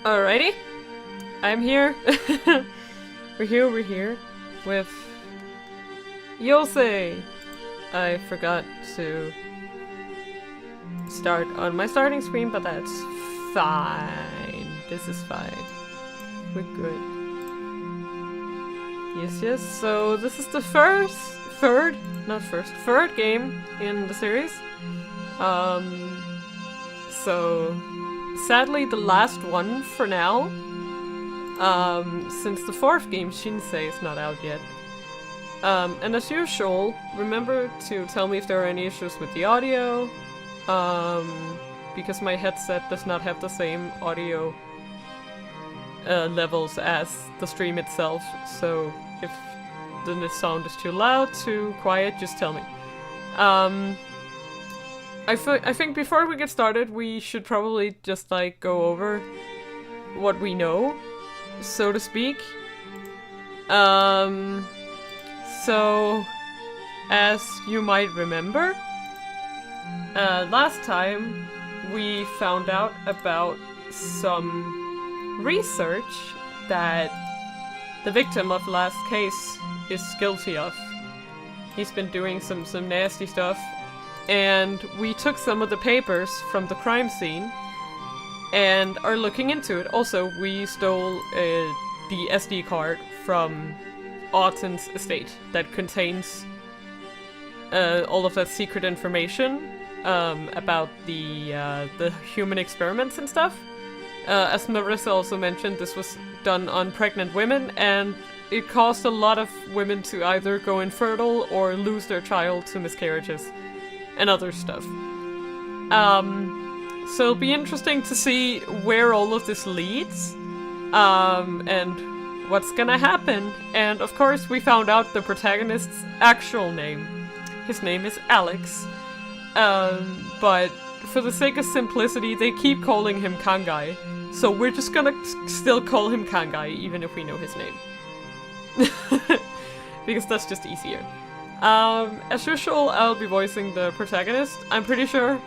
Alrighty. I'm here. we're here with Yousei. I forgot to start on my starting screen, but that's fine. This is fine. We're good. Yes. So this is the third game in the series. So sadly the last one for now. Since the fourth game, Shinsei, is not out yet. And as usual, remember to tell me if there are any issues with the audio, because my headset does not have the same audio levels as the stream itself, so if the sound is too loud, too quiet, just tell me. I think before we get started, we should probably just like go over what we know, so to speak. So, as you might remember, last time we found out about some research that the victim of last case is guilty of. He's been doing some nasty stuff, and we took some of the papers from the crime scene and are looking into it. Also, we stole the SD card from Autumn's estate that contains all of that secret information about the human experiments and stuff. As Marissa also mentioned, this was done on pregnant women, and it caused a lot of women to either go infertile or lose their child to miscarriages and other stuff. So it'll be interesting to see where all of this leads, and what's gonna happen. And of course we found out the protagonist's actual name. His name is Alex, but for the sake of simplicity they keep calling him Kangai, so we're just gonna still call him Kangai even if we know his name. Because that's just easier. As usual, I'll be voicing the protagonist, I'm pretty sure.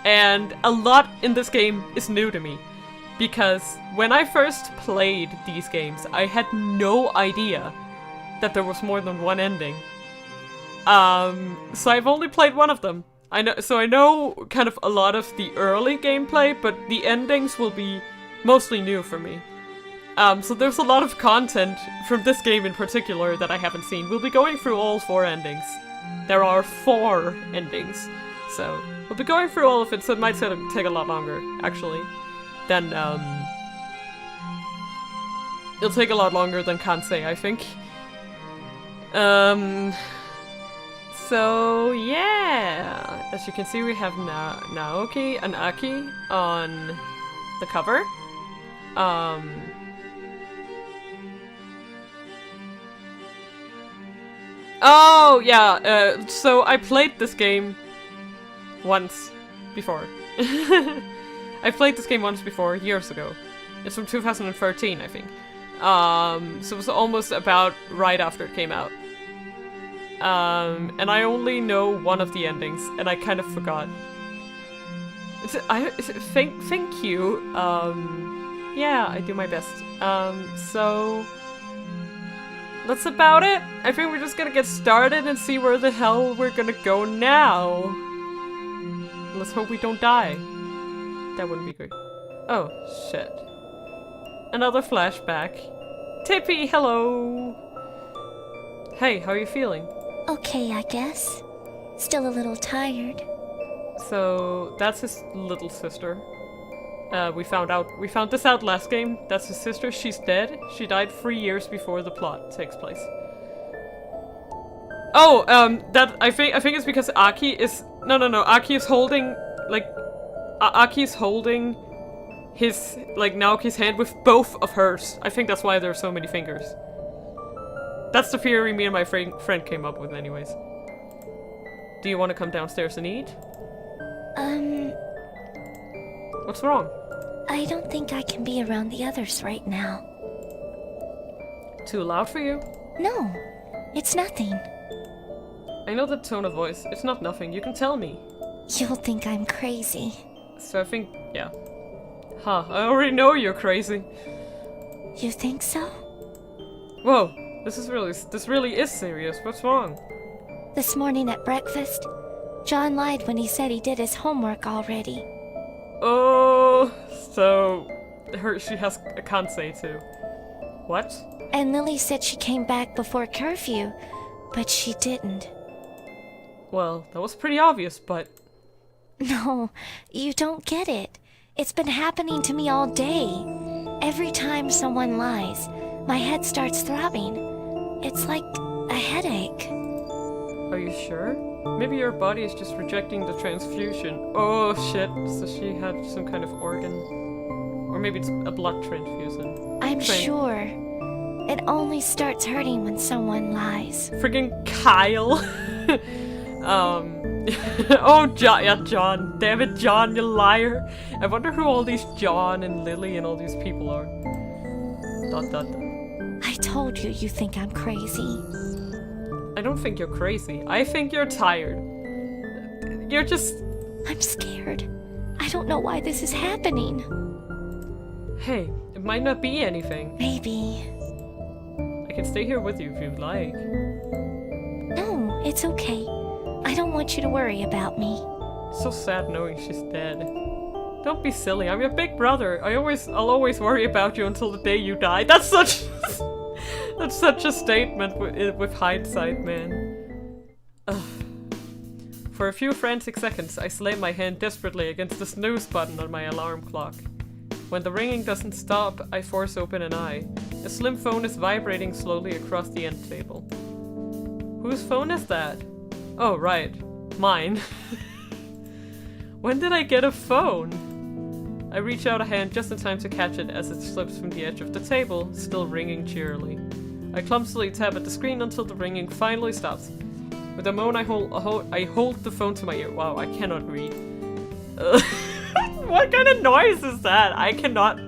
And a lot in this game is new to me, because when I first played these games, I had no idea that there was more than one ending. So I've only played one of them. I know kind of a lot of the early gameplay, but the endings will be mostly new for me. So there's a lot of content from this game in particular that I haven't seen. We'll be going through all 4 endings. There are 4 endings, so we'll be going through all of it, so it might take a lot longer, actually. Then, it'll take a lot longer than Kansei, I think. So yeah, as you can see, we have Naoki and Aki on the cover. Oh yeah, so I played this game once before. I played this game once before, years ago. It's from 2013, I think. So it was almost about right after it came out. And I only know one of the endings, and I kind of forgot. Thank you. Yeah, I do my best. So that's about it. I think we're just gonna get started and see where the hell we're gonna go now. Let's hope we don't die. That wouldn't be good. Oh, shit. Another flashback. Tippy, hello! Hey, how are you feeling? Okay, I guess. Still a little tired. So, that's his little sister. We found this out last game. That's his sister. She's dead. She died 3 years before the plot takes place. Oh, I think it's because Aki is... No. Aki is holding, like... Aki's holding his, like, Naoki's hand with both of hers. I think that's why there are so many fingers. That's the theory me and my friend came up with anyways. Do you want to come downstairs and eat? What's wrong? I don't think I can be around the others right now. Too loud for you? No, it's nothing. I know the tone of voice. It's not nothing. You can tell me. You'll think I'm crazy. So I think, yeah. Huh, I already know you're crazy. You think so? Whoa, this really is serious. What's wrong? This morning at breakfast, John lied when he said he did his homework already. Oh, so she has a Kansei too. What? And Lily said she came back before curfew, but she didn't. Well, that was pretty obvious, but... No, you don't get it. It's been happening to me all day. Every time someone lies, my head starts throbbing. It's like a headache. Are you sure? Maybe your body is just rejecting the transfusion. Oh shit, so she had some kind of organ. Or maybe it's a blood transfusion. I'm sure. It only starts hurting when someone lies. Friggin' Kyle! Oh, John, yeah, John. Damn it, John, you liar. I wonder who all these John and Lily and all these people are. ... I told you you think I'm crazy. I don't think you're crazy. I think you're tired. You're just... I'm scared. I don't know why this is happening. Hey, it might not be anything. Maybe. I can stay here with you if you'd like. No, it's okay. I don't want you to worry about me. So sad knowing she's dead. Don't be silly. I'm your big brother. I'll always worry about you until the day you die. That's such that's such a statement with hindsight, man. Ugh. For a few frantic seconds, I slam my hand desperately against the snooze button on my alarm clock. When the ringing doesn't stop, I force open an eye. A slim phone is vibrating slowly across the end table. Whose phone is that? Oh, right. Mine. When did I get a phone? I reach out a hand just in time to catch it as it slips from the edge of the table, still ringing cheerily. I clumsily tap at the screen until the ringing finally stops. With a moan, I hold the phone to my ear. Wow, I cannot read. What kind of noise is that? I cannot...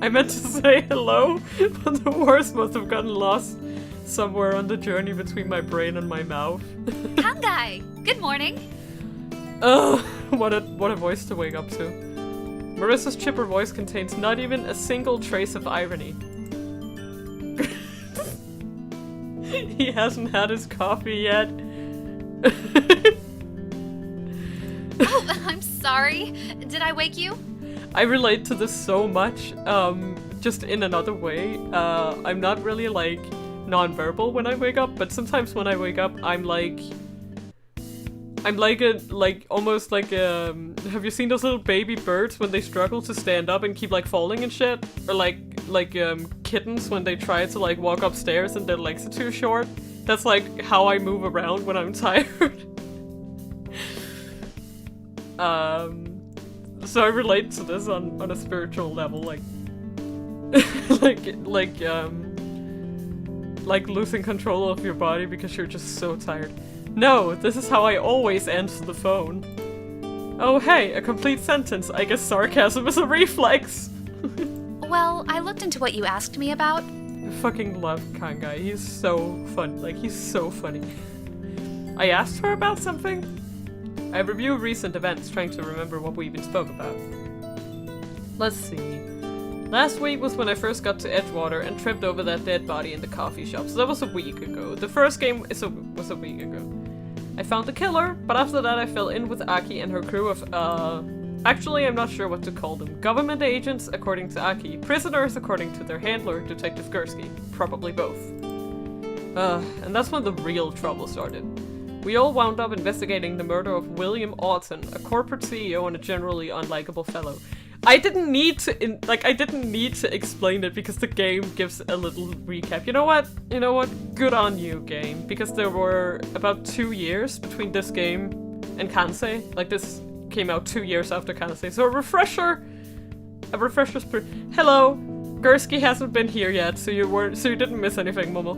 I meant to say hello, but the words must have gotten lost somewhere on the journey between my brain and my mouth. Kangai! Good morning! Ugh, what a voice to wake up to. Marissa's chipper voice contains not even a single trace of irony. He hasn't had his coffee yet. Oh, I'm sorry. Did I wake you? I relate to this so much, just in another way. I'm not really, like, non-verbal when I wake up, but sometimes when I wake up, I'm almost like have you seen those little baby birds when they struggle to stand up and keep like falling and shit? Or like kittens when they try to like walk upstairs and their legs are too short? That's like how I move around when I'm tired. So I relate to this on a spiritual level, like like losing control of your body because you're just so tired. No, this is how I always answer the phone. Oh hey, a complete sentence. I guess sarcasm is a reflex. Well, I looked into what you asked me about. I fucking love Kangai. He's so fun. Like, he's so funny. I asked her about something? I review recent events, trying to remember what we even spoke about. Let's see. Last week was when I first got to Edgewater and tripped over that dead body in the coffee shop, so that was a week ago. The first game was a week ago. I found the killer, but after that I fell in with Aki and her crew of, actually I'm not sure what to call them. Government agents, according to Aki. Prisoners, according to their handler, Detective Gursky. Probably both. And that's when the real trouble started. We all wound up investigating the murder of William Orton, a corporate CEO and a generally unlikable fellow. I didn't need to explain it because the game gives a little recap. You know what? Good on you, game. Because there were about 2 years between this game and Kansei. Like, this came out 2 years after Kansei. So a refresher's hello! Gursky hasn't been here yet, so you didn't miss anything, Momo.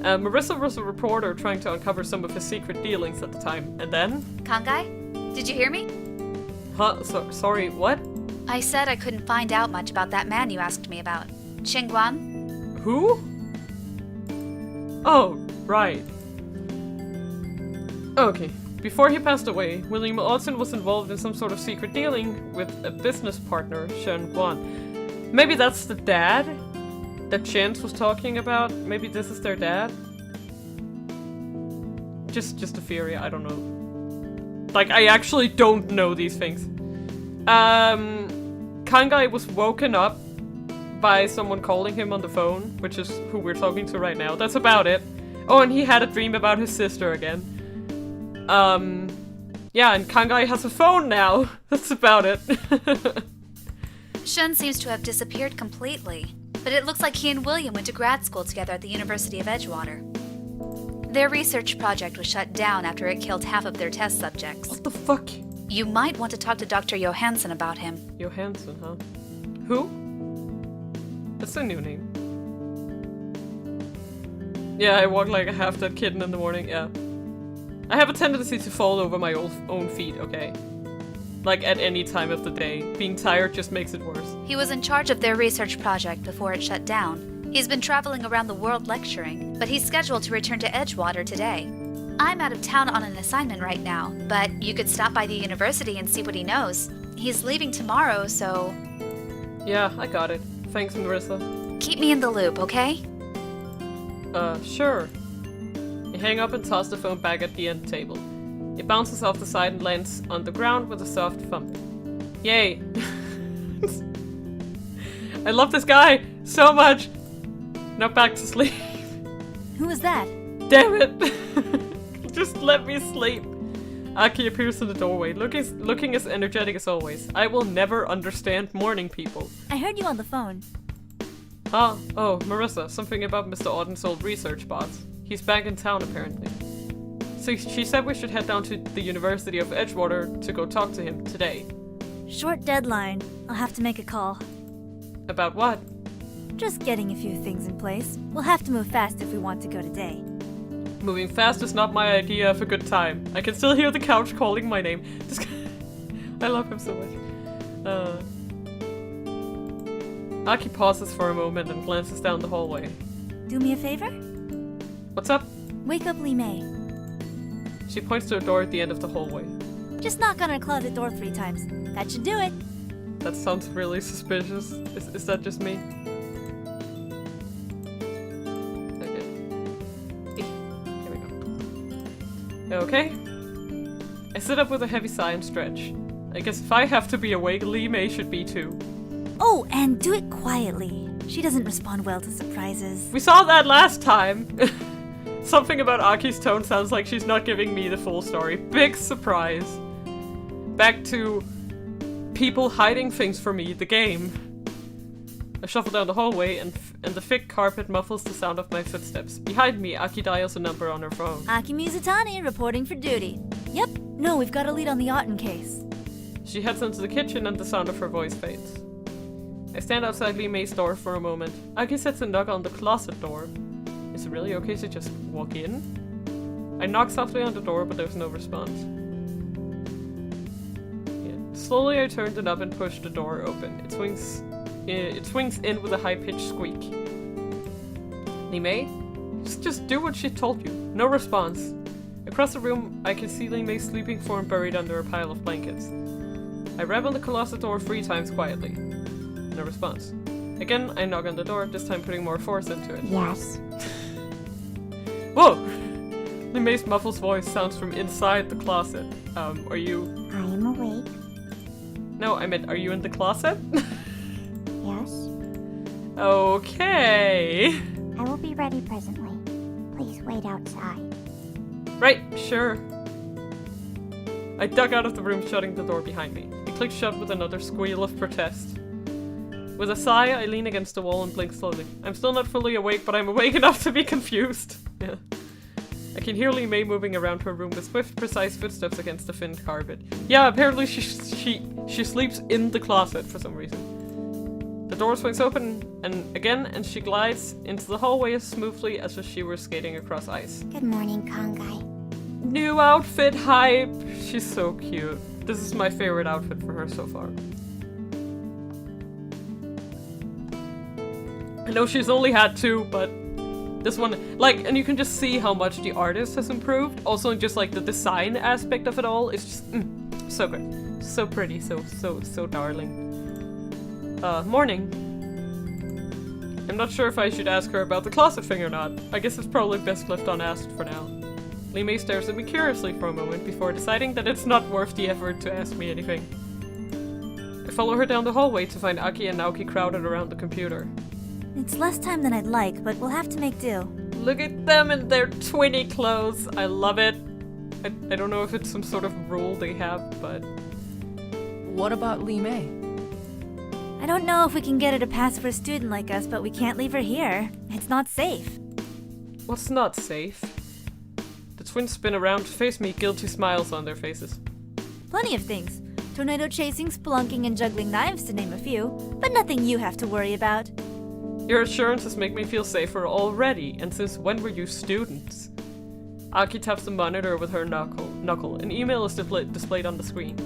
Marissa was a reporter trying to uncover some of his secret dealings at the time, and then... Kangai? Did you hear me? Huh? Sorry, what? I said I couldn't find out much about that man you asked me about. Xingguan? Who? Oh, right. Okay. Before he passed away, William Odson was involved in some sort of secret dealing with a business partner, Shen Guan. Maybe that's the dad that Chance was talking about. Maybe this is their dad. Just a theory, I don't know. Like, I actually don't know these things. Kangai was woken up by someone calling him on the phone, which is who we're talking to right now. That's about it. Oh, and he had a dream about his sister again. Yeah, and Kangai has a phone now. That's about it. Shun seems to have disappeared completely, but it looks like he and William went to grad school together at the University of Edgewater. Their research project was shut down after it killed half of their test subjects. What the fuck? You might want to talk to Dr. Johansson about him. Johansson, huh? Who? That's a new name. Yeah, I walk like a half-dead kitten in the morning, yeah. I have a tendency to fall over my own feet, okay? Like, at any time of the day. Being tired just makes it worse. He was in charge of their research project before it shut down. He's been traveling around the world lecturing, but he's scheduled to return to Edgewater today. I'm out of town on an assignment right now, but you could stop by the university and see what he knows. He's leaving tomorrow, so... Yeah, I got it. Thanks, Marissa. Keep me in the loop, okay? Sure. You hang up and toss the phone back at the end table. It bounces off the side and lands on the ground with a soft thump. Yay! I love this guy so much! Now back to sleep. Who was that? Damn it! Just let me sleep. Aki appears in the doorway, looking as energetic as always. I will never understand morning people. I heard you on the phone. Huh? Oh, Marissa, something about Mr. Auden's old research bots. He's back in town, apparently. So she said we should head down to the University of Edgewater to go talk to him today. Short deadline. I'll have to make a call. About what? Just getting a few things in place. We'll have to move fast if we want to go today. Moving fast is not my idea of a good time. I can still hear the couch calling my name. I love him so much. Aki pauses for a moment and glances down the hallway. Do me a favor? What's up? Wake up Li Mei. She points to a door at the end of the hallway. Just knock on her closet door 3 times. That should do it. That sounds really suspicious. Is that just me? Okay. Here we go. Okay. I sit up with a heavy sigh and stretch. I guess if I have to be awake, Li Mei should be too. Oh, and do it quietly. She doesn't respond well to surprises. We saw that last time! Something about Aki's tone sounds like she's not giving me the full story. Big surprise. Back to people hiding things from me, the game. I shuffle down the hallway and the thick carpet muffles the sound of my footsteps. Behind me, Aki dials a number on her phone. Aki Mizutani reporting for duty. Yep. No, we've got a lead on the Otten case. She heads into the kitchen and the sound of her voice fades. I stand outside Li Mei's door for a moment. Aki sets a knock on the closet door. Is it really okay to just walk in? I knock softly on the door, but there's no response. Yeah. Slowly I turn the knob and push the door open. It swings in with a high-pitched squeak. Li Mei? Just do what she told you. No response. Across the room, I can see Li Mei's sleeping form buried under a pile of blankets. I rap on the closet door 3 times quietly. No response. Again, I knock on the door, this time putting more force into it. Yes. Whoa! Li Mei's muffled voice sounds from inside the closet. Are you... I am awake. No, I meant, are you in the closet? Yes. Okay. I will be ready presently. Please wait outside. Right, sure. I duck out of the room, shutting the door behind me. It clicks shut with another squeal of protest. With a sigh, I lean against the wall and blink slowly. I'm still not fully awake, but I'm awake enough to be confused. Yeah. I can hear Li Mei moving around her room with swift, precise footsteps against the thin carpet. Yeah, apparently she sleeps in the closet for some reason. The door swings open and she glides into the hallway as smoothly as if she were skating across ice. Good morning, Kangai. New outfit hype! She's so cute. This is my favorite outfit for her so far. I know she's only had 2, but This one, like, and you can just see how much the artist has improved. Also, just like the design aspect of it all is just so good, so pretty, so darling. Morning. I'm not sure if I should ask her about the closet thing or not. I guess it's probably best left unasked for now. Lee stares at me curiously for a moment before deciding that it's not worth the effort to ask me anything. I follow her down the hallway to find Aki and Naoki crowded around the computer. It's less time than I'd like, but we'll have to make do. Look at them in their twinny clothes. I love it. I don't know if it's some sort of rule they have, but... What about Lee May? I don't know if we can get her to pass for a student like us, but we can't leave her here. It's not safe. What's not safe? The twins spin around to face me, guilty smiles on their faces. Plenty of things. Tornado chasing, spelunking, and juggling knives, to name a few. But nothing you have to worry about. Your assurances make me feel safer already, and since when were you students? Aki taps the monitor with her knuckle. An email is displayed on the screen.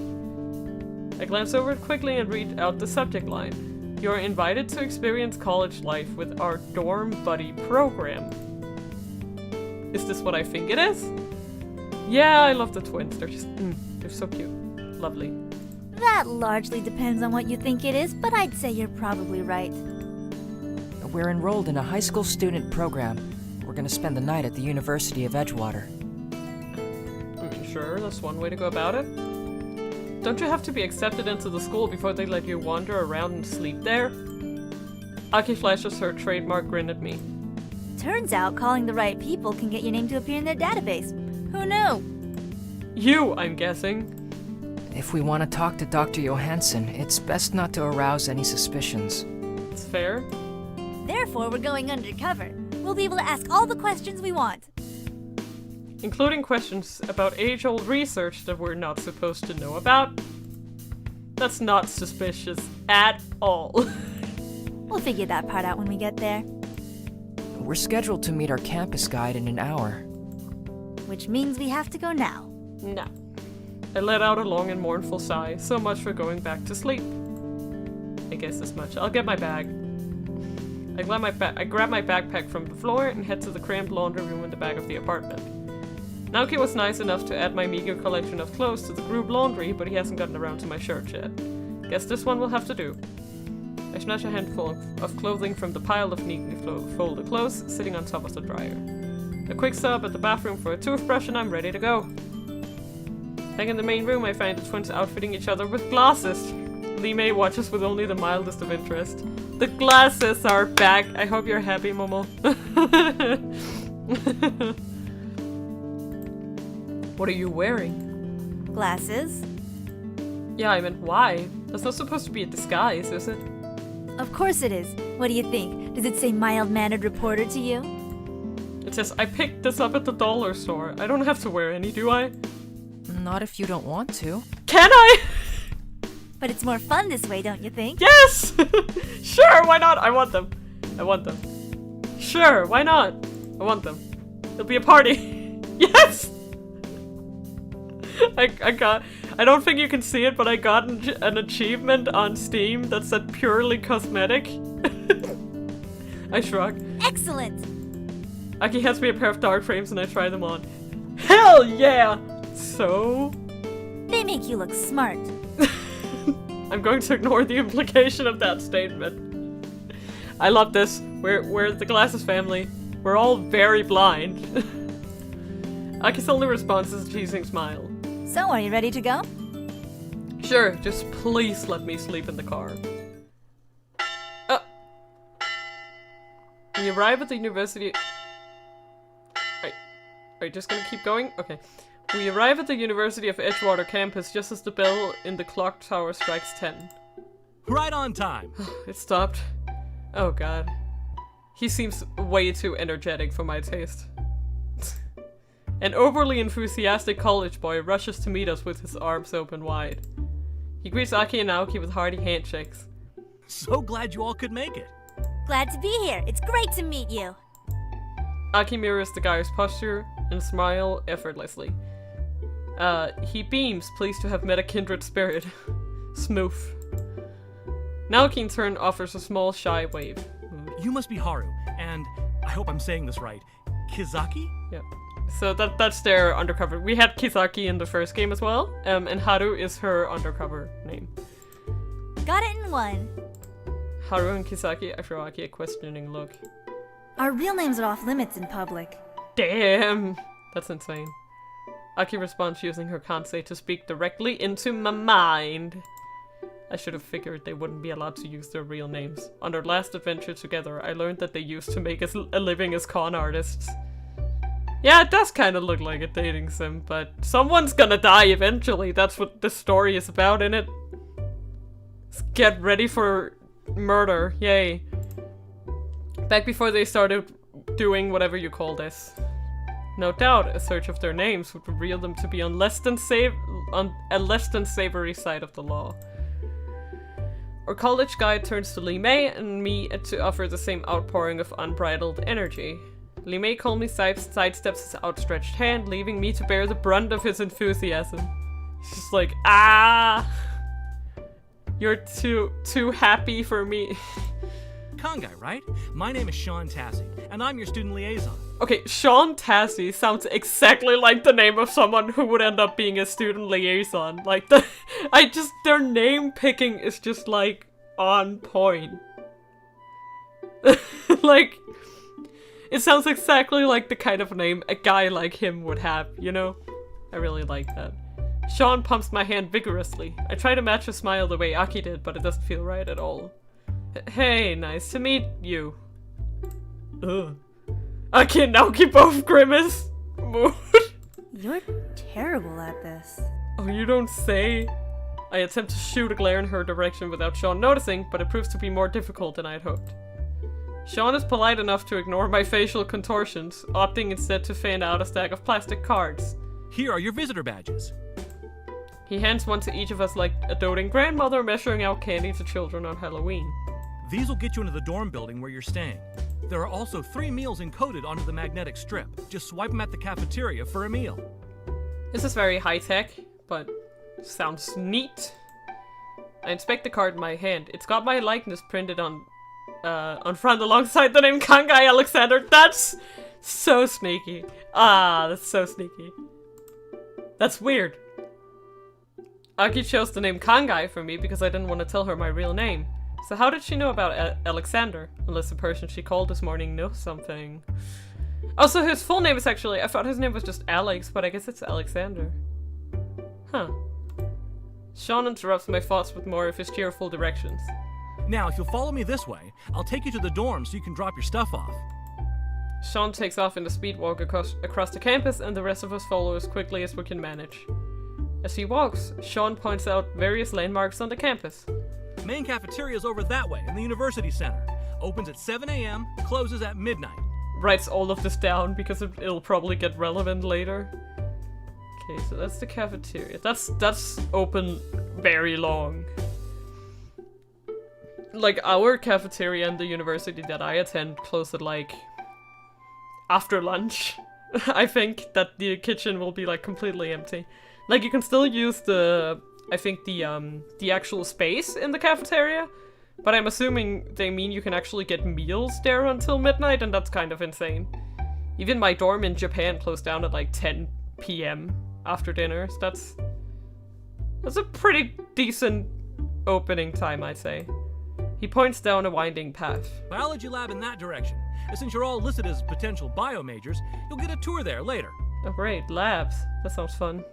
I glance over it quickly and read out the subject line. You're invited to experience college life with our dorm buddy program. Is this what I think it is? Yeah, I love the twins. They're just, they're so cute. Lovely. That largely depends on what you think it is, but I'd say you're probably right. We're enrolled in a high school student program. We're gonna spend the night at the University of Edgewater. I mean, sure, that's one way to go about it. Don't you have to be accepted into the school before they let you wander around and sleep there? Aki flashes her trademark grin at me. Turns out calling the right people can get your name to appear in their database. Who knew? You, I'm guessing. If we want to talk to Dr. Johansson, it's best not to arouse any suspicions. It's fair. Therefore, we're going undercover. We'll be able to ask all the questions we want. Including questions about age-old research that we're not supposed to know about. That's not suspicious at all. We'll figure that part out when we get there. We're scheduled to meet our campus guide in an hour. Which means we have to go now. No. I let out a long and mournful sigh. So much for going back to sleep. I guess as much. I'll get my bag. I grab my backpack from the floor and head to the cramped laundry room in the back of the apartment. Naoki was nice enough to add my meager collection of clothes to the group laundry, but he hasn't gotten around to my shirt yet. Guess this one will have to do. I snatch a handful of clothing from the pile of neatly folded clothes sitting on top of the dryer. A quick stop at the bathroom for a toothbrush and I'm ready to go. Back in the main room, I find the twins outfitting each other with glasses. Lee May watches with only the mildest of interest. The glasses are back! I hope you're happy, Momo. What are you wearing? Glasses? Yeah, I meant why? That's not supposed to be a disguise, is it? Of course it is. What do you think? Does it say mild-mannered reporter to you? It says, I picked this up at the dollar store. I don't have to wear any, do I? Not if you don't want to. Can I? But it's more fun this way, don't you think? Yes! Sure, why not? I want them. I want them. Sure, why not? I want them. It'll be a party. Yes! I don't think you can see it, but I got an achievement on Steam that said purely cosmetic. I shrug. Excellent! Aki hands me a pair of dark frames and I try them on. Hell yeah! So? They make you look smart. I'm going to ignore the implication of that statement. I love this. We're the Glasses family. We're all very blind. Aki's only response is a teasing smile. So, are you ready to go? Sure, just please let me sleep in the car. We arrive at the university... Are you just gonna keep going? Okay. We arrive at the University of Edgewater campus just as the bell in the clock tower strikes 10. Right on time. It stopped. Oh god. He seems way too energetic for my taste. An overly enthusiastic college boy rushes to meet us with his arms open wide. He greets Aki and Naoki with hearty handshakes. So glad you all could make it. Glad to be here. It's great to meet you. Aki mirrors the guy's posture and smile effortlessly. He beams, pleased to have met a kindred spirit. Smooth. Naoki in turn offers a small, shy wave. You must be Haru, and I hope I'm saying this right. Kizaki? Yeah. So that's their undercover. We had Kisaki in the first game as well, and Haru is her undercover name. Got it in one. Haru and Kisaki, I throw Aki a questioning look. Our real names are off limits in public. Damn! That's insane. Aki responds using her kansei to speak directly into my mind. I should have figured they wouldn't be allowed to use their real names. On our last adventure together, I learned that they used to make a living as con artists. Yeah, it does kind of look like a dating sim, but someone's gonna die eventually. That's what the story is about, innit? Let's get ready for murder. Yay. Back before they started doing whatever you call this. No doubt, a search of their names would reveal them to be on a less than savory side of the law. Our college guide turns to Li Mei and me to offer the same outpouring of unbridled energy. Li Mei calmly sidesteps his outstretched hand, leaving me to bear the brunt of his enthusiasm. He's just like, ah! You're too happy for me. Con guy, right? My name is Sean Tassie, and I'm your student liaison. Okay, Sean Tassie sounds exactly like the name of someone who would end up being a student liaison. Like, their name picking is just, like, on point. Like, it sounds exactly like the kind of name a guy like him would have, you know? I really like that. Sean pumps my hand vigorously. I try to match a smile the way Aki did, but it doesn't feel right at all. Hey, nice to meet you. Ugh. Aki and Naoki both grimace. Mood. You're terrible at this. Oh, you don't say? I attempt to shoot a glare in her direction without Sean noticing, but it proves to be more difficult than I had hoped. Sean is polite enough to ignore my facial contortions, opting instead to fan out a stack of plastic cards. Here are your visitor badges. He hands one to each of us like a doting grandmother measuring out candy to children on Halloween. These will get you into the dorm building where you're staying. There are also 3 meals encoded onto the magnetic strip. Just swipe them at the cafeteria for a meal. This is very high-tech, but sounds neat. I inspect the card in my hand. It's got my likeness printed on front alongside the name Kangai Alexander. That's so sneaky. Ah, that's so sneaky. That's weird. Aki chose the name Kangai for me because I didn't want to tell her my real name. So how did she know about Alexander? Unless the person she called this morning knows something. Also, his full name is actually... I thought his name was just Alex, but I guess it's Alexander. Huh. Sean interrupts my thoughts with more of his cheerful directions. Now, if you'll follow me this way, I'll take you to the dorm so you can drop your stuff off. Sean takes off in the speed walk across the campus, and the rest of us follow as quickly as we can manage. As he walks, Sean points out various landmarks on the campus. Main cafeteria is over that way in the University Center. Opens at 7 a.m., closes at midnight. Writes all of this down because it'll probably get relevant later. Okay, so that's the cafeteria. That's open very long. Like, our cafeteria in the university that I attend close at, like, after lunch. I think that the kitchen will be, like, completely empty. Like, you can still use the actual space in the cafeteria, but I'm assuming they mean you can actually get meals there until midnight, and that's kind of insane. Even my dorm in Japan closed down at, like, 10 p.m. after dinner, so that's a pretty decent opening time, I'd say. He points down a winding path. Biology lab in that direction. And since you're all listed as potential bio majors, you'll get a tour there later. Oh great, labs. That sounds fun.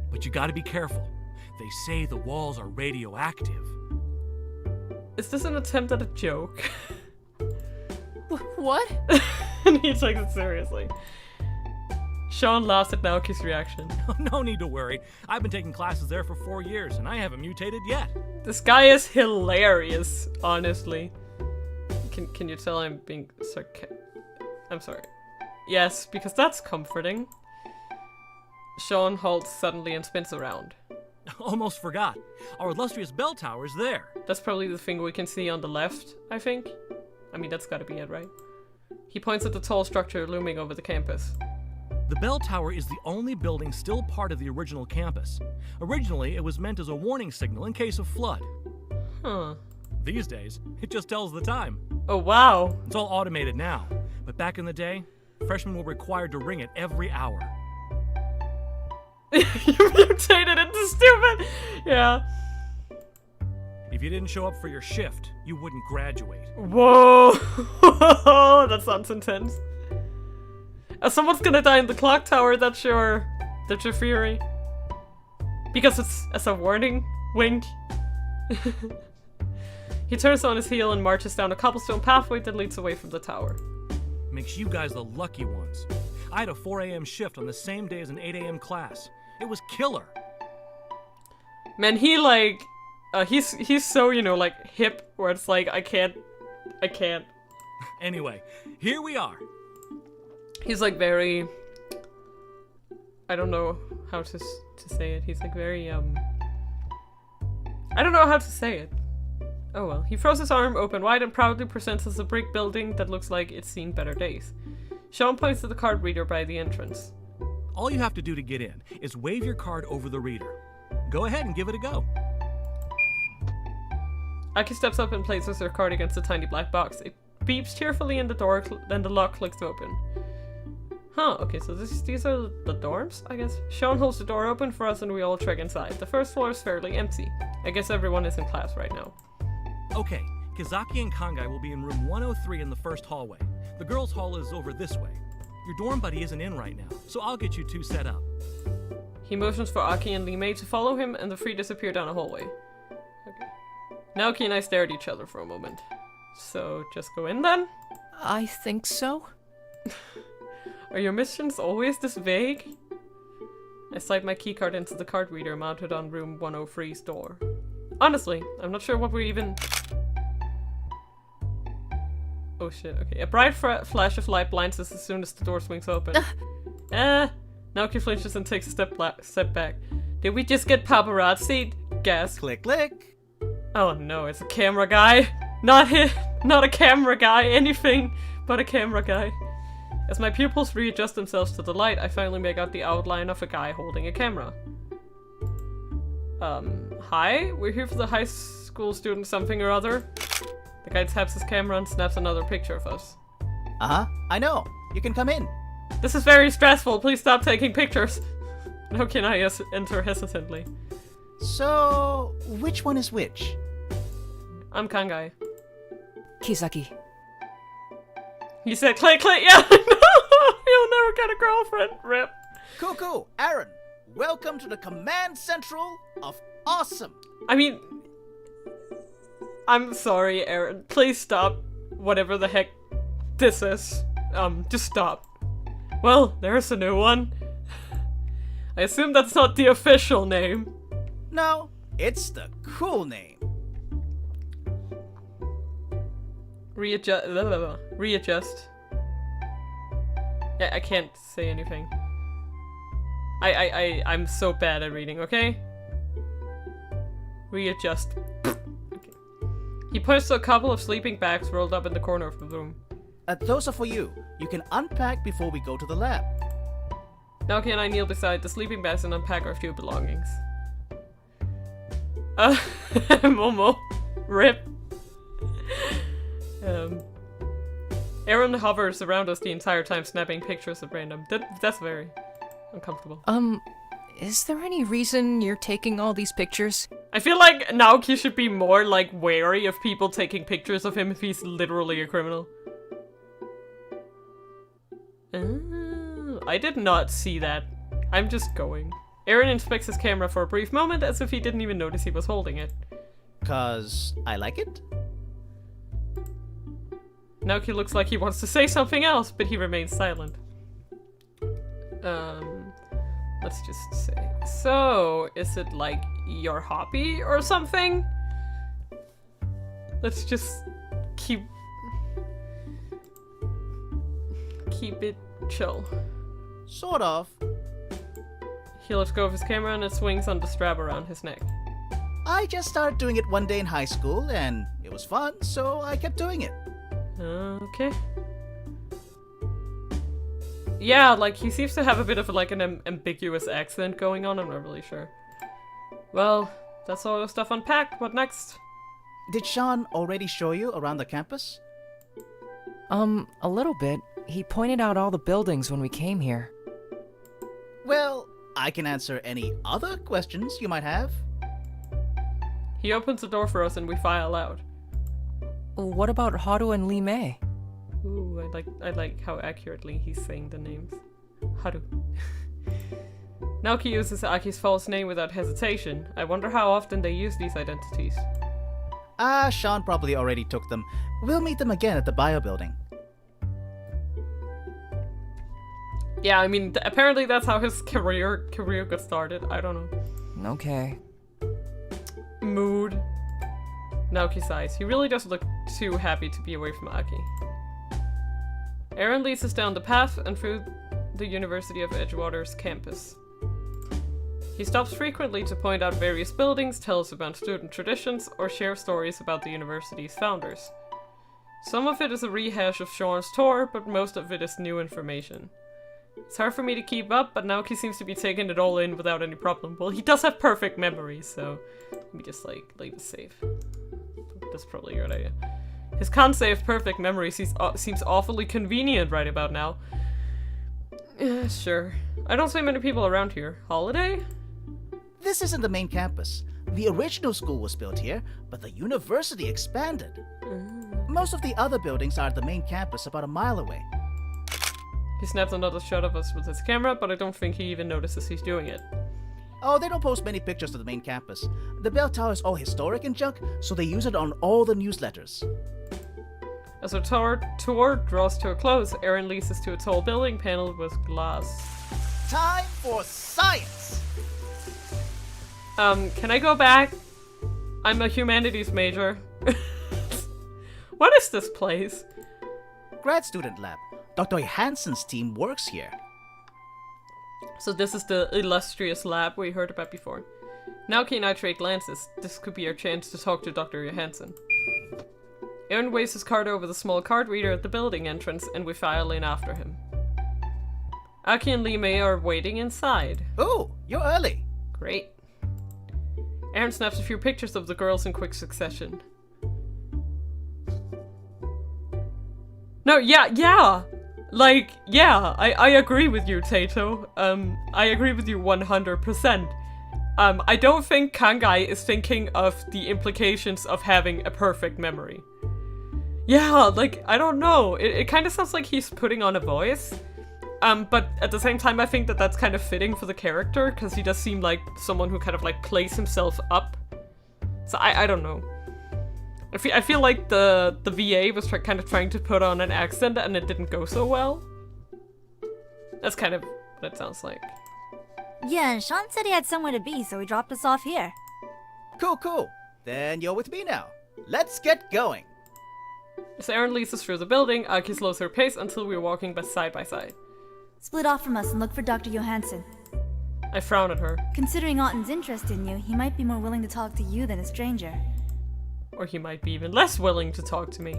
But you gotta be careful. They say the walls are radioactive. Is this an attempt at a joke? What? And he takes it seriously. Sean laughs at Naoki's reaction. No need to worry. I've been taking classes there for 4 years, and I haven't mutated yet. This guy is hilarious, honestly. Can you tell I'm being I'm sorry. Yes, because that's comforting. Sean halts suddenly and spins around. Almost forgot. Our illustrious bell tower is there. That's probably the thing we can see on the left, I think. I mean, that's gotta be it, right? He points at the tall structure looming over the campus. The bell tower is the only building still part of the original campus. Originally, it was meant as a warning signal in case of flood. Huh. These days, it just tells the time. Oh, wow. It's all automated now. But back in the day, freshmen were required to ring it every hour. You mutated into stupid! Yeah. If you didn't show up for your shift, you wouldn't graduate. Whoa! That sounds intense. Someone's gonna die in the clock tower, that's your theory. Because it's as a warning. Wink. He turns on his heel and marches down a cobblestone pathway that leads away from the tower. Makes you guys the lucky ones. I had a 4 a.m. shift on the same day as an 8 a.m. class. It was killer. Man, he like, he's so, you know, like hip, where it's like, I can't. Anyway, here we are. He's like very, I don't know how to say it. He's like very, I don't know how to say it. Oh well. He throws his arm open wide and proudly presents us a brick building that looks like it's seen better days. Sean points to the card reader by the entrance. All you have to do to get in is wave your card over the reader. Go ahead and give it a go. Aki steps up and places her card against a tiny black box. It beeps cheerfully in the door, then the lock clicks open. Huh, okay, so these are the dorms, I guess? Sean holds the door open for us and we all trek inside. The first floor is fairly empty. I guess everyone is in class right now. Okay, Kizaki and Kangai will be in room 103 in the first hallway. The girls' hall is over this way. Your dorm buddy isn't in right now, so I'll get you two set up. He motions for Aki and Lee Mei to follow him and the three disappear down a hallway. Okay. Naoki and I stare at each other for a moment. So, just go in then? I think so. Are your missions always this vague? I slide my keycard into the card reader mounted on room 103's door. Honestly, I'm not sure what we even... Oh shit, okay. A bright flash of light blinds us as soon as the door swings open. Naoki flinches and takes a step back. Did we just get paparazzi? Gasp. Click, click. Oh no, it's a camera guy. Not a camera guy, anything but a camera guy. As my pupils readjust themselves to the light, I finally make out the outline of a guy holding a camera. Hi? We're here for the high school student something or other. The guy taps his camera and snaps another picture of us. Uh-huh, I know. You can come in. This is very stressful, please stop taking pictures. Naoki and I enter hesitantly. So, which one is which? I'm Kangai. Kizaki. He said click click, yeah, you'll never get a girlfriend, rip. Cool, Aaron. Welcome to the command central of awesome. I mean, I'm sorry, Aaron. Please stop whatever the heck this is. Just stop. Well, there's a new one. I assume that's not the official name. No, it's the cool name. Readjust. Yeah, I can't say anything. I'm so bad at reading, okay? Readjust. Okay. He points to a couple of sleeping bags rolled up in the corner of the room. Those are for you. You can unpack before we go to the lab. Naoki and I kneel beside the sleeping bags and unpack our few belongings. Momo. Rip. Aaron hovers around us the entire time, snapping pictures at random. That's very uncomfortable. Is there any reason you're taking all these pictures? I feel like Naoki should be more, like, wary of people taking pictures of him if he's literally a criminal. I did not see that. I'm just going. Aaron inspects his camera for a brief moment as if he didn't even notice he was holding it. 'Cause I like it? Naoki looks like he wants to say something else, but he remains silent. Let's just say. So, is it like your hobby or something? Let's just keep it chill. Sort of. He lets go of his camera and it swings on the strap around his neck. I just started doing it one day in high school and it was fun, so I kept doing it. Okay. Yeah, like, he seems to have a bit of, like, an ambiguous accent going on, I'm not really sure. Well, that's all the stuff unpacked, what next? Did Sean already show you around the campus? A little bit. He pointed out all the buildings when we came here. Well, I can answer any other questions you might have. He opens the door for us and we file out. What about Haru and Lee Mei? Ooh, I like how accurately he's saying the names. Haru. Naoki uses Aki's false name without hesitation. I wonder how often they use these identities. Sean probably already took them. We'll meet them again at the bio building. Yeah, I mean, apparently that's how his career got started. I don't know. Okay. Mood. Naoki sighs. He really doesn't look too happy to be away from Aki. Aaron leads us down the path and through the University of Edgewater's campus. He stops frequently to point out various buildings, tell us about student traditions, or share stories about the university's founders. Some of it is a rehash of Sean's tour, but most of it is new information. It's hard for me to keep up, but Naoki seems to be taking it all in without any problem. Well, he does have perfect memory, so let me just, like, leave it safe. That's probably a good idea. His kansei of perfect memory seems awfully convenient right about now. Yeah, sure. I don't see many people around here. Holiday? This isn't the main campus. The original school was built here, but the university expanded. Most of the other buildings are at the main campus about a mile away. He snaps another shot of us with his camera, but I don't think he even notices he's doing it. Oh, they don't post many pictures of the main campus. The bell tower is all historic and junk, so they use it on all the newsletters. As our tour draws to a close, Aaron leads us to a tall building paneled with glass. Time for science! Can I go back? I'm a humanities major. What is this place? Grad student lab. Dr. Hansen's team works here. So this is the illustrious lab we heard about before. Naoki and I trade glances. This could be our chance to talk to Dr. Johansson. Aaron waves his card over the small card reader at the building entrance, and we file in after him. Aki and Lee Mei are waiting inside. Oh, you're early. Great. Aaron snaps a few pictures of the girls in quick succession. No, yeah! Like, yeah, I agree with you, Tato. I agree with you 100%. I don't think Kangai is thinking of the implications of having a perfect memory. Yeah, like, I don't know. It kind of sounds like he's putting on a voice. But at the same time, I think that that's kind of fitting for the character, because he does seem like someone who kind of, like, plays himself up. So I don't know. I feel like the VA was kind of trying to put on an accent, and it didn't go so well. That's kind of what it sounds like. Yeah, and Sean said he had somewhere to be, so he dropped us off here. Cool. Then you're with me now. Let's get going. As Aaron leads us through the building, Aki slows her pace until we're walking side by side. Split off from us and look for Dr. Johansson. I frown at her. Considering Otten's interest in you, he might be more willing to talk to you than a stranger. Or he might be even less willing to talk to me.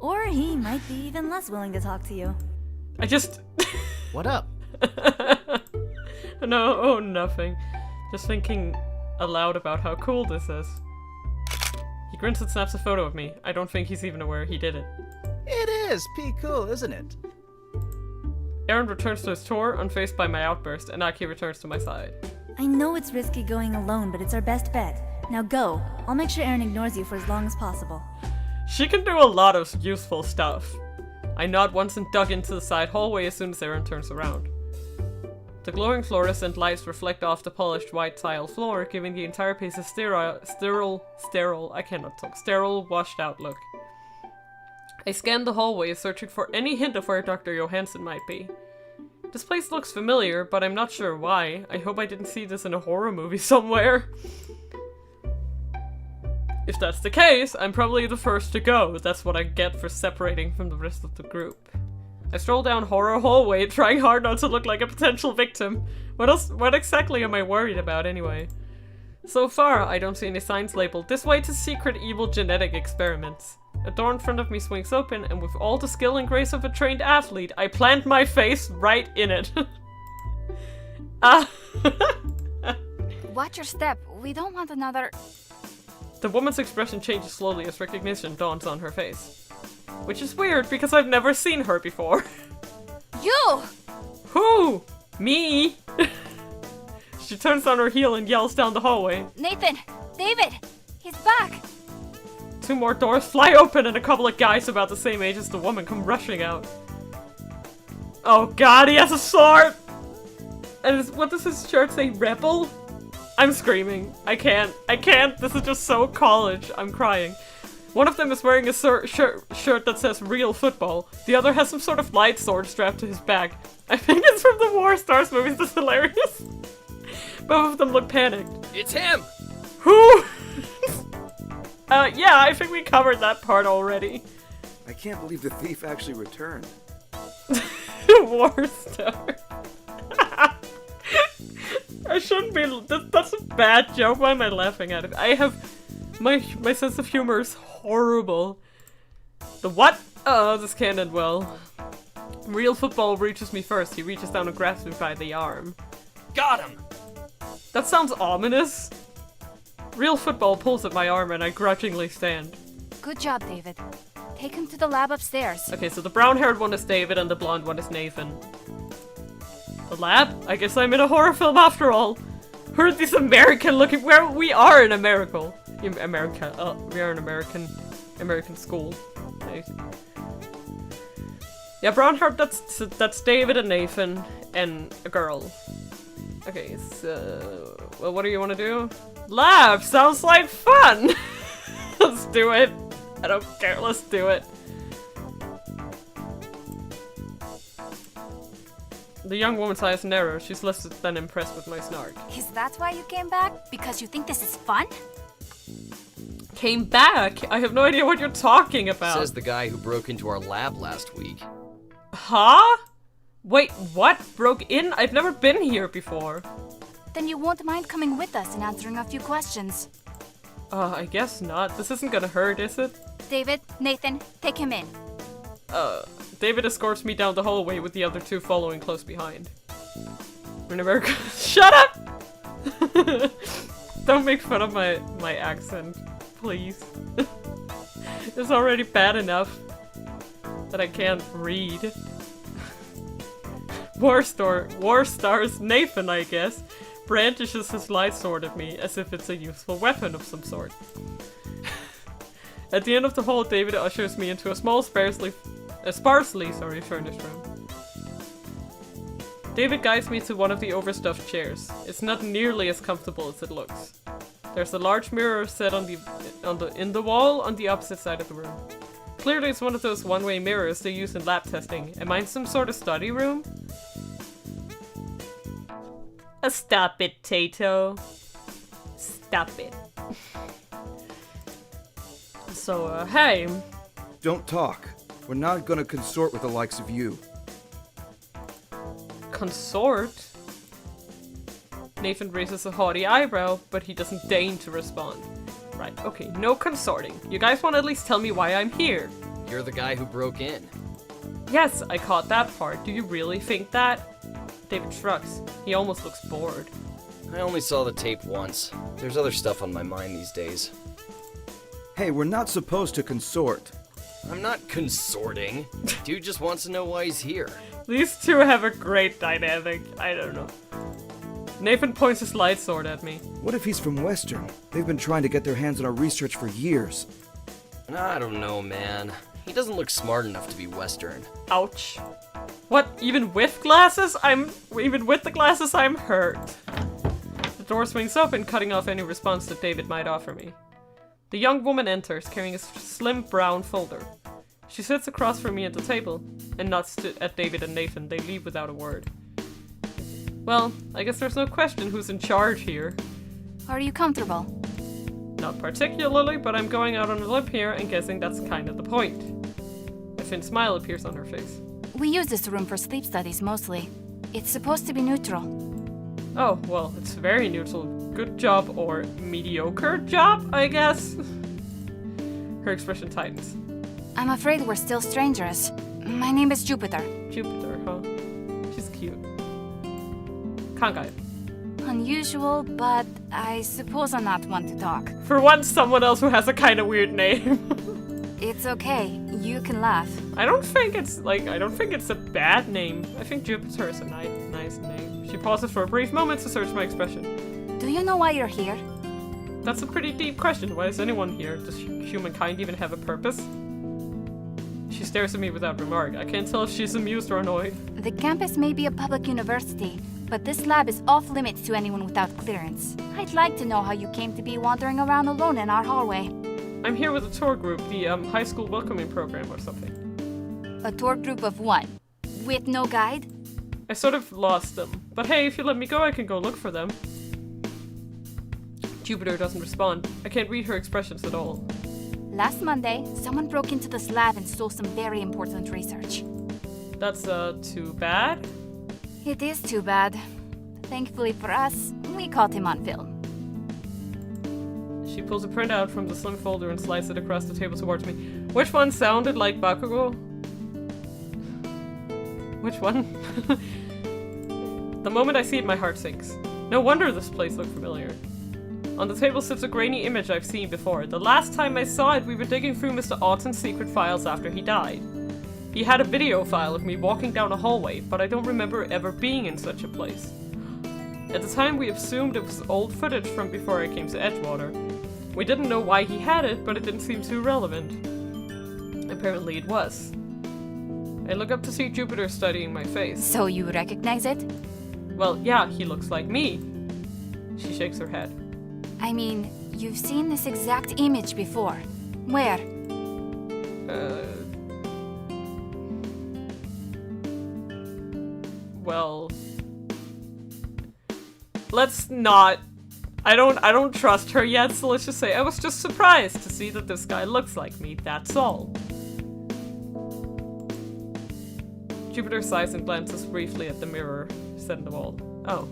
Or he might be even less willing to talk to you. I just... What up? No, nothing. Just thinking aloud about how cool this is. He grins and snaps a photo of me. I don't think he's even aware he did it. It is pretty cool, isn't it? Aaron returns to his tour, unfazed by my outburst, and Aki returns to my side. I know it's risky going alone, but it's our best bet. Now go. I'll make sure Aaron ignores you for as long as possible. She can do a lot of useful stuff. I nod once and duck into the side hallway as soon as Aaron turns around. The glowing fluorescent lights reflect off the polished white tile floor, giving the entire piece a sterile, washed out look. I scan the hallway, searching for any hint of where Dr. Johansson might be. This place looks familiar, but I'm not sure why. I hope I didn't see this in a horror movie somewhere. If that's the case, I'm probably the first to go. That's what I get for separating from the rest of the group. I stroll down horror hallway, trying hard not to look like a potential victim. What exactly am I worried about anyway? So far, I don't see any signs labeled "This way to secret evil genetic experiments." A door in front of me swings open, and with all the skill and grace of a trained athlete, I plant my face right in it. Watch your step. We don't want another... The woman's expression changes slowly as recognition dawns on her face. Which is weird because I've never seen her before. You! Who? Me? She turns on her heel and yells down the hallway. Nathan! David! He's back! 2 more doors fly open and a couple of guys about the same age as the woman come rushing out. Oh god, he has a sword! And what does his shirt say? Rebel? I'm screaming. I can't. This is just so college. I'm crying. One of them is wearing a shirt that says real football. The other has some sort of light sword strapped to his back. I think it's from the War Stars movies. That's hilarious. Both of them look panicked. It's him! Who? Yeah, I think we covered that part already. I can't believe the thief actually returned. War Star. I shouldn't be. That's a bad joke. Why am I laughing at it? I have. My sense of humor is horrible. The what? Oh, this can't end well. Real football reaches me first. He reaches down and grabs me by the arm. Got him! That sounds ominous. Real football pulls at my arm and I grudgingly stand. Good job, David. Take him to the lab upstairs. Okay, so the brown-haired one is David and the blonde one is Nathan. The lab? I guess I'm in a horror film after all. Who are these American-looking? Where we are in America. America. Oh, we are in American school. Nice. Yeah, brown-haired. That's David and Nathan and a girl. Okay, so well, what do you want to do? Lab sounds like fun. Let's do it. I don't care. Let's do it. The young woman's eyes narrow. She's less than impressed with my snark. Is that why you came back? Because you think this is fun? Came back? I have no idea what you're talking about. Says the guy who broke into our lab last week. Huh? Wait, what? Broke in? I've never been here before. Then you won't mind coming with us and answering a few questions. I guess not. This isn't gonna hurt, is it? David, Nathan, take him in. David escorts me down the hallway with the other 2 following close behind. We're in America. Shut up! Don't make fun of my accent, please. It's already bad enough that I can't read. War Stars Nathan, I guess, brandishes his light sword at me as if it's a useful weapon of some sort. At the end of the hall, David ushers me into a small, sparsely furnished room. David guides me to one of the overstuffed chairs. It's not nearly as comfortable as it looks. There's a large mirror set in the wall on the opposite side of the room. Clearly it's one of those one-way mirrors they use in lab testing. Am I in some sort of study room? Stop it, Tato. Stop it. So, hey. Don't talk. We're not gonna consort with the likes of you. Consort? Nathan raises a haughty eyebrow, but he doesn't deign to respond. Right, okay, no consorting. You guys want to at least tell me why I'm here? You're the guy who broke in. Yes, I caught that part. Do you really think that? David shrugs. He almost looks bored. I only saw the tape once. There's other stuff on my mind these days. Hey, we're not supposed to consort. I'm not consorting. Dude just wants to know why he's here. These 2 have a great dynamic. I don't know. Nathan points his light sword at me. What if he's from Western? They've been trying to get their hands on our research for years. I don't know, man. He doesn't look smart enough to be Western. Ouch. What? Even with glasses? Even with the glasses, I'm hurt. The door swings open, cutting off any response that David might offer me. The young woman enters, carrying a slim brown folder. She sits across from me at the table, and nods at David and Nathan. They leave without a word. Well, I guess there's no question who's in charge here. Are you comfortable? Not particularly, but I'm going out on a limb here and guessing that's kind of the point. A thin smile appears on her face. We use this room for sleep studies mostly. It's supposed to be neutral. Oh, well, it's very neutral. Good job or mediocre job, I guess? Her expression tightens. I'm afraid we're still strangers. My name is Jupiter. Jupiter, huh? She's cute. Kangai. Unusual, but I suppose I'm not one to talk. For once, someone else who has a kind of weird name. It's okay. You can laugh. I don't think it's a bad name. I think Jupiter is a nice name. She pauses for a brief moment to search my expression. Do you know why you're here? That's a pretty deep question. Why is anyone here? Does humankind even have a purpose? She stares at me without remark. I can't tell if she's amused or annoyed. The campus may be a public university, but this lab is off limits to anyone without clearance. I'd like to know how you came to be wandering around alone in our hallway. I'm here with a tour group, the high school welcoming program or something. A tour group of one? With no guide? I sort of lost them. But hey, if you let me go, I can go look for them. Jupiter doesn't respond. I can't read her expressions at all. Last Monday, someone broke into this lab and stole some very important research. That's, too bad? It is too bad. Thankfully for us, we caught him on film. She pulls a printout from the slim folder and slides it across the table towards me. Which one sounded like Bakugo? Which one? The moment I see it, my heart sinks. No wonder this place looked familiar. On the table sits a grainy image I've seen before. The last time I saw it, we were digging through Mr. Autumn's secret files after he died. He had a video file of me walking down a hallway, but I don't remember ever being in such a place. At the time, we assumed it was old footage from before I came to Edgewater. We didn't know why he had it, but it didn't seem too relevant. Apparently it was. I look up to see Jupiter studying my face. So you recognize it? Well, yeah, he looks like me. She shakes her head. I mean, you've seen this exact image before. Where? Well... Let's not... I don't trust her yet, so let's just say I was just surprised to see that this guy looks like me, that's all. Jupiter sighs and glances briefly at the mirror set in the wall. Oh.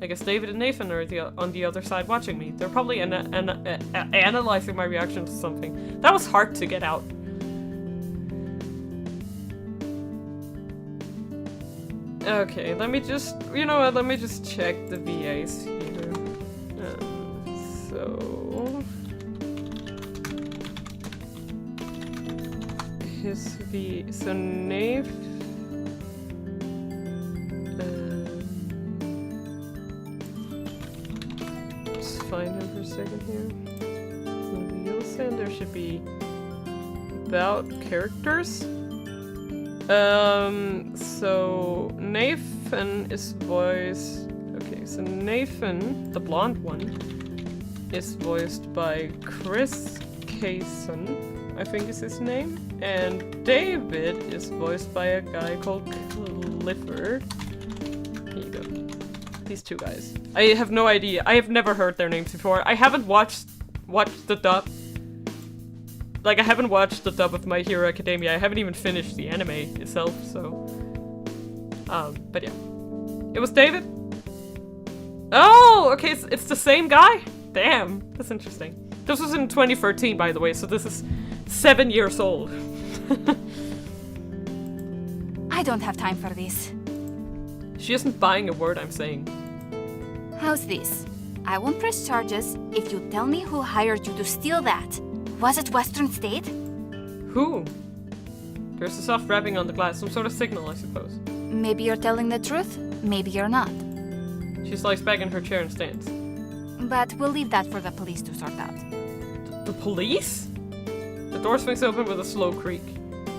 I guess David and Nathan are on the other side watching me. They're probably analyzing my reaction to something. That was hard to get out. Okay, let me just... You know what, let me just check the VAs here. So... His V... So, Nave... Let's find him for a second here. Yousei, and there should be... About characters? So Nathan is voiced... Okay, so Nathan, the blonde one, is voiced by Chris Kaysen, I think is his name. And David is voiced by a guy called Clifford. Here you go. These two guys. I have no idea. I have never heard their names before. I haven't watched the dub. Like, I haven't watched the dub of My Hero Academia. I haven't even finished the anime itself, so... but yeah. It was David? Oh, okay, it's the same guy? Damn, that's interesting. This was in 2013, by the way, so this is 7 years old. I don't have time for this. She isn't buying a word I'm saying. How's this? I won't press charges if you tell me who hired you to steal that. Was it Western State? Who? There's a soft rapping on the glass, some sort of signal, I suppose. Maybe you're telling the truth, maybe you're not. She slides back in her chair and stands. But we'll leave that for the police to sort out. The police? The door swings open with a slow creak.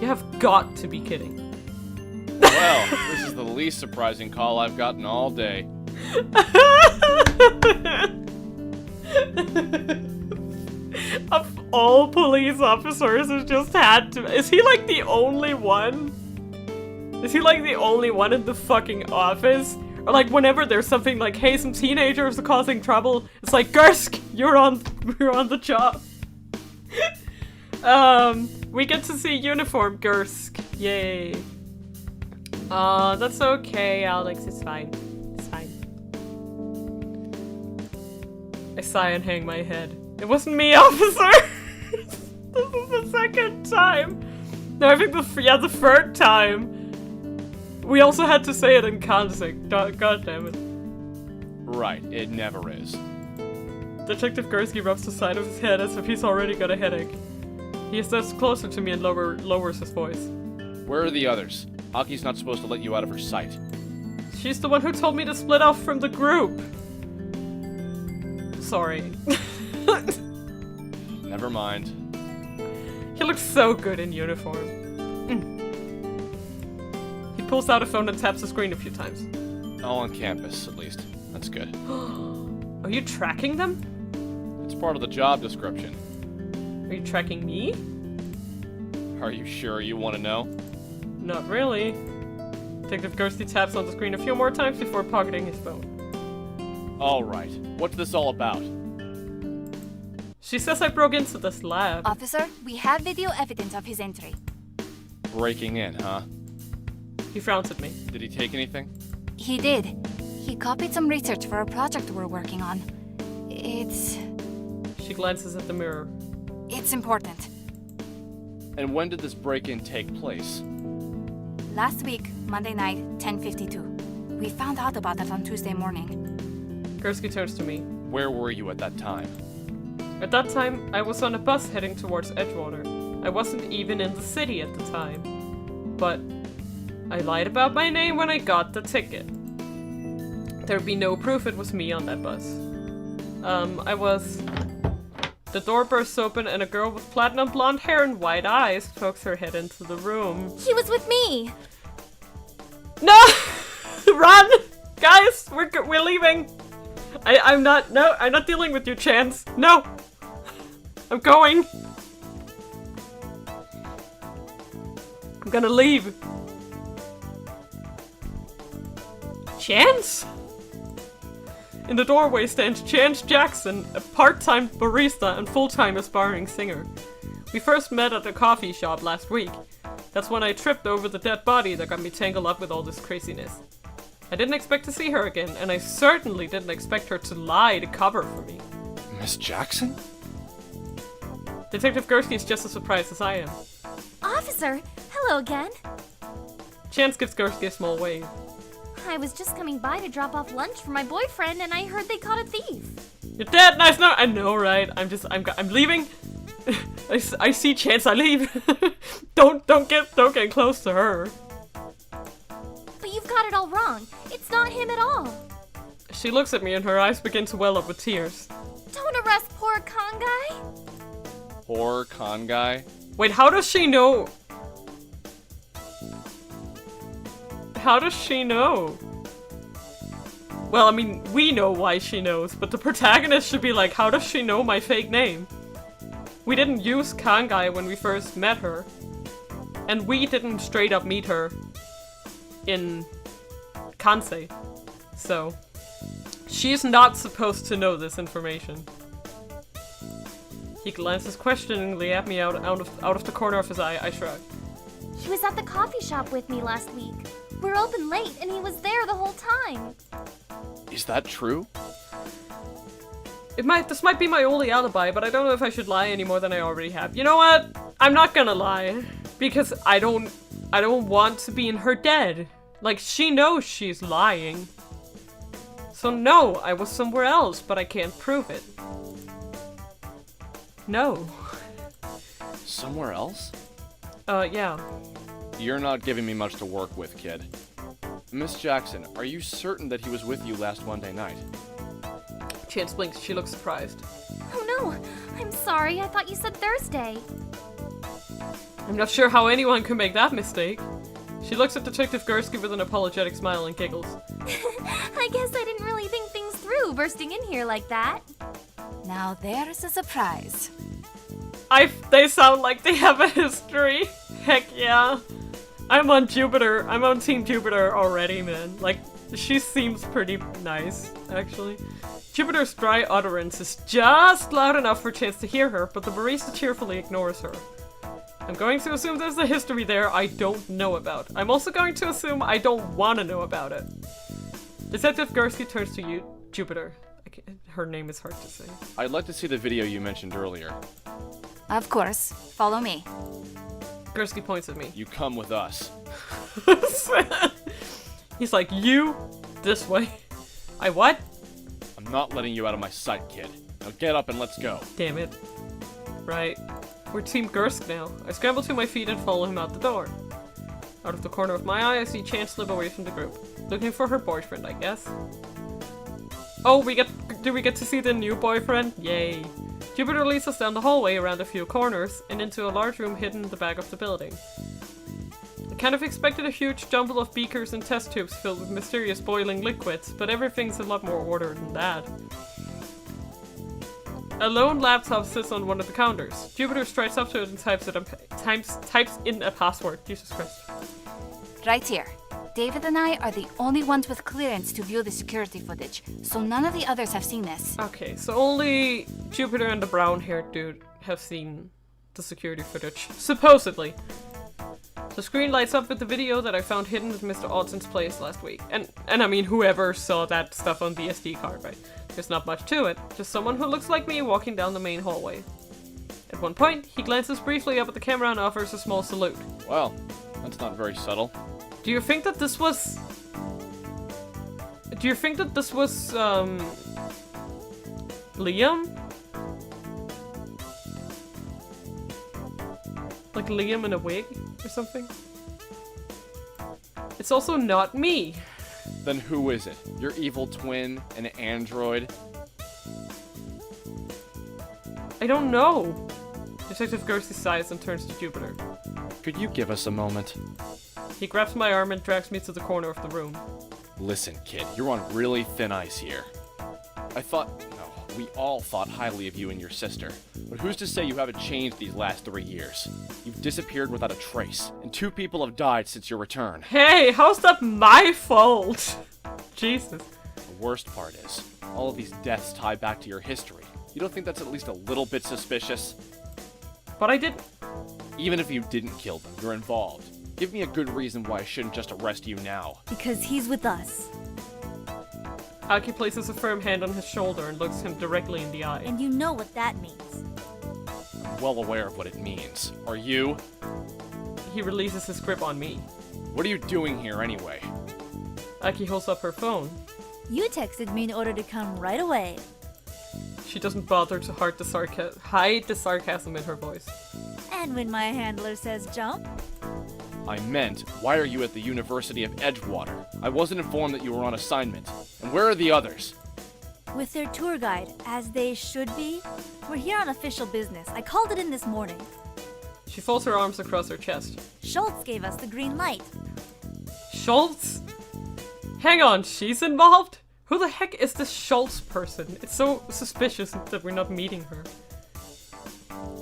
You have got to be kidding. Well, this is the least surprising call I've gotten all day. Of all police officers, it just had to... Is he like the only one? Is he like the only one in the fucking office? Or like whenever there's something like, hey, some teenagers are causing trouble, it's like, Gersk, you're on the job. We get to see uniform Gersk. Yay. That's okay, Alex, it's fine. It's fine. I sigh and hang my head. It wasn't me, officer! This is the second time. No, I think the third time. We also had to say it in Kanzig. God damn it. Right, it never is. Detective Gursky rubs the side of his head as if he's already got a headache. He steps closer to me and lowers his voice. Where are the others? Aki's not supposed to let you out of her sight. She's the one who told me to split off from the group. Sorry. Never mind. He looks so good in uniform. He pulls out a phone and taps the screen a few times. All on campus, at least. That's good. Are you tracking them? It's part of the job description. Are you tracking me? Are you sure you want to know? Not really. Detective Gursky taps on the screen a few more times before pocketing his phone. Alright, what's this all about? She says I broke into this lab. Officer, we have video evidence of his entry. Breaking in, huh? He frowns at me. Did he take anything? He did. He copied some research for a project we're working on. She glances at the mirror. It's important. And when did this break-in take place? Last week, Monday night, 10:52. We found out about it on Tuesday morning. Gursky turns to me. Where were you at that time? At that time, I was on a bus heading towards Edgewater. I wasn't even in the city at the time. But I lied about my name when I got the ticket. There'd be no proof it was me on that bus. The door bursts open and a girl with platinum blonde hair and white eyes pokes her head into the room. He was with me! No! Run! Guys, we're leaving! I'm not dealing with you, Chance. No! I'm going! I'm gonna leave. Chance? In the doorway stands Chance Jackson, a part-time barista and full-time aspiring singer. We first met at a coffee shop last week. That's when I tripped over the dead body that got me tangled up with all this craziness. I didn't expect to see her again, and I certainly didn't expect her to lie to cover for me. Miss Jackson? Detective Gursky is just as surprised as I am. Officer, hello again. Chance gives Gursky a small wave. I was just coming by to drop off lunch for my boyfriend, and I heard they caught a thief. You're dead, nice, no, I know, right? I'm leaving. I see Chance, I leave. Don't get close to her. But you've got it all wrong. It's not him at all. She looks at me and her eyes begin to well up with tears. Don't arrest poor con guy. Poor con guy? Wait, how does she know? How does she know? Well, I mean, we know why she knows, but the protagonist should be like, how does she know my fake name? We didn't use Kangai when we first met her. And we didn't straight up meet her in Kansei. So, she's not supposed to know this information. He glances questioningly at me out of the corner of his eye. I shrug. He was at the coffee shop with me last week. We're open late, and he was there the whole time. Is that true? This might be my only alibi, but I don't know if I should lie any more than I already have. You know what? I'm not gonna lie. Because I don't want to be in her dead. Like, she knows she's lying. So no, I was somewhere else, but I can't prove it. No. Somewhere else? Yeah. You're not giving me much to work with, kid. Miss Jackson, are you certain that he was with you last Monday night? Chance blinks. She looks surprised. Oh no, I'm sorry. I thought you said Thursday. I'm not sure how anyone could make that mistake. She looks at Detective Gursky with an apologetic smile and giggles. I guess I didn't really think things through bursting in here like that. Now there's a surprise. They sound like they have a history. Heck yeah. I'm on Jupiter. I'm on Team Jupiter already, man. Like, she seems pretty nice, actually. Jupiter's dry utterance is just loud enough for Chance to hear her, but the barista cheerfully ignores her. I'm going to assume there's a history there I don't know about. I'm also going to assume I don't want to know about it. Detective Gursky turns to you, Jupiter. Her name is hard to say. I'd like to see the video you mentioned earlier. Of course. Follow me. Gursky points at me. You come with us. He's like, you? This way. I what? I'm not letting you out of my sight, kid. Now get up and let's go. Damn it. Right. We're Team Gersk now. I scramble to my feet and follow him out the door. Out of the corner of my eye, I see Chan slip away from the group. Looking for her boyfriend, I guess. Oh, do we get to see the new boyfriend? Yay. Jupiter leads us down the hallway around a few corners and into a large room hidden in the back of the building. I kind of expected a huge jumble of beakers and test tubes filled with mysterious boiling liquids, but everything's a lot more ordered than that. A lone laptop sits on one of the counters. Jupiter strides up to it and types in a password. Jesus Christ. Right here. David and I are the only ones with clearance to view the security footage, so none of the others have seen this. Okay, so only Jupiter and the brown-haired dude have seen the security footage. Supposedly. The screen lights up with the video that I found hidden at Mr. Odson's place last week. And I mean, whoever saw that stuff on the SD card, right? There's not much to it. Just someone who looks like me walking down the main hallway. At one point, he glances briefly up at the camera and offers a small salute. Well, that's not very subtle. Do you think that this was... Liam? Like Liam in a wig or something? It's also not me. Then who is it? Your evil twin? An android? I don't know. Detective Gersey sighs and turns to Jupiter. Could you give us a moment? He grabs my arm and drags me to the corner of the room. Listen, kid, you're on really thin ice here. We all thought highly of you and your sister. But who's to say you haven't changed these last 3 years? You've disappeared without a trace, and 2 people have died since your return. Hey, how's that my fault? Jesus. The worst part is, all of these deaths tie back to your history. You don't think that's at least a little bit suspicious? But I didn't. Even if you didn't kill them, you're involved. Give me a good reason why I shouldn't just arrest you now. Because he's with us. Aki places a firm hand on his shoulder and looks him directly in the eye. And you know what that means. I'm well aware of what it means. Are you? He releases his grip on me. What are you doing here anyway? Aki holds up her phone. You texted me in order to come right away. She doesn't bother to hide the sarcasm in her voice. And when my handler says jump? I meant, why are you at the University of Edgewater? I wasn't informed that you were on assignment. And where are the others? With their tour guide, as they should be. We're here on official business. I called it in this morning. She folds her arms across her chest. Schultz gave us the green light. Schultz? Hang on, she's involved? Who the heck is this Schultz person? It's so suspicious that we're not meeting her.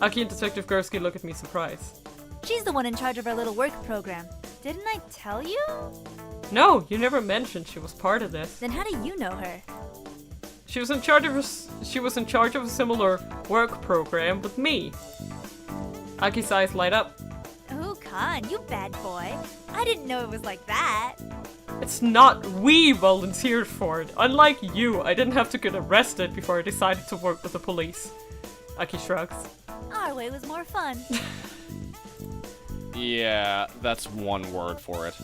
Aki and Detective Gursky look at me surprised. She's the one in charge of our little work program. Didn't I tell you? No, you never mentioned she was part of this. Then how do you know her? She was in charge of a similar work program with me. Aki's eyes light up. Oh, Khan, you bad boy. I didn't know it was like that. It's not. We volunteered for it. Unlike you, I didn't have to get arrested before I decided to work with the police. Aki shrugs. Our way was more fun. Yeah, that's one word for it.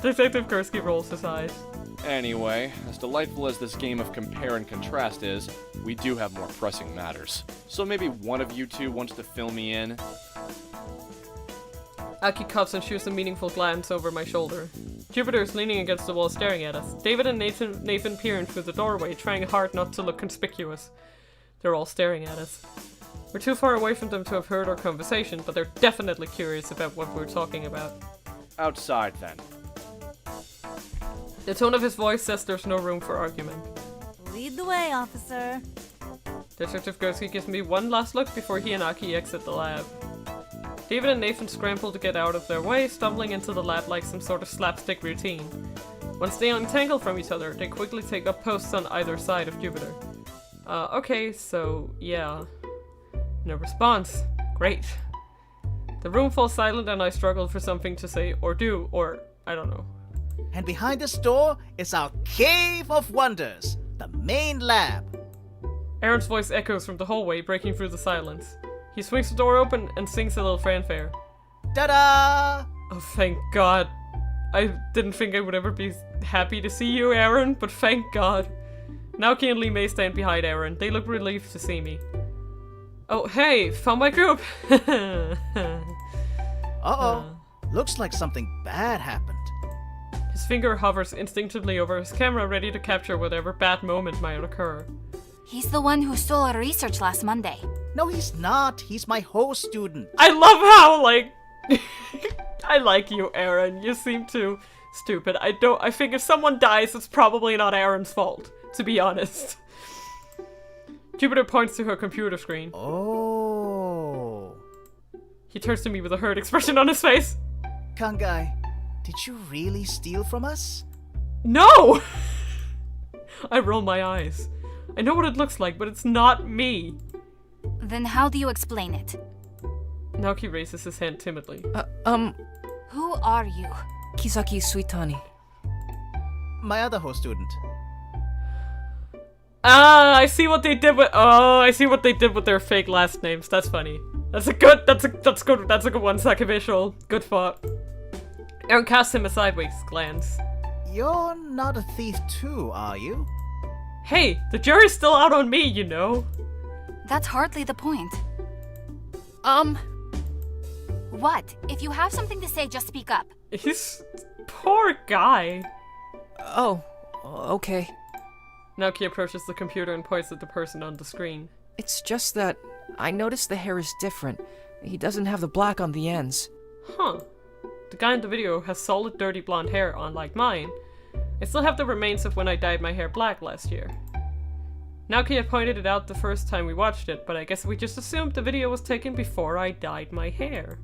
Detective Gursky rolls his eyes. Anyway, as delightful as this game of compare and contrast is, we do have more pressing matters. So maybe one of you two wants to fill me in? Aki cups and shoots a meaningful glance over my shoulder. Jupiter is leaning against the wall staring at us. David and Nathan peer in through the doorway, trying hard not to look conspicuous. They're all staring at us. We're too far away from them to have heard our conversation, but they're definitely curious about what we're talking about. Outside, then. The tone of his voice says there's no room for argument. Lead the way, officer. Detective Gursky gives me one last look before he and Aki exit the lab. David and Nathan scramble to get out of their way, stumbling into the lab like some sort of slapstick routine. Once they untangle from each other, they quickly take up posts on either side of Jupiter. Okay, so, yeah. No response. Great. The room falls silent and I struggle for something to say or do, or I don't know. And behind this door is our Cave of Wonders, the main lab. Aaron's voice echoes from the hallway, breaking through the silence. He swings the door open and sings a little fanfare. Ta-da! Oh, thank God. I didn't think I would ever be happy to see you, Aaron, but thank God. Naoki and Lee May stand behind Aaron. They look relieved to see me. Oh, hey, found my group! Uh-oh. Looks like something bad happened. His finger hovers instinctively over his camera, ready to capture whatever bad moment might occur. He's the one who stole our research last Monday. No, he's not. He's my host student. I love how, like... I like you, Aaron. You seem too stupid. I think if someone dies, it's probably not Aaron's fault, to be honest. Jupiter points to her computer screen. Oh. He turns to me with a hurt expression on his face. Kangai, did you really steal from us? No! I roll my eyes. I know what it looks like, but it's not me. Then how do you explain it? Naoki raises his hand timidly. Who are you? Kizaki Suitani. My other host student. Ah, I see what they did with. Oh, I see what they did with their fake last names. That's funny. That's good. That's a good one. Sacrificial. Good thought. Aaron casts him a sideways glance. You're not a thief too, are you? Hey, the jury's still out on me, you know. That's hardly the point. What? If you have something to say, just speak up. He's poor guy. Oh, okay. Naoki approaches the computer and points at the person on the screen. It's just that I noticed the hair is different. He doesn't have the black on the ends. Huh. The guy in the video has solid dirty blonde hair, unlike mine. I still have the remains of when I dyed my hair black last year. Naoki had pointed it out the first time we watched it, but I guess we just assumed the video was taken before I dyed my hair.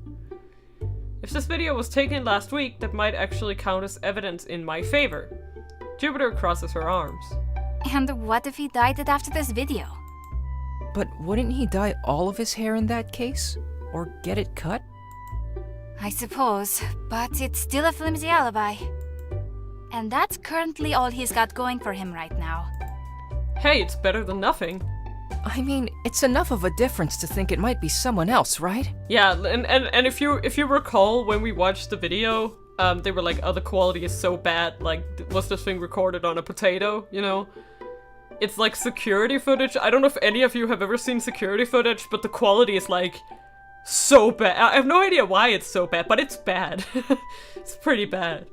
If this video was taken last week, that might actually count as evidence in my favor. Jupiter crosses her arms. And what if he dyed it after this video? But wouldn't he dye all of his hair in that case? Or get it cut? I suppose, but it's still a flimsy alibi. And that's currently all he's got going for him right now. Hey, it's better than nothing. I mean, it's enough of a difference to think it might be someone else, right? Yeah, and if you recall when we watched the video, they were like, oh, the quality is so bad, like, was this thing recorded on a potato, you know? It's like security footage. I don't know if any of you have ever seen security footage, but the quality is like so bad. I have no idea why it's so bad, but it's bad. It's pretty bad.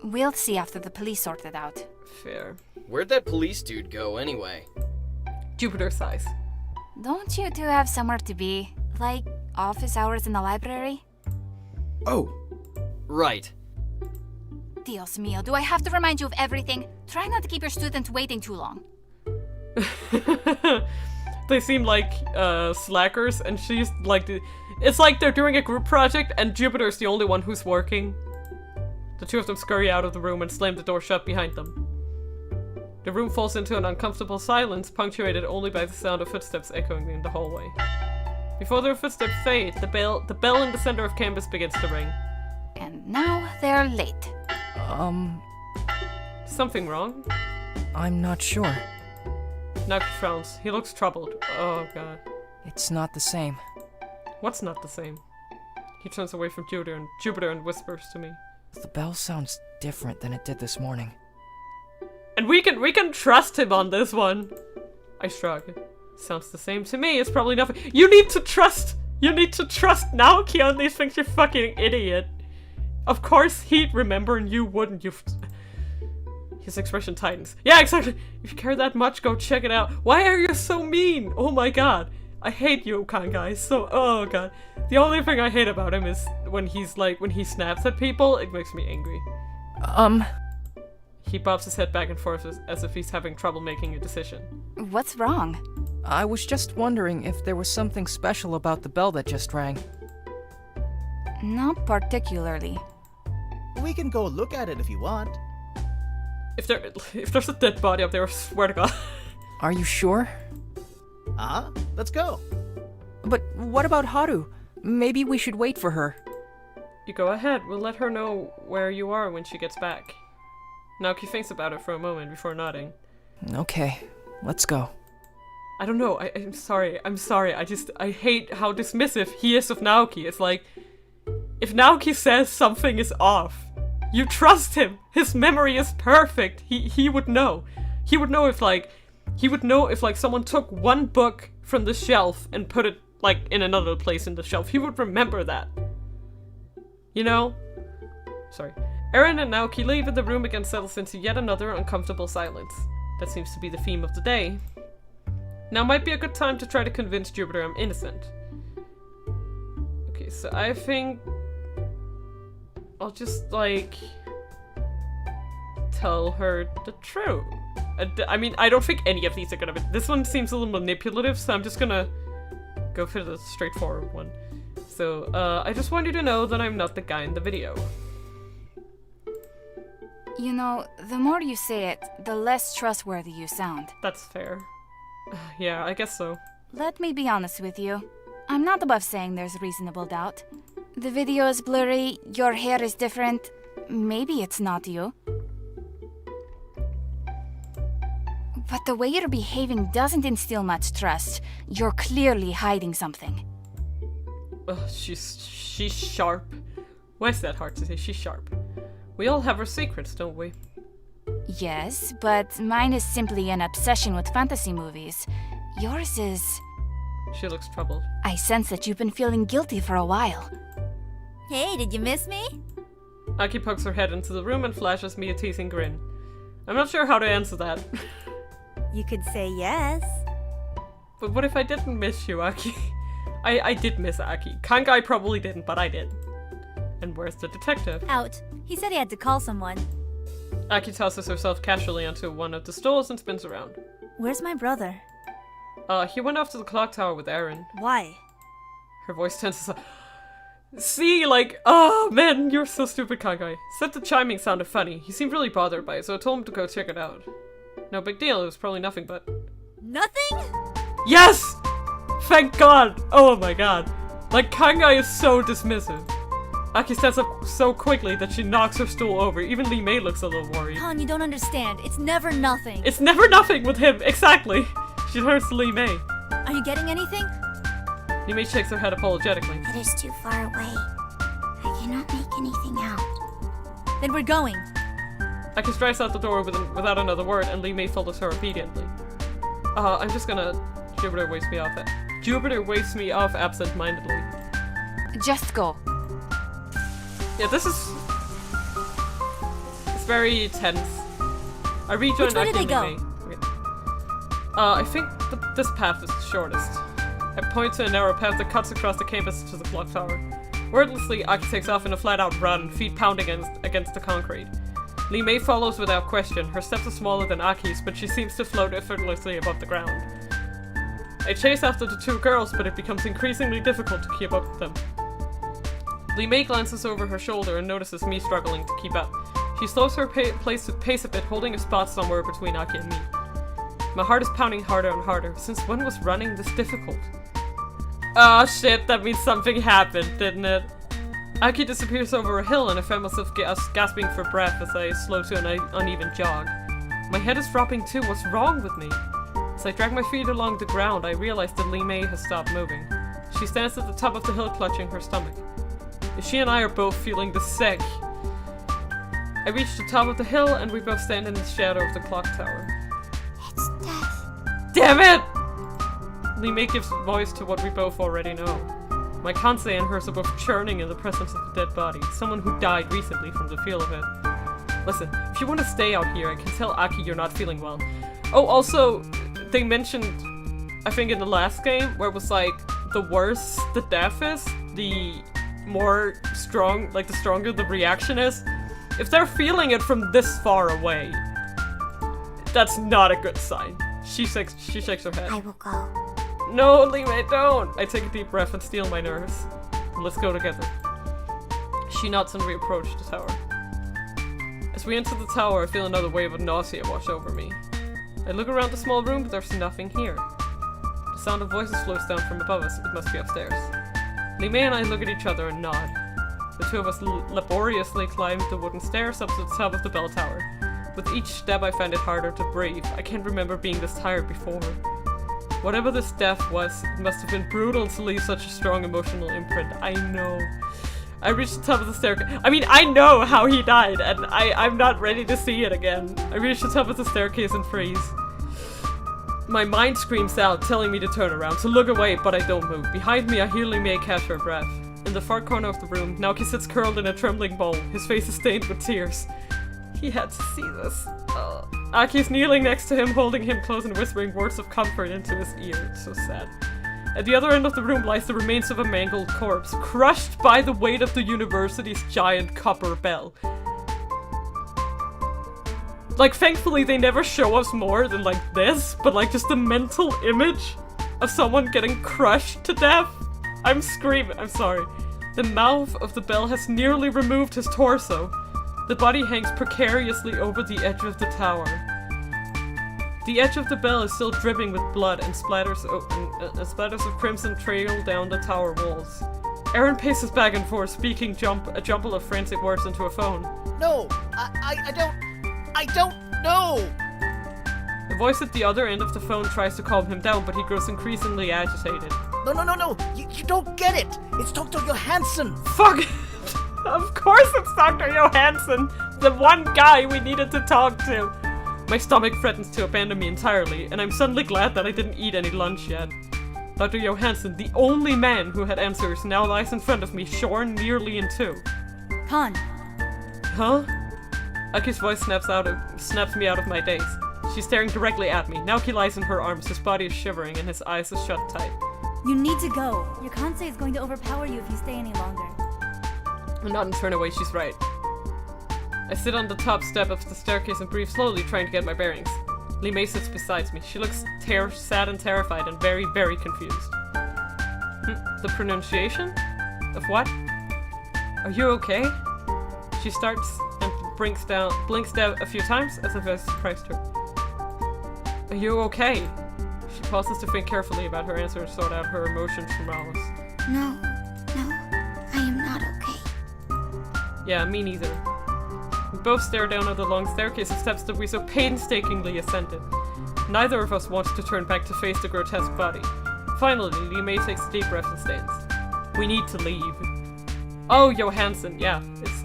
We'll see after the police sort it out. Fair. Where'd that police dude go anyway? Jupiter sighs. Don't you two have somewhere to be? Like office hours in the library? Oh, Right. Dios mío, do I have to remind you of everything? Try not to keep your students waiting too long. They seem like slackers, and she's like it's like they're doing a group project and Jupiter's the only one who's working. The two of them scurry out of the room and slam the door shut behind them. The room falls into an uncomfortable silence, punctuated only by the sound of footsteps echoing in the hallway. Before their footsteps fade, the bell in the center of campus begins to ring. And now they're late. Something wrong? I'm not sure. Naoki frowns. He looks troubled. Oh god. It's not the same. What's not the same? He turns away from Jupiter and whispers to me. The bell sounds different than it did this morning. And we can trust him on this one. I shrug. Sounds the same to me. It's probably nothing. You need to trust Naoki on these things, you fucking idiot. Of course he'd remember and you wouldn't. His expression tightens. Yeah, exactly. If you care that much, go check it out. Why are you so mean? Oh my god. I hate you, Kangai. So, oh god. The only thing I hate about him is when he snaps at people, it makes me angry. He bobs his head back and forth as if he's having trouble making a decision. What's wrong? I was just wondering if there was something special about the bell that just rang. Not particularly. We can go look at it if you want. If there's a dead body up there, I swear to god. Are you sure? Let's go. But what about Haru? Maybe we should wait for her. You go ahead. We'll let her know where you are when she gets back. Naoki thinks about it for a moment before nodding. Okay, let's go. I don't know. I'm sorry. I hate how dismissive he is of Naoki. It's like, if Naoki says something is off, you trust him. His memory is perfect. He would know. He would know if, like, He would know if, like, someone took one book from the shelf and put it, like, in another place in the shelf. He would remember that. You know? Sorry. Eren and Naoki leave and the room again settles into yet another uncomfortable silence. That seems to be the theme of the day. Now might be a good time to try to convince Jupiter I'm innocent. Okay, so I think I'll just, like, tell her the truth. I mean, I don't think any of these are gonna be. This one seems a little manipulative, so I'm just gonna go for the straightforward one. So, I just want you to know that I'm not the guy in the video. You know, the more you say it, the less trustworthy you sound. That's fair. Yeah, I guess so. Let me be honest with you. I'm not above saying there's reasonable doubt. The video is blurry, your hair is different. Maybe it's not you. But the way you're behaving doesn't instill much trust. You're clearly hiding something. She's sharp. Why is that hard to say? She's sharp. We all have our secrets, don't we? Yes, but mine is simply an obsession with fantasy movies. Yours is... She looks troubled. I sense that you've been feeling guilty for a while. Hey, did you miss me? Aki pokes her head into the room and flashes me a teasing grin. I'm not sure how to answer that. You could say yes. But what if I didn't miss you, Aki? I did miss Aki. Kangai probably didn't, but I did. And where's the detective? Out. He said he had to call someone. Aki tosses herself casually onto one of the stools and spins around. Where's my brother? He went off to the clock tower with Eren. Why? Her voice tenses up. See, like, oh man, you're so stupid, Kangai. Said the chiming sounded funny. He seemed really bothered by it, so I told him to go check it out. No big deal, it was probably nothing but... Nothing? Yes! Thank God! Oh my god. Like, Kangai is so dismissive. Aki stands up so quickly that she knocks her stool over. Even Li Mei looks a little worried. Han, you don't understand. It's never nothing. It's never nothing with him, exactly! She turns to Li Mei. Are you getting anything? Li Mei shakes her head apologetically. It is too far away. I cannot make anything out. Then we're going. Aki strides out the door without another word, and Li Mei follows her obediently. I'm just gonna... Jupiter waves me off. Jupiter waves me off absent-mindedly. Just go. Yeah, this is... It's very tense. I rejoined Which way Aki did they and Li Mei. Okay. I think this path is the shortest. I point to a narrow path that cuts across the campus to the clock tower. Wordlessly, Aki takes off in a flat-out run, feet pounding against the concrete. Li Mei follows without question. Her steps are smaller than Aki's, but she seems to float effortlessly above the ground. I chase after the two girls, but it becomes increasingly difficult to keep up with them. Li Mei glances over her shoulder and notices me struggling to keep up. She slows her pace a bit, holding a spot somewhere between Aki and me. My heart is pounding harder and harder. Since when was running this difficult? Oh shit, that means something happened, didn't it? Aki disappears over a hill and I find myself gasping for breath as I slow to an uneven jog. My head is dropping too, what's wrong with me? As I drag my feet along the ground, I realize that Li Mei has stopped moving. She stands at the top of the hill clutching her stomach. She and I are both feeling the sick. I reach the top of the hill and we both stand in the shadow of the clock tower. It's death. Damn it! Li Mei gives voice to what we both already know. My Kansei and hers are both churning in the presence of a dead body, someone who died recently from the feel of it. Listen, if you want to stay out here, I can tell Aki you're not feeling well. Oh, also, they mentioned, I think in the last game, where it was like, the worse the death is, the more strong, like the stronger the reaction is. If they're feeling it from this far away, that's not a good sign. She shakes her head. I will go. No, Li Mei, don't! I take a deep breath and steel my nerves. Let's go together. She nods and we approach the tower. As we enter the tower, I feel another wave of nausea wash over me. I look around the small room, but there's nothing here. The sound of voices flows down from above us. It must be upstairs. Li Mei and I look at each other and nod. The two of us laboriously climb the wooden stairs up to the top of the bell tower. With each step I find it harder to breathe. I can't remember being this tired before. Whatever this death was, it must have been brutal to leave such a strong emotional imprint. I know. I reach the top of the staircase. I mean, I know how he died, and I'm not ready to see it again. I reach the top of the staircase and freeze. My mind screams out, telling me to turn around, to look away, but I don't move. Behind me, I hear May catch her breath. In the far corner of the room, Naoki sits curled in a trembling ball. His face is stained with tears. He had to see this. Aki's kneeling next to him, holding him close and whispering words of comfort into his ear. It's so sad. At the other end of the room lies the remains of a mangled corpse, crushed by the weight of the university's giant copper bell. Like, thankfully they never show us more than, like, this, but, like, just the mental image of someone getting crushed to death. I'm screaming. I'm sorry. The mouth of the bell has nearly removed his torso. The body hangs precariously over the edge of the tower. The edge of the bell is still dripping with blood, and splatters of crimson trail down the tower walls. Aaron paces back and forth, speaking a jumble of frantic words into a phone. No, I don't know. The voice at the other end of the phone tries to calm him down, but he grows increasingly agitated. No. You don't get it. It's Dr. Johansson. Fuck it. Of course it's Dr. Johansson, the one guy we needed to talk to. My stomach threatens to abandon me entirely, and I'm suddenly glad that I didn't eat any lunch yet. Dr. Johansson, the only man who had answers, now lies in front of me, shorn nearly in two. Con. Huh? Aki's voice snaps me out of my daze. She's staring directly at me. Naoki lies in her arms, his body is shivering and his eyes are shut tight. You need to go. Your Kansei is going to overpower you if you stay any longer. I'm not and turn away, she's right. I sit on the top step of the staircase and breathe slowly, trying to get my bearings. May sits beside me. She looks sad and terrified and very, very confused. The pronunciation? Of what? Are you okay? She starts and blinks down a few times as if I surprised her. Are you okay? She pauses to think carefully about her answer and sort out her emotions from Alice. No, I am not okay. Yeah, me neither. We both stare down at the long staircase of steps that we so painstakingly ascended. Neither of us wants to turn back to face the grotesque body. Finally, May takes a deep breath and stands. We need to leave. Oh, Johansson, yeah, it's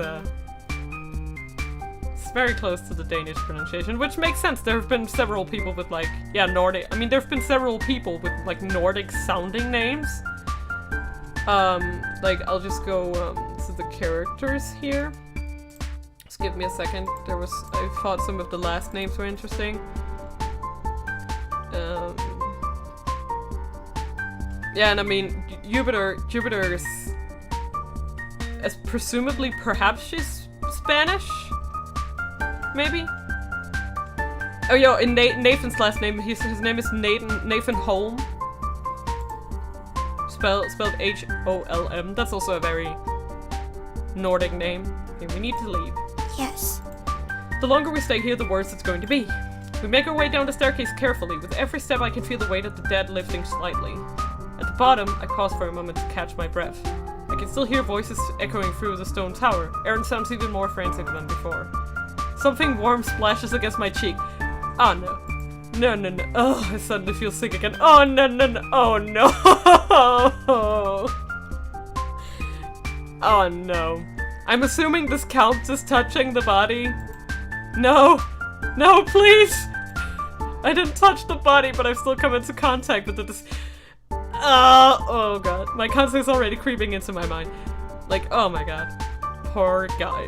very close to the Danish pronunciation, which makes sense. There have been several people with, like, yeah, Nordic. I mean, there have been several people with, like, Nordic-sounding names. Like, I'll just go, to the characters here. Just give me a second. I thought some of the last names were interesting. Yeah, and I mean, Jupiter is, as presumably, perhaps she's Spanish? Maybe? Oh, yo, in Nathan's last name, his name is Nathan Holm. Spelled Holm. That's also a very Nordic name. Okay, we need to leave. Yes. The longer we stay here, the worse it's going to be. We make our way down the staircase carefully. With every step, I can feel the weight of the dead lifting slightly. At the bottom, I pause for a moment to catch my breath. I can still hear voices echoing through the stone tower. Aaron sounds even more frantic than before. Something warm splashes against my cheek. Oh no. No. Oh, I suddenly feel sick again. Oh no. Oh no. Oh no. I'm assuming this counts as touching the body. No, please. I didn't touch the body, but I've still come into contact with it. Oh god. My concept's already creeping into my mind. Like, oh my god. Poor guy.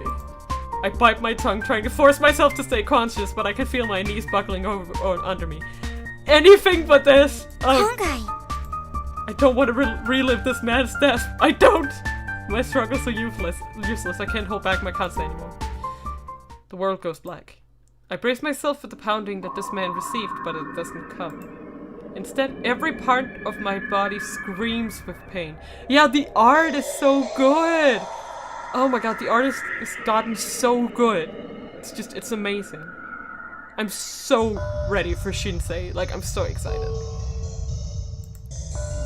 I bite my tongue, trying to force myself to stay conscious, but I can feel my knees buckling under me. Anything but this! I don't want to relive this man's death. I don't! My struggles are useless. I can't hold back my constant anymore. The world goes black. I brace myself for the pounding that this man received, but it doesn't come. Instead, every part of my body screams with pain. Yeah, the art is so good! Oh my god, the artist has gotten so good. It's amazing. I'm so ready for Shinsei. Like, I'm so excited.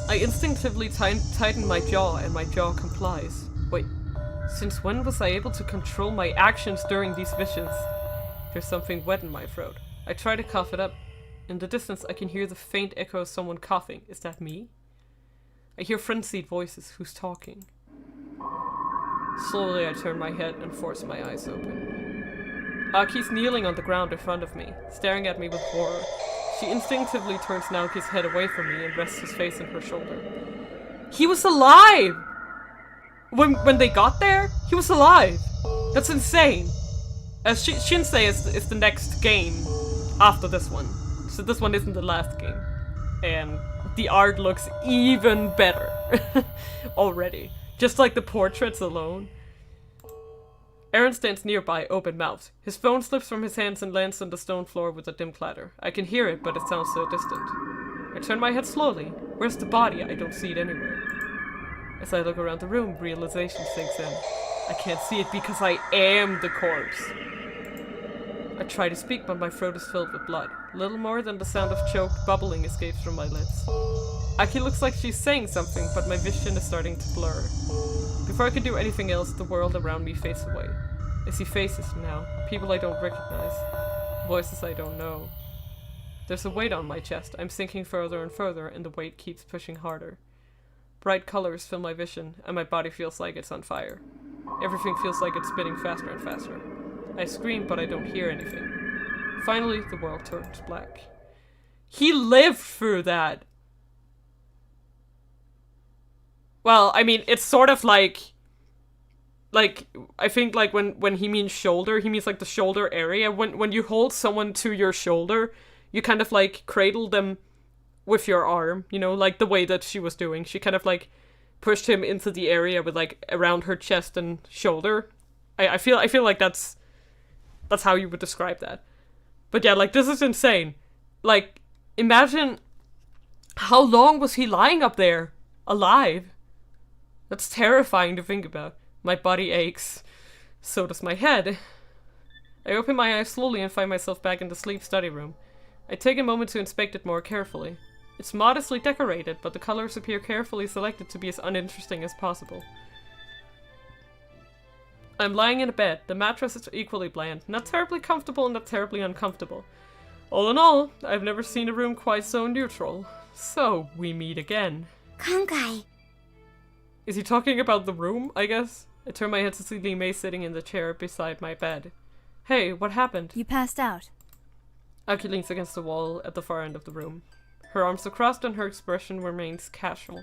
I instinctively tighten my jaw, and my jaw complies. Wait, since when was I able to control my actions during these visions? There's something wet in my throat. I try to cough it up. In the distance, I can hear the faint echo of someone coughing. Is that me? I hear frenzied voices. Who's talking? Slowly, I turn my head and force my eyes open. Aki's kneeling on the ground in front of me, staring at me with horror. She instinctively turns Naoki's head away from me and rests his face on her shoulder. He was alive! When they got there, he was alive! That's insane! Shinsei is the next game after this one. So this one isn't the last game. And the art looks even better already. Just like the portraits alone. Aaron stands nearby, open-mouthed. His phone slips from his hands and lands on the stone floor with a dim clatter. I can hear it, but it sounds so distant. I turn my head slowly. Where's the body? I don't see it anywhere. As I look around the room, realization sinks in. I can't see it because I am the corpse. I try to speak, but my throat is filled with blood. Little more than the sound of choked bubbling escapes from my lips. Aki looks like she's saying something, but my vision is starting to blur. Before I can do anything else, the world around me fades away. I see faces now, people I don't recognize, voices I don't know. There's a weight on my chest. I'm sinking further and further, and the weight keeps pushing harder. Bright colors fill my vision, and my body feels like it's on fire. Everything feels like it's spinning faster and faster. I scream, but I don't hear anything. Finally, the world turns black. He lived through that! Well, I mean, it's sort of like, I think like when he means shoulder, he means like the shoulder area. When you hold someone to your shoulder, you kind of like cradle them with your arm, you know, like the way that she was doing. She kind of like pushed him into the area with like around her chest and shoulder. I feel like that's how you would describe that. But yeah, like this is insane. Like, imagine how long was he lying up there, alive? That's terrifying to think about. My body aches. So does my head. I open my eyes slowly and find myself back in the sleep study room. I take a moment to inspect it more carefully. It's modestly decorated, but the colors appear carefully selected to be as uninteresting as possible. I'm lying in a bed. The mattress is equally bland. Not terribly comfortable, not terribly uncomfortable. All in all, I've never seen a room quite so neutral. So, we meet again. Kangai. Is he talking about the room, I guess? I turn my head to see Lee Mei sitting in the chair beside my bed. Hey, what happened? You passed out. Aki leans against the wall at the far end of the room. Her arms are crossed and her expression remains casual.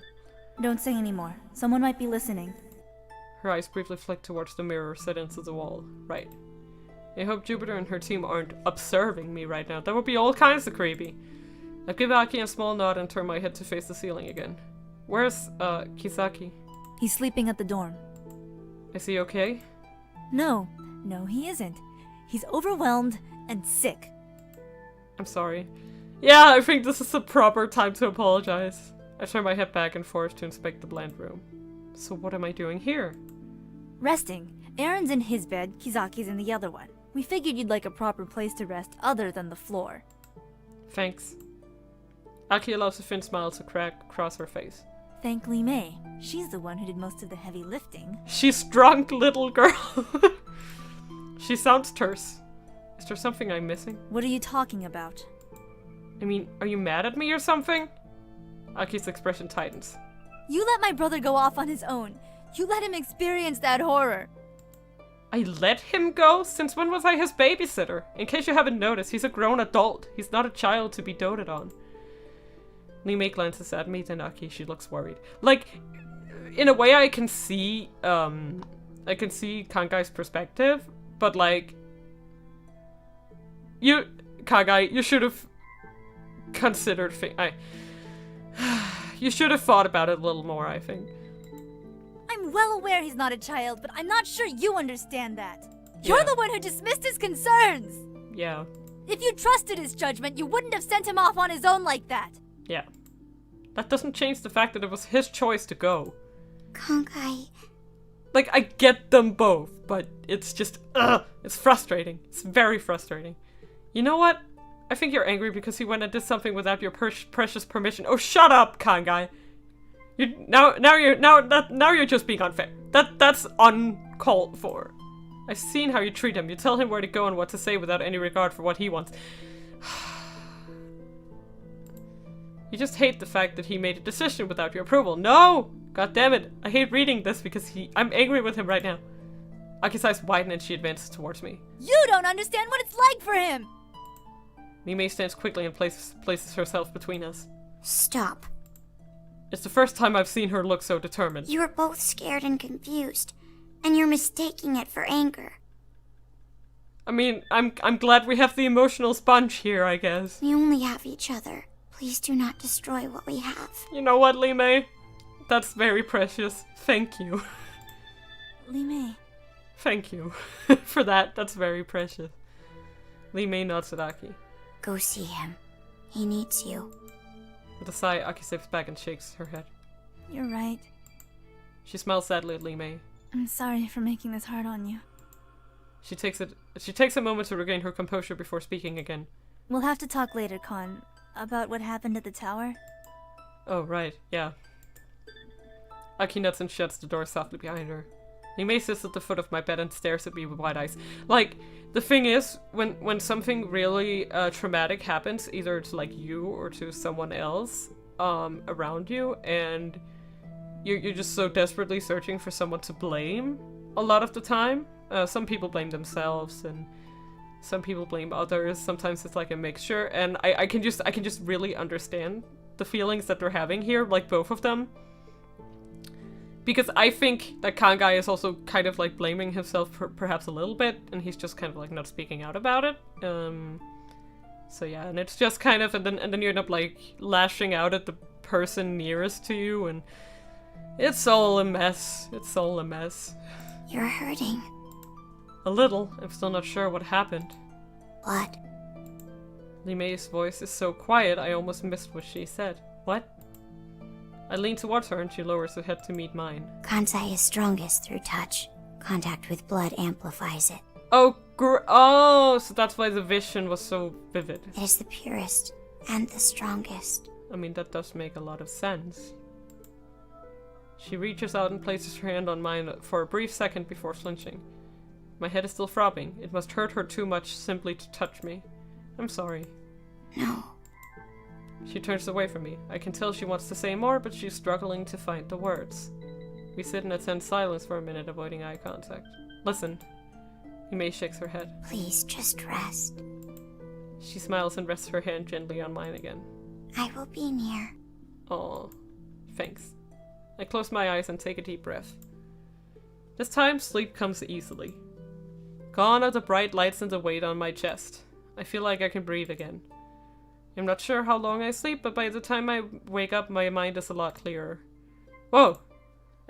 Don't say any more. Someone might be listening. Her eyes briefly flick towards the mirror set into the wall. Right. I hope Jupiter and her team aren't observing me right now. That would be all kinds of creepy. I give Aki a small nod and turn my head to face the ceiling again. Where's, Kisaki? He's sleeping at the dorm. Is he okay? No, he isn't. He's overwhelmed and sick. I'm sorry. Yeah, I think this is the proper time to apologize. I turn my head back and forth to inspect the bland room. So what am I doing here? Resting. Aaron's in his bed, Kizaki's in the other one. We figured you'd like a proper place to rest other than the floor. Thanks. Aki allows a thin smile to crack across her face. Thank Lee Mei. She's the one who did most of the heavy lifting. She's drunk, little girl. She sounds terse. Is there something I'm missing? What are you talking about? I mean, are you mad at me or something? Aki's expression tightens. You let my brother go off on his own. You let him experience that horror. I let him go? Since when was I his babysitter? In case you haven't noticed, he's a grown adult. He's not a child to be doted on. Lee Mei glances at me, then Aki, she looks worried. Like, in a way I can see Kangai's perspective, but like, Kangai, you should have considered you should have thought about it a little more, I think. I'm well aware he's not a child, but I'm not sure you understand that. You're the one who dismissed his concerns! Yeah. If you trusted his judgment, you wouldn't have sent him off on his own like that. Yeah. That doesn't change the fact that it was his choice to go. Kangai. Like, I get them both, but it's just, it's frustrating. It's very frustrating. You know what? I think you're angry because he went and did something without your precious permission. Oh, shut up, Kangai. Now you're just being unfair. That's uncalled for. I've seen how you treat him. You tell him where to go and what to say without any regard for what he wants. You just hate the fact that he made a decision without your approval. No! God damn it. I hate reading this because I'm angry with him right now. Aki's eyes widen and she advances towards me. You don't understand what it's like for him! Li Mei stands quickly and places herself between us. Stop. It's the first time I've seen her look so determined. You are both scared and confused, and you're mistaking it for anger. I mean, I'm glad we have the emotional sponge here, I guess. We only have each other. Please do not destroy what we have. You know what, Li Mei? That's very precious. Thank you. Li Mei. Thank you for that. That's very precious. Li Mei nods at Aki. Go see him. He needs you. With a sigh, Aki steps back and shakes her head. You're right. She smiles sadly at Li Mei. I'm sorry for making this hard on you. She takes a moment to regain her composure before speaking again. We'll have to talk later, Con, about what happened at the tower. Oh, right, yeah. Aki nods and shuts the door softly behind her. Li Mei sits at the foot of my bed and stares at me with wide eyes. Like, the thing is, when something really traumatic happens, either to like you or to someone else around you, and you're just so desperately searching for someone to blame a lot of the time. Some people blame themselves, and some people blame others. Sometimes it's like a mixture, and I can just really understand the feelings that they're having here, like both of them. Because I think that Kangai is also kind of like blaming himself perhaps a little bit, and he's just kind of like not speaking out about it. So yeah, and it's just kind of, and then you end up like lashing out at the person nearest to you, and it's all a mess. It's all a mess. You're hurting. A little. I'm still not sure what happened. What? Li Mei's voice is so quiet I almost missed what she said. What? I lean towards her and she lowers her head to meet mine. Kansai is strongest through touch. Contact with blood amplifies it. Oh, so that's why the vision was so vivid. It is the purest and the strongest. I mean, that does make a lot of sense. She reaches out and places her hand on mine for a brief second before flinching. My head is still throbbing. It must hurt her too much simply to touch me. I'm sorry. No. She turns away from me. I can tell she wants to say more, but she's struggling to find the words. We sit in a tense silence for a minute, avoiding eye contact. Listen. Li Mei shakes her head. Please, just rest. She smiles and rests her hand gently on mine again. I will be near. Aw. Thanks. I close my eyes and take a deep breath. This time, sleep comes easily. Gone are the bright lights and the weight on my chest. I feel like I can breathe again. I'm not sure how long I sleep, but by the time I wake up, my mind is a lot clearer. Whoa!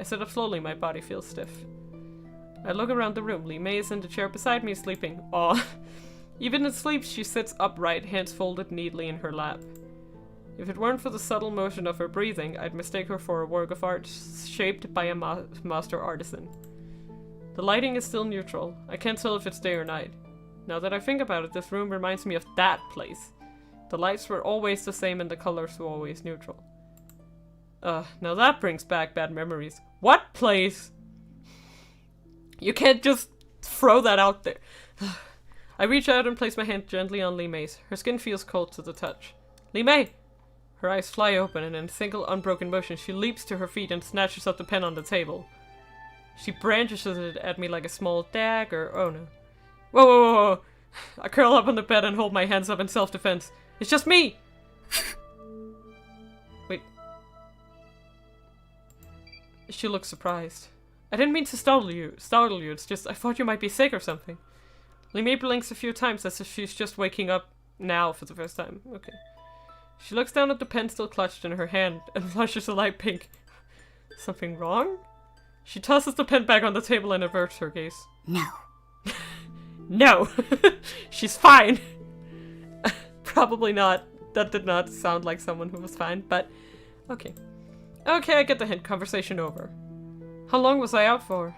I sit up slowly, my body feels stiff. I look around the room. Li Mei is in the chair beside me, sleeping. Aw. Even in sleep, she sits upright, hands folded neatly in her lap. If it weren't for the subtle motion of her breathing, I'd mistake her for a work of art shaped by a master artisan. The lighting is still neutral. I can't tell if it's day or night. Now that I think about it, this room reminds me of that place. The lights were always the same and the colors were always neutral. Now that brings back bad memories. What place? You can't just throw that out there. I reach out and place my hand gently on Li Mei's. Her skin feels cold to the touch. Li Mei! Her eyes fly open and in a single unbroken motion she leaps to her feet and snatches up the pen on the table. She brandishes it at me like a small dagger. Oh no. Whoa, whoa, whoa, whoa. I curl up on the bed and hold my hands up in self-defense. It's just me! Wait. She looks surprised. I didn't mean to startle you. It's just I thought you might be sick or something. Li Mei blinks a few times as if she's just waking up now for the first time. Okay. She looks down at the pen still clutched in her hand and flushes a light pink. Something wrong? She tosses the pen back on the table and averts her gaze. No. No! She's fine! Probably not. That did not sound like someone who was fine, but okay. Okay, I get the hint. Conversation over. How long was I out for?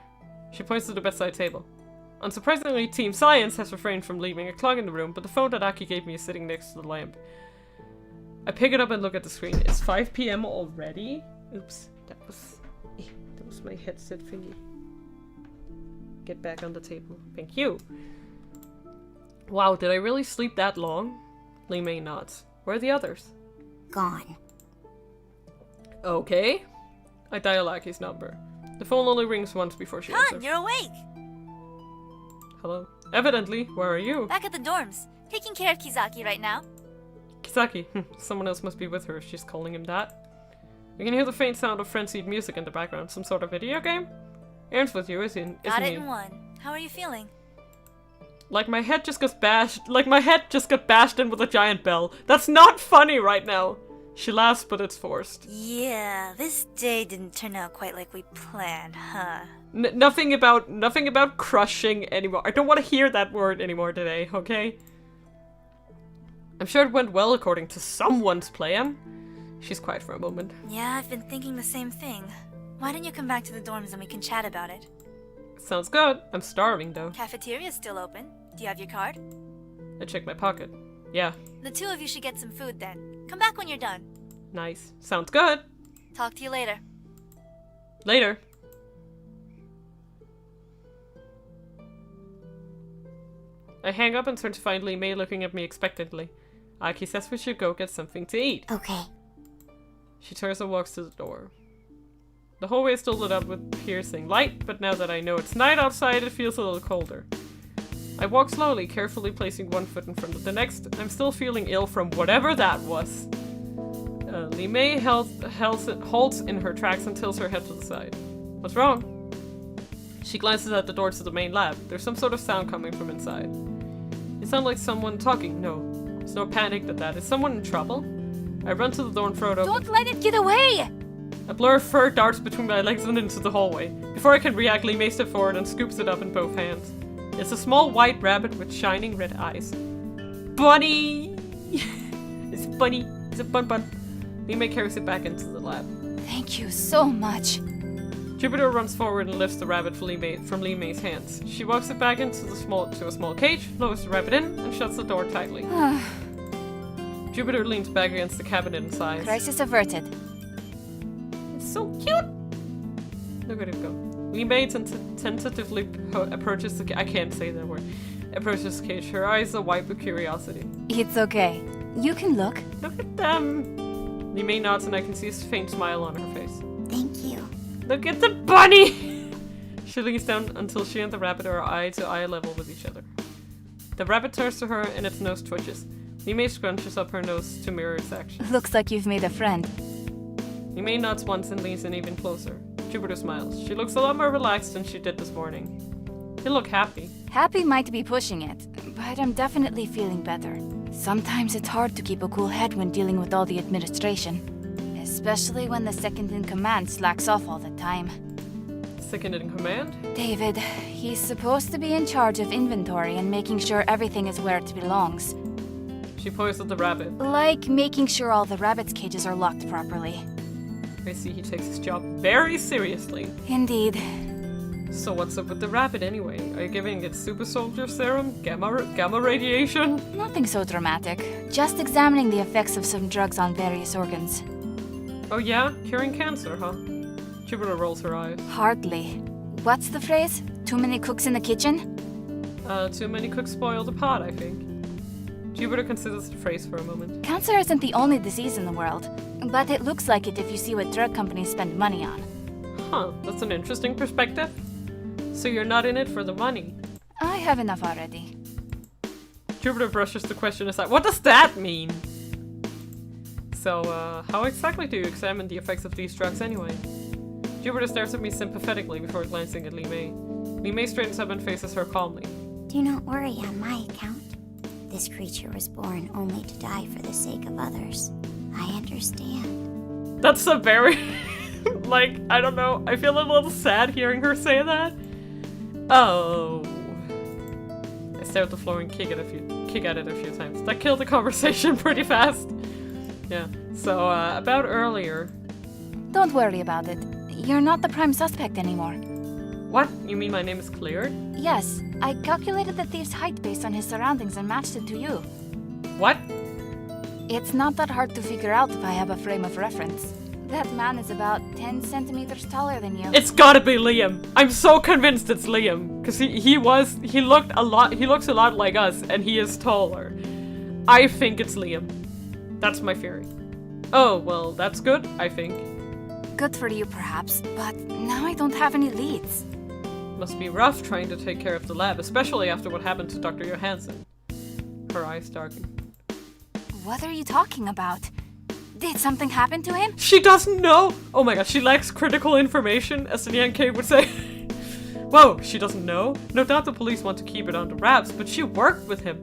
She points to the bedside table. Unsurprisingly, Team Science has refrained from leaving a clock in the room, but the phone that Aki gave me is sitting next to the lamp. I pick it up and look at the screen. It's 5 p.m. already? Oops, that was my headset thingy. Get back on the table. Thank you. Wow, did I really sleep that long? Li Mei nods. Where are the others? Gone. Okay. I dial Aki's number. The phone only rings once before she answers. You're awake! Hello? Evidently, where are you? Back at the dorms, taking care of Kizaki right now. Kisaki. Someone else must be with her if she's calling him that. You can hear the faint sound of frenzied music in the background. Some sort of video game? Aaron's with you, isn't he? Got it in one. How are you feeling? Like my head just got bashed in with a giant bell. That's not funny right now. She laughs, but it's forced. Yeah, this day didn't turn out quite like we planned, huh? Nothing about crushing anymore. I don't want to hear that word anymore today, okay? I'm sure it went well according to someone's plan. She's quiet for a moment. Yeah, I've been thinking the same thing. Why don't you come back to the dorms and we can chat about it? Sounds good. I'm starving though. Cafeteria's still open. Do you have your card? I checked my pocket. Yeah. The two of you should get some food then. Come back when you're done. Nice. Sounds good. Talk to you later. Later. I hang up and turn to find Lee May looking at me expectantly. Aki says we should go get something to eat. Okay. She turns and walks to the door. The hallway is still lit up with piercing light, but now that I know it's night outside, it feels a little colder. I walk slowly, carefully placing one foot in front of the next. I'm still feeling ill from whatever that was. Lee May halts in her tracks and tilts her head to the side. What's wrong? She glances at the door to the main lab. There's some sort of sound coming from inside. It sounds like someone talking. No, there's no panic at that. Is someone in trouble? I run to the door and throw it open. Don't let it get away! A blur of fur darts between my legs and into the hallway. Before I can react, Lee May steps forward and scoops it up in both hands. It's a small white rabbit with shining red eyes. Bunny! It's Bunny. It's a bun. Lee May carries it back into the lab. Thank you so much. Jupiter runs forward and lifts the rabbit from Lee May's hands. She walks it back into a small cage, lowers the rabbit in, and shuts the door tightly. Jupiter leans back against the cabinet and sighs. Crisis averted. It's so cute! Look at it go. Lee May tentatively approaches the I can't say that word. Approaches the cage. Her eyes are wide with curiosity. It's okay. You can look. Look at them! Lee May nods and I can see a faint smile on her face. Thank you. Look at the bunny! She leans down until she and the rabbit are eye to eye level with each other. The rabbit turns to her and its nose twitches. Lee May scrunches up her nose to mirror its actions. Looks like you've made a friend. Lee May nods once and leans in even closer. Jupiter smiles. She looks a lot more relaxed than she did this morning. You look happy. Happy might be pushing it, but I'm definitely feeling better. Sometimes it's hard to keep a cool head when dealing with all the administration. Especially when the second-in-command slacks off all the time. Second-in-command? David, he's supposed to be in charge of inventory and making sure everything is where it belongs. She points at the rabbit. Like making sure all the rabbits' cages are locked properly. I see he takes his job very seriously. Indeed. So what's up with the rabbit anyway? Are you giving it super soldier serum? Gamma radiation? Nothing so dramatic. Just examining the effects of some drugs on various organs. Oh yeah? Curing cancer, huh? Jupiter rolls her eyes. Hardly. What's the phrase? Too many cooks in the kitchen? Too many cooks spoil the pot, I think. Jupiter considers the phrase for a moment. Cancer isn't the only disease in the world, but it looks like it if you see what drug companies spend money on. Huh, that's an interesting perspective. So you're not in it for the money. I have enough already. Jupiter brushes the question aside. What does that mean? So, how exactly do you examine the effects of these drugs anyway? Jupiter stares at me sympathetically before glancing at Lee May. Lee May straightens up and faces her calmly. Do not worry on my account. This creature was born only to die for the sake of others. I understand. That's a very... like, I don't know. I feel a little sad hearing her say that. Oh. I stare at the floor and kick at it a few times. That killed the conversation pretty fast. Yeah. So, about earlier. Don't worry about it. You're not the prime suspect anymore. What? You mean my name is cleared? Yes. I calculated the thief's height based on his surroundings and matched it to you. What? It's not that hard to figure out if I have a frame of reference. That man is about 10 centimeters taller than you. It's gotta be Liam. I'm so convinced it's Liam. Cause he looks a lot like us and he is taller. I think it's Liam. That's my theory. Oh, well, that's good, I think. Good for you, perhaps, but now I don't have any leads. Must be rough trying to take care of the lab, especially after what happened to Dr. Johansson. Her eyes darken. What are you talking about? Did something happen to him? She doesn't know! Oh my god, she lacks critical information, as the Yankee would say. Whoa, she doesn't know? No doubt the police want to keep it under wraps, but she worked with him.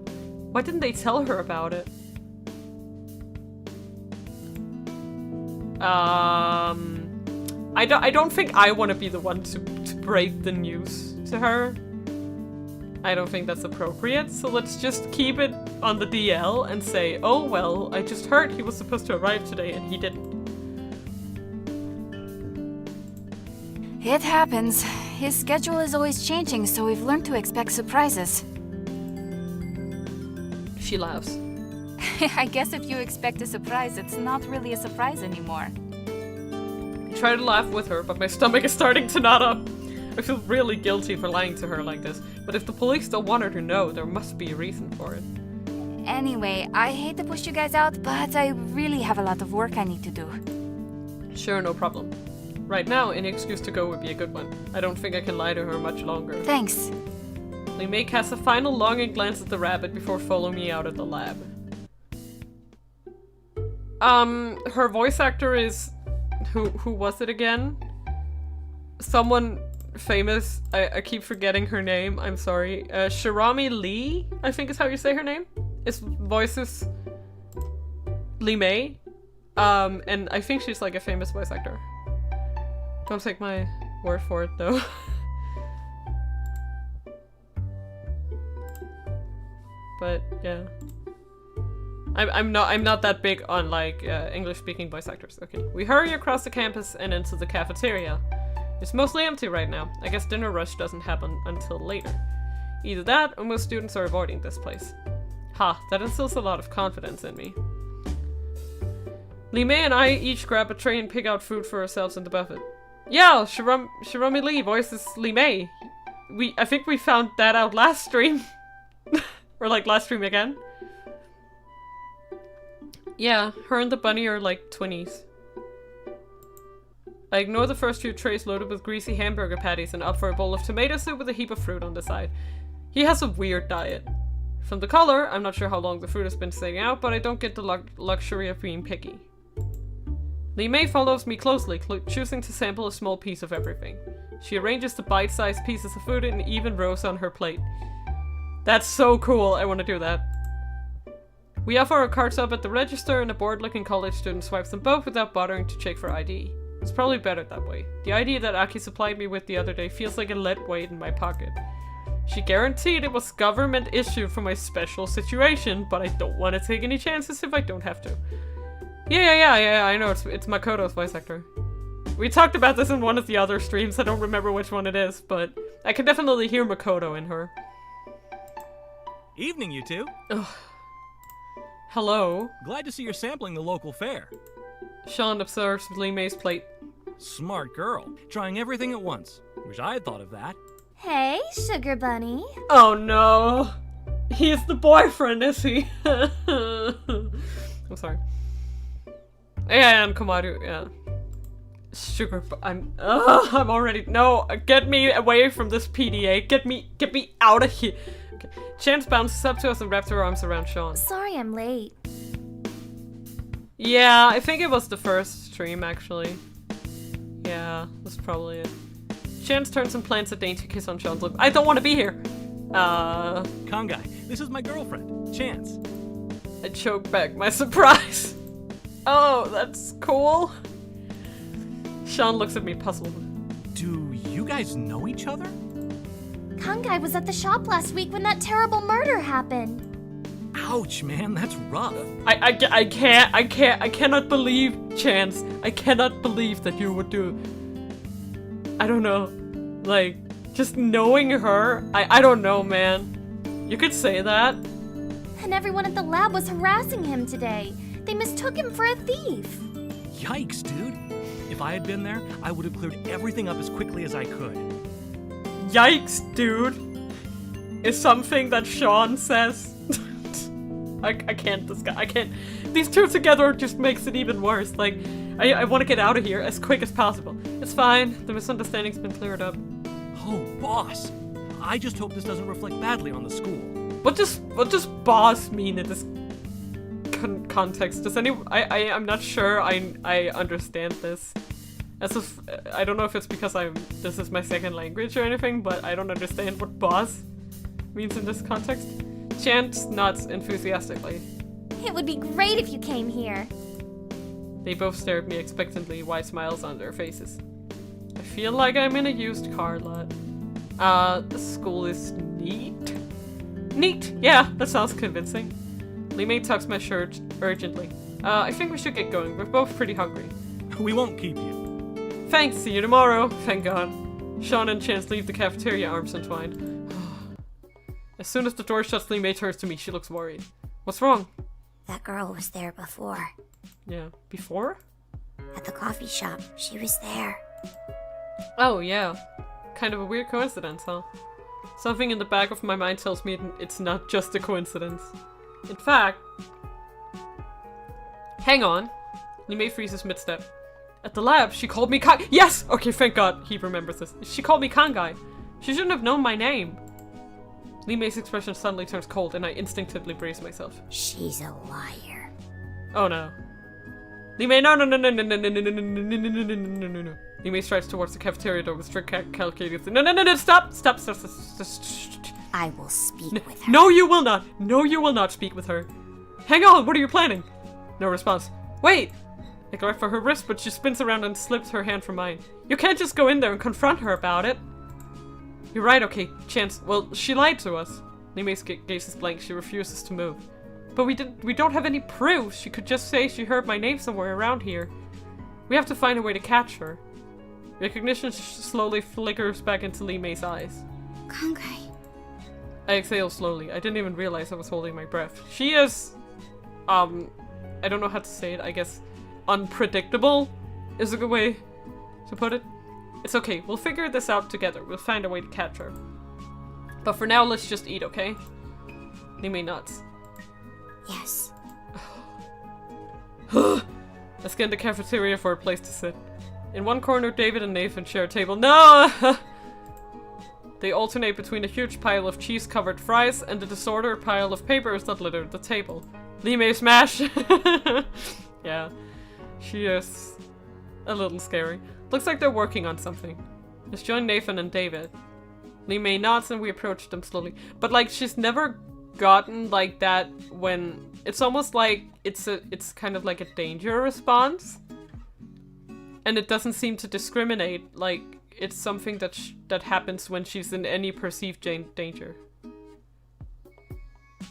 Why didn't they tell her about it? I don't think I want to be the one to break the news to her. I don't think that's appropriate, so let's just keep it on the DL and say, oh well, I just heard he was supposed to arrive today and he didn't. It happens. His schedule is always changing, so we've learned to expect surprises. She laughs. I guess if you expect a surprise, it's not really a surprise anymore. I try to laugh with her, but my stomach is starting to knot up. I feel really guilty for lying to her like this, but if the police don't want her to know, there must be a reason for it. Anyway, I hate to push you guys out, but I really have a lot of work I need to do. Sure, no problem. Right now, any excuse to go would be a good one. I don't think I can lie to her much longer. Thanks. Li Mei casts a final longing glance at the rabbit before following me out of the lab. Her voice actor is... Who was it again? Someone famous. I keep forgetting her name. I'm sorry. Shirami Lee, I think is how you say her name. It voices Li Mei. And I think she's like a famous voice actor. Don't take my word for it though. But yeah. I'm not that big on like English-speaking voice actors. Okay, we hurry across the campus and into the cafeteria. It's mostly empty right now. I guess dinner rush doesn't happen until later. Either that, or most students are avoiding this place. Ha, that instills a lot of confidence in me. Li Mei and I each grab a tray and pick out food for ourselves in the buffet. Yeah, Shirami Lee voices Li Mei. I think we found that out last stream. Or like last stream again. Yeah, her and the bunny are like twinnies. I ignore the first few trays loaded with greasy hamburger patties and opt for a bowl of tomato soup with a heap of fruit on the side. He has a weird diet. From the color, I'm not sure how long the fruit has been staying out, but I don't get the luxury of being picky. Li Mei follows me closely, choosing to sample a small piece of everything. She arranges the bite-sized pieces of food in even rows on her plate. That's so cool, I want to do that. We offer our cards up at the register and a bored-looking college student swipes them both without bothering to check for ID. It's probably better that way. The ID that Aki supplied me with the other day feels like a lead weight in my pocket. She guaranteed it was government issued for my special situation, but I don't want to take any chances if I don't have to. Yeah, I know, it's Makoto's voice actor. We talked about this in one of the other streams, I don't remember which one it is, but I can definitely hear Makoto in her. Evening, you two. Ugh. Hello. Glad to see you're sampling the local fare. Sean observes Li Mei's plate. Smart girl. Trying everything at once. Wish I had thought of that. Hey, Sugar Bunny. Oh no. He's the boyfriend, is he? I'm sorry. Yeah, and Komaru, yeah. Sugar, I'm already, no, get me away from this PDA. Get me out of here. Okay. Chance bounces up to us and wraps her arms around Sean. Sorry I'm late. Yeah, I think it was the first stream, actually. Yeah, that's probably it. Chance turns and plants a dainty kiss on Sean's lip. I don't want to be here! Kangai, this is my girlfriend, Chance. I choke back my surprise. Oh, that's cool. Sean looks at me puzzled. Do you guys know each other? Kangai was at the shop last week when that terrible murder happened. Ouch, man, that's rough. I cannot believe, Chance. I cannot believe that you would do... I don't know. Like, just knowing her, I don't know, man. You could say that. And everyone at the lab was harassing him today. They mistook him for a thief. Yikes, dude. If I had been there, I would have cleared everything up as quickly as I could. Yikes, dude. Is something that Sean says. I can't, this guy, I can't. These two together just makes it even worse. Like, I want to get out of here as quick as possible. It's fine. The misunderstanding's been cleared up. Oh, boss! I just hope this doesn't reflect badly on the school. What does boss mean in this context? Does I'm not sure I understand this. As if, I don't know if it's because this is my second language or anything, but I don't understand what boss means in this context. Chant nods enthusiastically. It would be great if you came here. They both stare at me expectantly, wide smiles on their faces. I feel like I'm in a used car lot. The school is neat. Neat! Yeah, that sounds convincing. Li-Mei tucks my shirt urgently. I think we should get going. We're both pretty hungry. We won't keep you. Thanks, see you tomorrow. Thank God. Sean and Chance leave the cafeteria, arms entwined. As soon as the door shuts, Li-Mei turns to me. She looks worried. What's wrong? That girl was there before. Yeah, before? At the coffee shop. She was there. Oh, yeah. Kind of a weird coincidence, huh? Something in the back of my mind tells me it's not just a coincidence. In fact... Hang on. Li-Mei freezes mid-step. At the lab, she called me Yes! Okay, thank God he remembers this. She called me Kangai. She shouldn't have known my name. Li-Mei's expression suddenly turns cold, and I instinctively brace myself. She's a liar. Oh no. Li-Mei, no. Li-Mei strides towards the cafeteria door with strict calculated. No, stop. I will speak with her. No, you will not. No, you will not speak with her. Hang on, what are you planning? No response. Wait! I grab for her wrist, but she spins around and slips her hand from mine. You can't just go in there and confront her about it. You're right, okay, Chance. Well, she lied to us. Li-Mei's gaze is blank. She refuses to move. But we don't have any proof. She could just say she heard my name somewhere around here. We have to find a way to catch her. Recognition slowly flickers back into Li-Mei's eyes. Kangai. I exhale slowly. I didn't even realize I was holding my breath. She is, I don't know how to say it. I guess unpredictable is a good way to put it. It's okay. We'll figure this out together. We'll find a way to catch her. But for now, let's just eat, okay? Li-Mei nods. Yes. I scanned the cafeteria for a place to sit. In one corner, David and Nathan share a table. No! They alternate between a huge pile of cheese-covered fries and the disordered pile of papers that litter the table. Li-Mei smash! Yeah, she is a little scary. Looks like they're working on something. Let's join Nathan and David. Li-Mei nods and we approach them slowly. But like, she's never gotten like that when... It's almost like it's kind of like a danger response. And it doesn't seem to discriminate. Like, it's something that happens when she's in any perceived danger.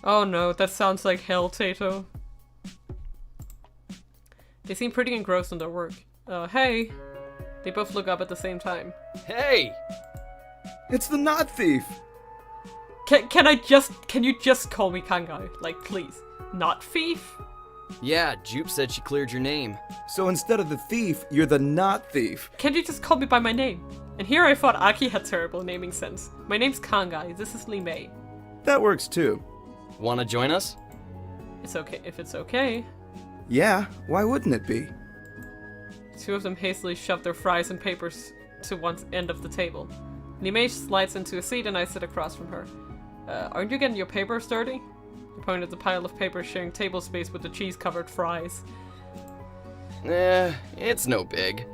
Oh no, that sounds like hell, Tato. They seem pretty engrossed in their work. Hey. They both look up at the same time. Hey! It's the knot thief! Can you just call me Kangai? Like, please. Not thief? Yeah, Jupe said she cleared your name. So instead of the thief, you're the knot thief. Can you just call me by my name? And here I thought Aki had terrible naming sense. My name's Kangai, this is Li-Mei. That works too. Wanna join us? It's okay if it's okay. Yeah, why wouldn't it be? Two of them hastily shove their fries and papers to one end of the table. Li-Mei slides into a seat and I sit across from her. Aren't you getting your papers dirty? I pointed at the pile of papers sharing table space with the cheese-covered fries. It's no big.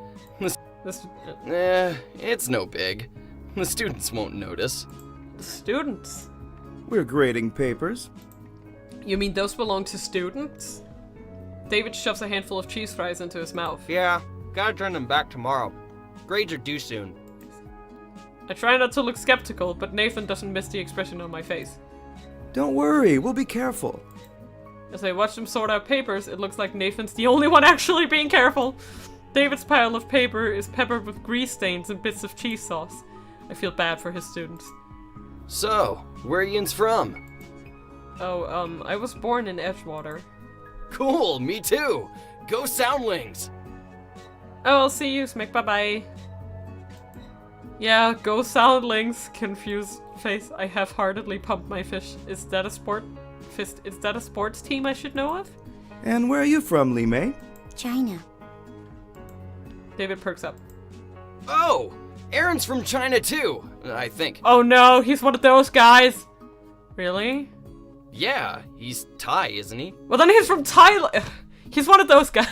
It's no big. The students won't notice. The students? We're grading papers. You mean those belong to students? David shoves a handful of cheese fries into his mouth. Yeah, gotta turn them back tomorrow. Grades are due soon. I try not to look skeptical, but Nathan doesn't miss the expression on my face. Don't worry, we'll be careful. As I watch them sort out papers, it looks like Nathan's the only one actually being careful. David's pile of paper is peppered with grease stains and bits of cheese sauce. I feel bad for his students. So, where are yins from? Oh, I was born in Edgewater. Cool, me too! Go Soundlings! Oh, I'll see you, Smick, bye-bye. Yeah, go Soundlings, confused face. I half-heartedly pumped my fist. Is that a sports team I should know of? And where are you from, Li-Mei? China. David perks up. Oh! Aaron's from China too, I think. Oh no, he's one of those guys. Really? Yeah, he's Thai, isn't he? Well, then he's from Thailand. He's one of those guys.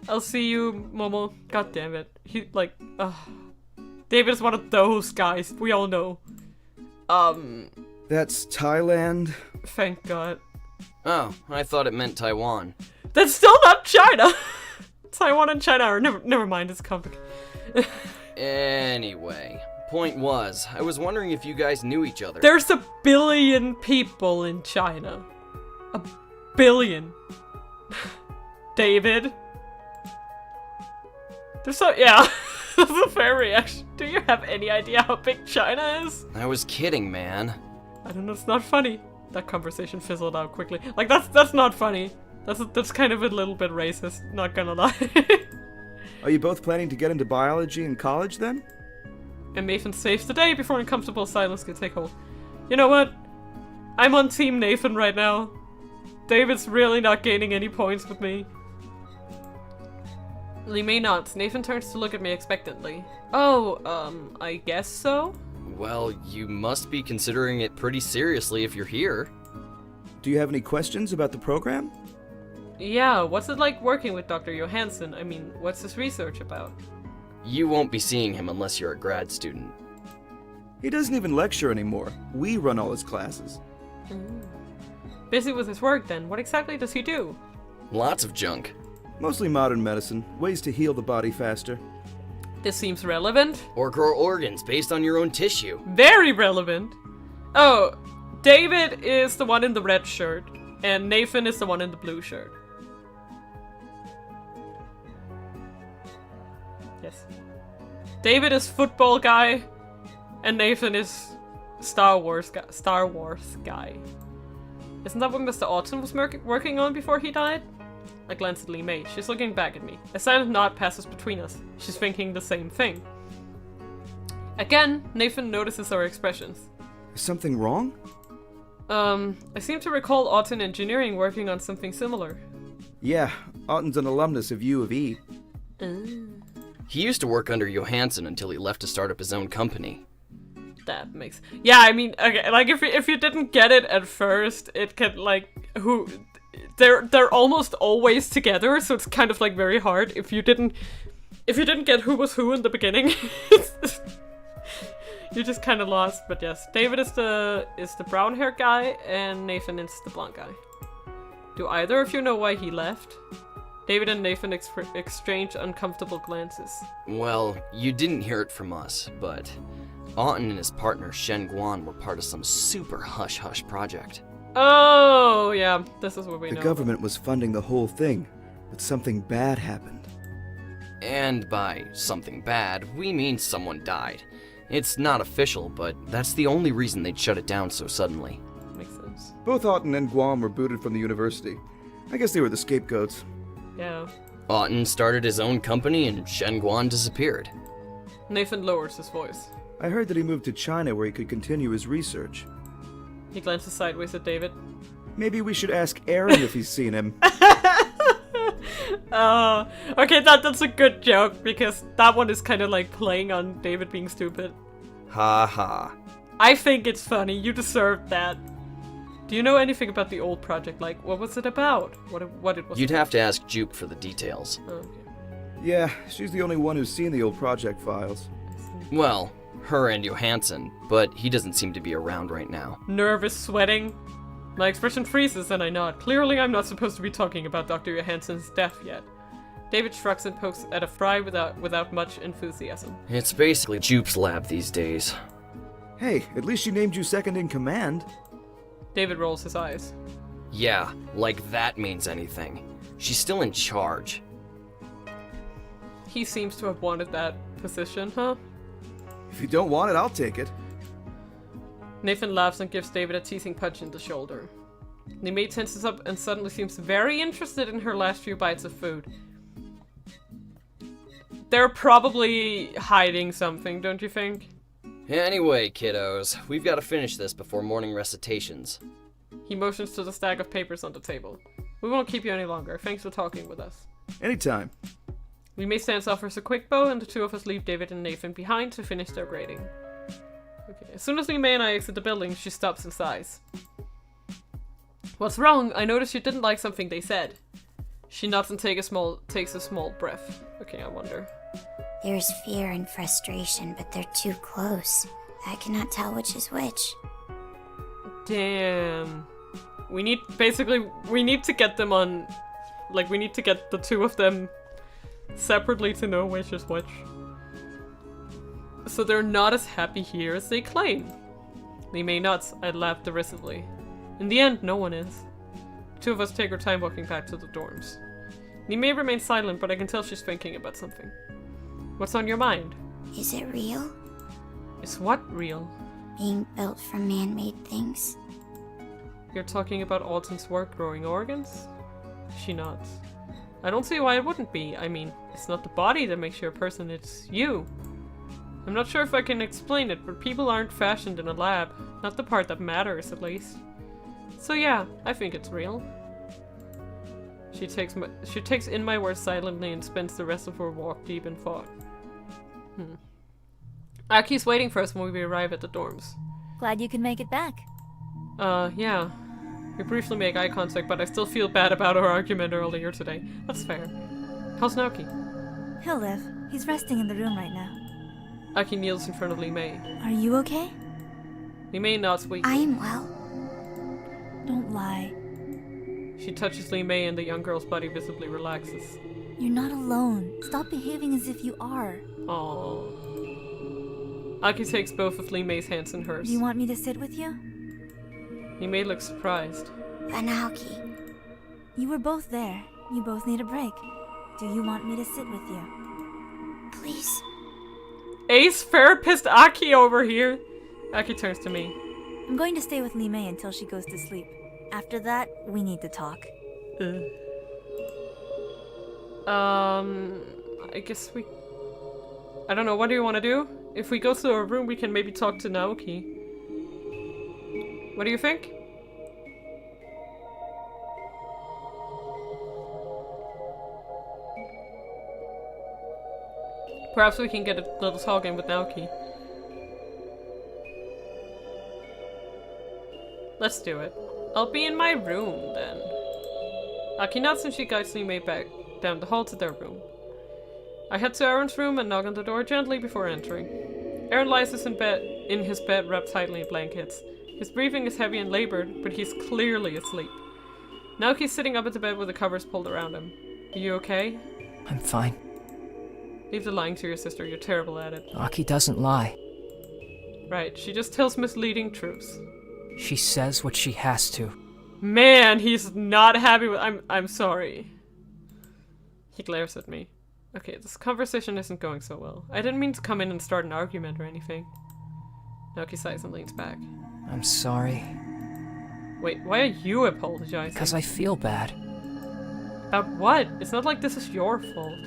I'll see you, Momo. God damn it. David is one of those guys. We all know. That's Thailand? Thank God. Oh, I thought it meant Taiwan. That's still not China. Taiwan and China are never mind. It's complicated. Anyway, point was, I was wondering if you guys knew each other. There's 1 billion people in China. 1 billion. David. Yeah. That's a fair reaction. Do you have any idea how big China is? I was kidding, man. I don't know, it's not funny. That conversation fizzled out quickly. Like, that's not funny. That's kind of a little bit racist, not gonna lie. Are you both planning to get into biology in college then? And Nathan saves the day before uncomfortable silence can take hold. You know what? I'm on Team Nathan right now. David's really not gaining any points with me. Lee May nods. Nathan turns to look at me expectantly. Oh, I guess so? Well, you must be considering it pretty seriously if you're here. Do you have any questions about the program? Yeah, what's it like working with Dr. Johansson? I mean, what's his research about? You won't be seeing him unless you're a grad student. He doesn't even lecture anymore. We run all his classes. Busy with his work then. What exactly does he do? Lots of junk. Mostly modern medicine. Ways to heal the body faster. This seems relevant. Or grow organs based on your own tissue. Very relevant. Oh, David is the one in the red shirt, and Nathan is the one in the blue shirt. Yes. David is football guy, and Nathan is Star Wars guy. Isn't that what Mr. Autumn was working on before he died? I glance at Lee May. She's looking back at me. A silent nod passes between us. She's thinking the same thing. Again, Nathan notices our expressions. Is something wrong? I seem to recall Autumn Engineering working on something similar. Yeah, Autumn's an alumnus of U of E. He used to work under Johansson until he left to start up his own company. That makes... Yeah, I mean, okay, like, if you didn't get it at first, it could, like, They're almost always together, so it's kind of, like, very hard. If you didn't get who was who in the beginning, you're just kind of lost. But yes, David is the brown-haired guy, and Nathan is the blonde guy. Do either of you know why he left? David and Nathan exchange uncomfortable glances. Well, you didn't hear it from us, but Autumn and his partner Shen Guan were part of some super hush-hush project. Oh, yeah, this is what we know. The government was funding the whole thing, but something bad happened. And by something bad, we mean someone died. It's not official, but that's the only reason they'd shut it down so suddenly. Makes sense. Both Autumn and Guam were booted from the university. I guess they were the scapegoats. Yeah. Autumn started his own company and Shen Guan disappeared. Nathan lowers his voice. I heard that he moved to China where he could continue his research. He glances sideways at David. Maybe we should ask Aaron if he's seen him. Okay, that's a good joke, because that one is kind of like playing on David being stupid. Ha ha. I think it's funny. You deserved that. Do you know anything about the old project? Like, what was it about? What it was? You'd have to ask Jupe for the details. Oh, okay. Yeah, she's the only one who's seen the old project files. Well, her and Johansson, but he doesn't seem to be around right now. Nervous, sweating. My expression freezes and I nod. Clearly I'm not supposed to be talking about Dr. Johansson's death yet. David shrugs and pokes at a fry without much enthusiasm. It's basically Jupe's lab these days. Hey, at least she named you second in command. David rolls his eyes. Yeah, like that means anything. She's still in charge. He seems to have wanted that position, huh? If you don't want it, I'll take it. Nathan laughs and gives David a teasing punch in the shoulder. Nimei tenses up and suddenly seems very interested in her last few bites of food. They're probably hiding something, don't you think? Anyway, kiddos, we've got to finish this before morning recitations. He motions to the stack of papers on the table. We won't keep you any longer. Thanks for talking with us. Anytime. Limei stands offers a quick bow, and the two of us leave David and Nathan behind to finish their grading. Okay. As soon as Limei and I exit the building, she stops and sighs. What's wrong? I noticed you didn't like something they said. She nods and takes a small breath. Okay, I wonder. There's fear and frustration, but they're too close. I cannot tell which is which. Damn. We need to get them on... Like, we need to get the two of them separately to know which is which. So they're not as happy here as they claim. Limei nods. I laughed derisively. In the end, no one is. The two of us take our time walking back to the dorms. Limei remains silent, but I can tell she's thinking about something. What's on your mind? Is it real? Is what real? Being built from man-made things? You're talking about Alton's work growing organs? She nods. I don't see why it wouldn't be. I mean, it's not the body that makes you a person, it's you. I'm not sure if I can explain it, but people aren't fashioned in a lab. Not the part that matters, at least. So yeah, I think it's real. She takes in my words silently and spends the rest of her walk deep in thought. Aki's waiting for us when we arrive at the dorms. Glad you can make it back. Yeah. We briefly make eye contact, but I still feel bad about our argument earlier today. That's fair. How's Naoki? He'll live. He's resting in the room right now. Aki kneels in front of Limei. Are you okay? Limei nods weakly. I am well. Don't lie. She touches Limei and the young girl's body visibly relaxes. You're not alone. Stop behaving as if you are. Aww. Aki takes both of Limei's hands in hers. Do you want me to sit with you? Limei looks surprised. But Naoki. You were both there. You both need a break. Do you want me to sit with you? Please. Ace therapist Aki over here. Aki turns to me. I'm going to stay with Limei until she goes to sleep. After that, we need to talk. I guess we... I don't know, what do you want to do? If we go to our room, we can maybe talk to Naoki. What do you think? Perhaps we can get a little talk in with Naoki. Let's do it. I'll be in my room, then. Aki nods and she guides Limei back down the hall to their room. I head to Aaron's room and knock on the door gently before entering. Aaron lies in his bed wrapped tightly in blankets. His breathing is heavy and labored, but he's clearly asleep. Naoki's sitting up at the bed with the covers pulled around him. Are you okay? I'm fine. Leave the lying to your sister, you're terrible at it. Aki doesn't lie. Right, she just tells misleading truths. She says what she has to. Man, he's not happy with- I'm sorry. He glares at me. Okay, this conversation isn't going so well. I didn't mean to come in and start an argument or anything. Naoki sighs and leans back. I'm sorry. Wait, why are you apologizing? Because I feel bad. About what? It's not like this is your fault.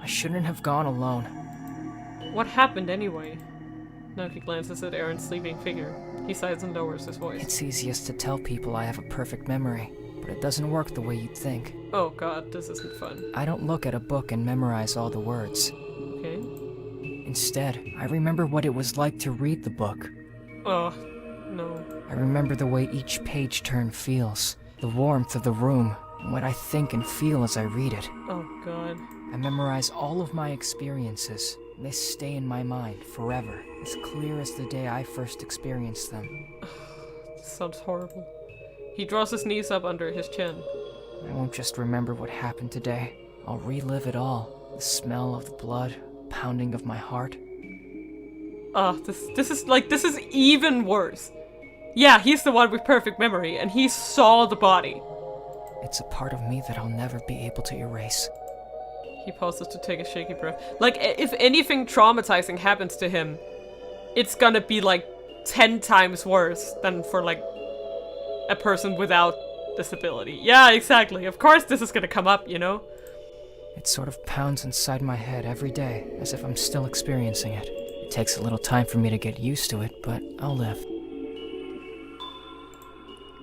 I shouldn't have gone alone. What happened anyway? Naoki glances at Aaron's sleeping figure. He sighs and lowers his voice. It's easiest to tell people I have a perfect memory, but it doesn't work the way you'd think. Oh god, this isn't fun. I don't look at a book and memorize all the words. Okay. Instead, I remember what it was like to read the book. Oh, no. I remember the way each page turn feels, the warmth of the room, and what I think and feel as I read it. Oh god. I memorize all of my experiences. They stay in my mind forever, as clear as the day I first experienced them. This sounds horrible. He draws his knees up under his chin. I won't just remember what happened today. I'll relive it all. The smell of the blood, pounding of my heart. This is even worse. Yeah, he's the one with perfect memory, and he saw the body. It's a part of me that I'll never be able to erase. He pauses to take a shaky breath. Like, if anything traumatizing happens to him, it's gonna be like 10 times worse than for like a person without this ability. Yeah, exactly. Of course this is gonna come up, you know? It sort of pounds inside my head every day, as if I'm still experiencing it. It takes a little time for me to get used to it, but I'll live.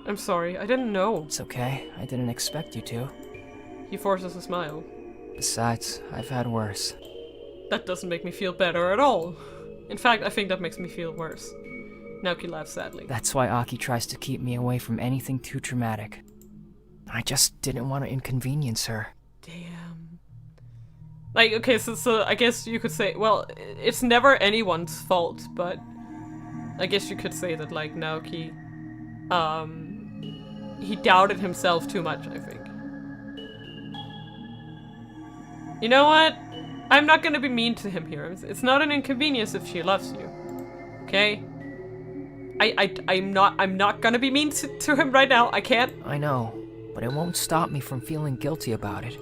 I'm sorry, I didn't know. It's okay. I didn't expect you to. He forces a smile. Besides, I've had worse. That doesn't make me feel better at all. In fact, I think that makes me feel worse. Naoki laughs sadly. That's why Aki tries to keep me away from anything too traumatic. I just didn't want to inconvenience her. Damn. Like, okay, so I guess you could say, well, it's never anyone's fault, but I guess you could say that, like, Naoki, he doubted himself too much, I think. You know what? I'm not gonna be mean to him here. It's not an inconvenience if she loves you. Okay? I'm not gonna be mean to him right now. I can't. I know, but it won't stop me from feeling guilty about it.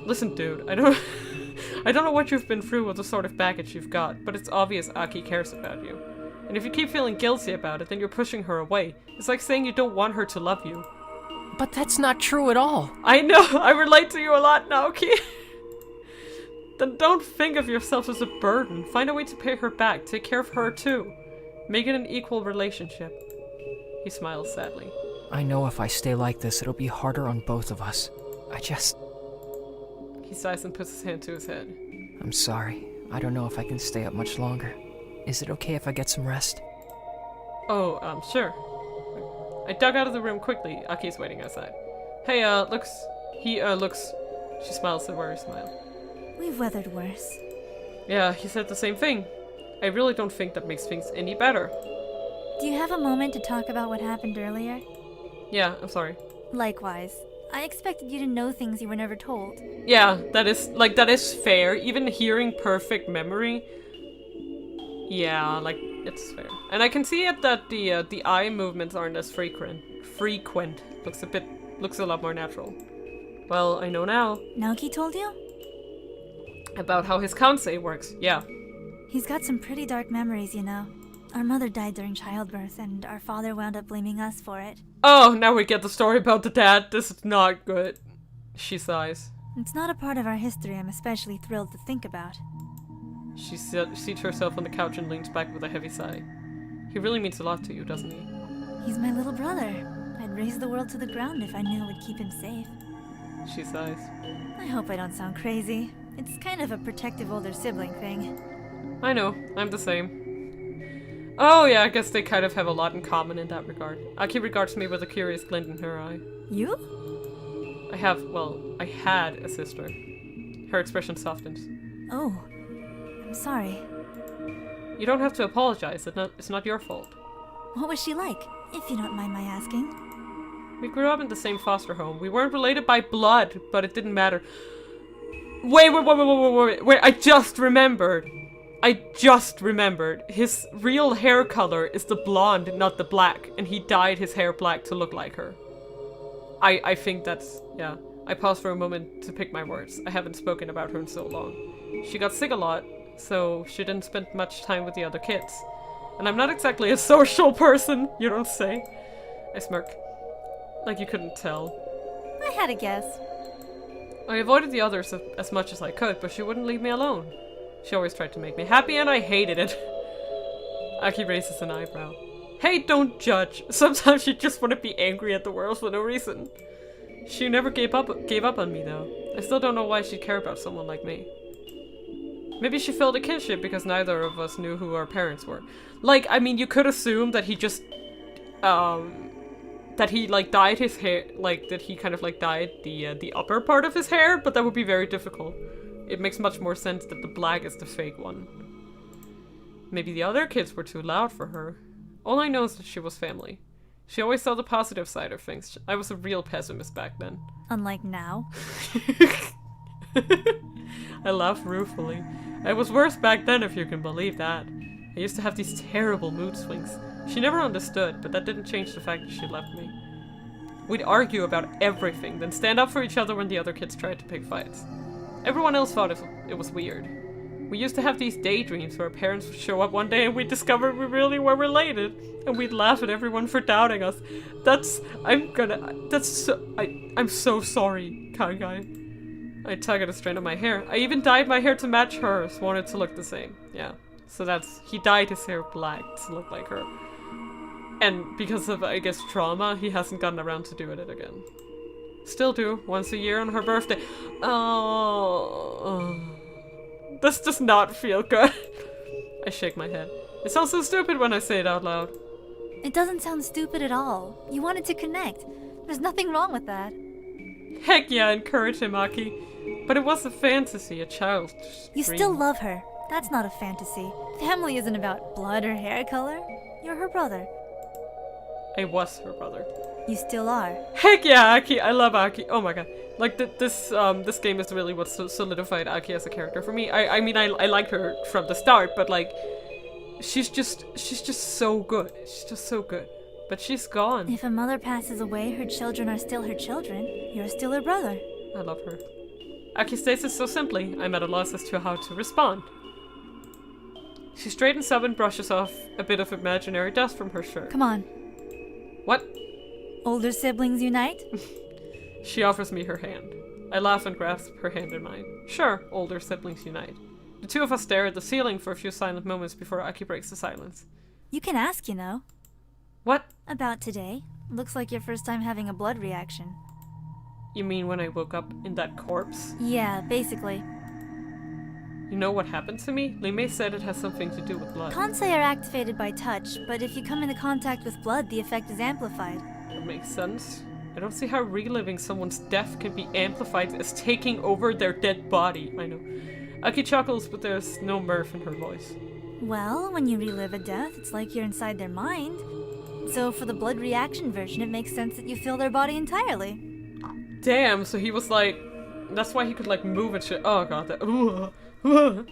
Listen, dude, I don't know what you've been through with the sort of baggage you've got, but it's obvious Aki cares about you. And if you keep feeling guilty about it, then you're pushing her away. It's like saying you don't want her to love you. But that's not true at all. I know, I relate to you a lot, Naoki. Then don't think of yourself as a burden. Find a way to pay her back. Take care of her too. Make it an equal relationship. He smiles sadly. I know if I stay like this, it'll be harder on both of us. He sighs and puts his hand to his head. I'm sorry. I don't know if I can stay up much longer. Is it okay if I get some rest? Oh, sure. I dug out of the room quickly. Aki's waiting outside. Hey, looks... She smiles a worried smile. We've weathered worse. Yeah, he said the same thing. I really don't think that makes things any better. Do you have a moment to talk about what happened earlier? Yeah, I'm sorry. Likewise. I expected you to know things you were never told. Yeah, that is fair. Even hearing perfect memory. Yeah, like, it's fair. And I can see it that the eye movements aren't as frequent. Looks a lot more natural. Well, I know now. Naoki told you? About how his Shinsei works, yeah. He's got some pretty dark memories, you know. Our mother died during childbirth, and our father wound up blaming us for it. Oh, now we get the story about the dad. This is not good. She sighs. It's not a part of our history I'm especially thrilled to think about. She seats herself on the couch and leans back with a heavy sigh. He really means a lot to you, doesn't he? He's my little brother. I'd raise the world to the ground if I knew it would keep him safe. She sighs. I hope I don't sound crazy. It's kind of a protective older sibling thing. I know, I'm the same. Oh yeah, I guess they kind of have a lot in common in that regard. Aki regards me with a curious glint in her eye. You? I had a sister. Her expression softens. Oh, I'm sorry. You don't have to apologize, it's not your fault. What was she like, if you don't mind my asking? We grew up in the same foster home. We weren't related by blood, but it didn't matter. Wait, I just remembered. His real hair color is the blonde, not the black, and he dyed his hair black to look like her. I think that's, yeah. I paused for a moment to pick my words. I haven't spoken about her in so long. She got sick a lot, so she didn't spend much time with the other kids. And I'm not exactly a social person, you don't say. I smirk. Like you couldn't tell. I had a guess. I avoided the others as much as I could, but she wouldn't leave me alone. She always tried to make me happy, and I hated it. Aki raises an eyebrow. Hey, don't judge. Sometimes you just want to be angry at the world for no reason. She never gave up on me, though. I still don't know why she'd care about someone like me. Maybe she felt a kinship because neither of us knew who our parents were. Like, I mean, you could assume that he just, that he, like, dyed his hair, like, that he kind of, like, dyed the upper part of his hair, but that would be very difficult. It makes much more sense that the black is the fake one. Maybe the other kids were too loud for her. All I know is that she was family. She always saw the positive side of things. I was a real pessimist back then. Unlike now. I laugh ruefully. I was worse back then, if you can believe that. I used to have these terrible mood swings. She never understood, but that didn't change the fact that she left me. We'd argue about everything, then stand up for each other when the other kids tried to pick fights. Everyone else thought it was weird. We used to have these daydreams where our parents would show up one day and we'd discover we really were related, and we'd laugh at everyone for doubting us. I'm so sorry, Kangai. I tug at a strand of my hair. I even dyed my hair to match hers, wanted to look the same. Yeah. So he dyed his hair black to look like her. And because of, I guess, trauma, he hasn't gotten around to doing it again. Still do, once a year on her birthday. Oh. This does not feel good. I shake my head. It sounds so stupid when I say it out loud. It doesn't sound stupid at all. You wanted to connect. There's nothing wrong with that. Heck yeah, encourage him, Aki. But it was a fantasy, a child's You dream. still love her. That's not a fantasy. Family isn't about blood or hair color. You're her brother. I was her brother. You still are. Heck yeah, Aki! I love Aki. Oh my god. Like, this game is really what solidified Aki as a character for me. I mean, I like her from the start, but like, she's just so good. She's just so good. But she's gone. If a mother passes away, her children are still her children. You're still her brother. I love her. Aki states it so simply, I'm at a loss as to how to respond. She straightens up and brushes off a bit of imaginary dust from her shirt. Come on. What? Older siblings unite? She offers me her hand. I laugh and grasp her hand in mine. Sure, older siblings unite. The two of us stare at the ceiling for a few silent moments before Aki breaks the silence. You can ask, you know. What? About today. Looks like your first time having a blood reaction. You mean when I woke up in that corpse? Yeah, basically. You know what happened to me? Limei said it has something to do with blood. Kansei are activated by touch, but if you come into contact with blood, the effect is amplified. That makes sense. I don't see how reliving someone's death can be amplified as taking over their dead body. I know. Aki chuckles, but there's no mirth in her voice. Well, when you relive a death, it's like you're inside their mind. So for the blood reaction version, it makes sense that you feel their body entirely. Damn, so he was like... That's why he could like move and shit. Oh god, that...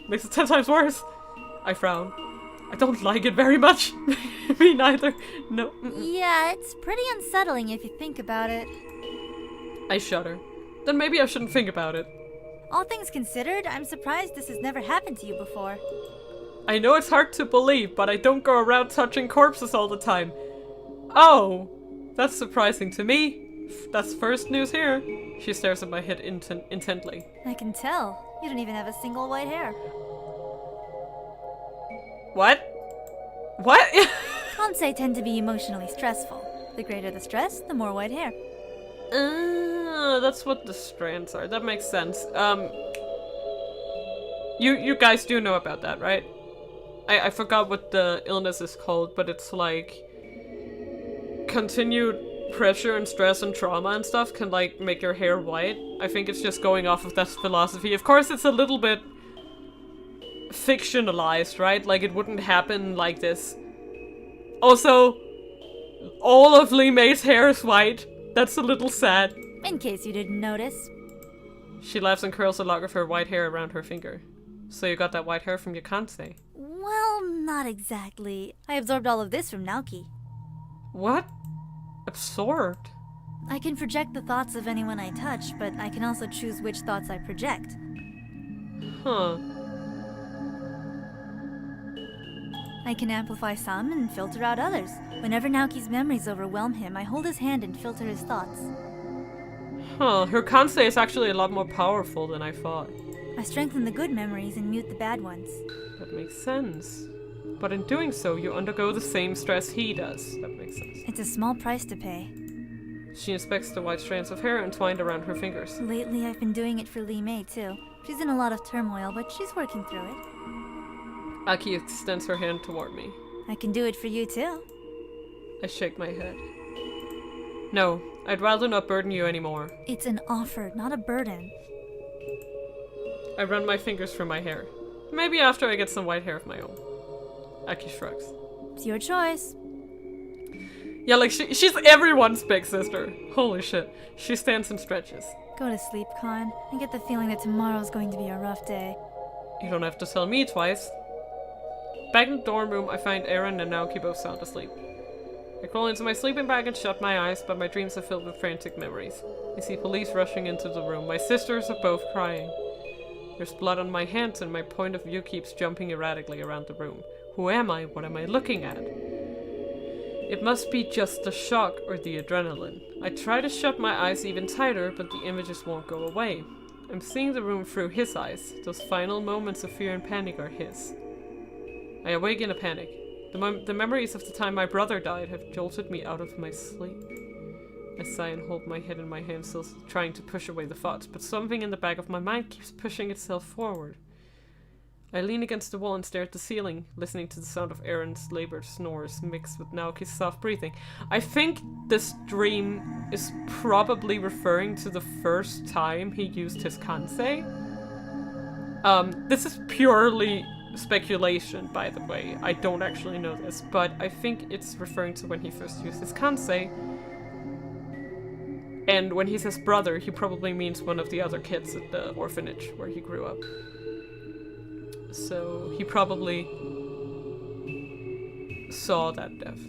makes it 10 times worse. I frown. I don't like it very much. Me neither. No. Yeah, it's pretty unsettling if you think about it. I shudder. Then maybe I shouldn't think about it. All things considered, I'm surprised this has never happened to you before. I know it's hard to believe, but I don't go around touching corpses all the time. Oh, that's surprising to me. That's first news here. She stares at my head intently. I can tell. You don't even have a single white hair. What? What? Kansei tend to be emotionally stressful. The greater the stress, the more white hair. That's what the strands are. That makes sense. You guys do know about that, right? I forgot what the illness is called, but it's like continued pressure and stress and trauma and stuff can like make your hair white. I think it's just going off of that philosophy. Of course, it's a little bit fictionalized, right? Like it wouldn't happen like this. Also, all of Limei's hair is white. That's a little sad. In case you didn't notice. She laughs and curls a lock of her white hair around her finger. So you got that white hair from your Kansei? Well, not exactly. I absorbed all of this from Naoki. What? Absorbed? I can project the thoughts of anyone I touch, but I can also choose which thoughts I project. Huh. I can amplify some and filter out others. Whenever Naoki's memories overwhelm him, I hold his hand and filter his thoughts. Huh, her Kansei is actually a lot more powerful than I thought. I strengthen the good memories and mute the bad ones. That makes sense. But in doing so, you undergo the same stress he does. That makes sense. It's a small price to pay. She inspects the white strands of hair entwined around her fingers. Lately, I've been doing it for Limei, too. She's in a lot of turmoil, but she's working through it. Aki extends her hand toward me. I can do it for you, too. I shake my head. No, I'd rather not burden you anymore. It's an offer, not a burden. I run my fingers through my hair. Maybe after I get some white hair of my own. Aki shrugs. It's your choice. Yeah, like she's everyone's big sister. Holy shit. She stands and stretches. Go to sleep, Con. I get the feeling that tomorrow's going to be a rough day. You don't have to tell me twice. Back in the dorm room, I find Aaron and Naoki both sound asleep. I crawl into my sleeping bag and shut my eyes, but my dreams are filled with frantic memories. I see police rushing into the room. My sisters are both crying. There's blood on my hands and my point of view keeps jumping erratically around the room. Who am I? What am I looking at? It must be just the shock or the adrenaline. I try to shut my eyes even tighter, but the images won't go away. I'm seeing the room through his eyes. Those final moments of fear and panic are his. I awake in a panic. The memories of the time my brother died have jolted me out of my sleep. I sigh and hold my head in my hands, still trying to push away the thoughts, but something in the back of my mind keeps pushing itself forward. I lean against the wall and stare at the ceiling, listening to the sound of Aaron's labored snores mixed with Naoki's soft breathing. I think this dream is probably referring to the first time he used his kansei. This is purely speculation, by the way. I don't actually know this, but I think it's referring to when he first used his kansei. And when he says brother, he probably means one of the other kids at the orphanage where he grew up. So he probably saw that death.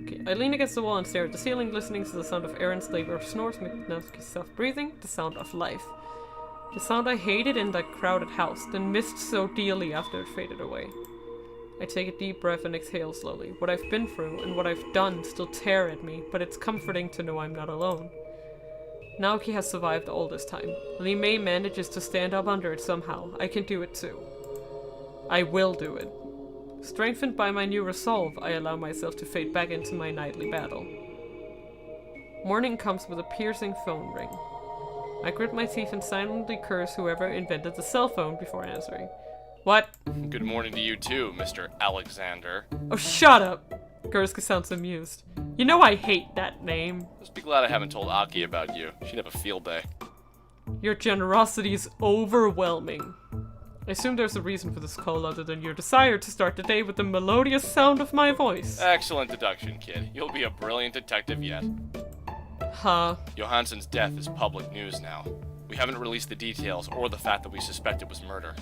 Okay, I lean against the wall and stare at the ceiling, listening to the sound of Aaron's labor snores, Naoki's soft breathing, the sound of life. The sound I hated in that crowded house, then missed so dearly after it faded away. I take a deep breath and exhale slowly. What I've been through and what I've done still tear at me, but it's comforting to know I'm not alone. Naoki has survived all this time. Lee Mei manages to stand up under it somehow. I can do it too. I will do it. Strengthened by my new resolve, I allow myself to fade back into my nightly battle. Morning comes with a piercing phone ring. I grit my teeth and silently curse whoever invented the cell phone before answering. What? Good morning to you too, Mr. Alexander. Oh, shut up! Gursky sounds amused. You know I hate that name. Just be glad I haven't told Aki about you. She'd have a field day. Your generosity is overwhelming. I assume there's a reason for this call other than your desire to start the day with the melodious sound of my voice. Excellent deduction, kid. You'll be a brilliant detective yet. Huh. Johansen's death is public news now. We haven't released the details or the fact that we suspect it was murder.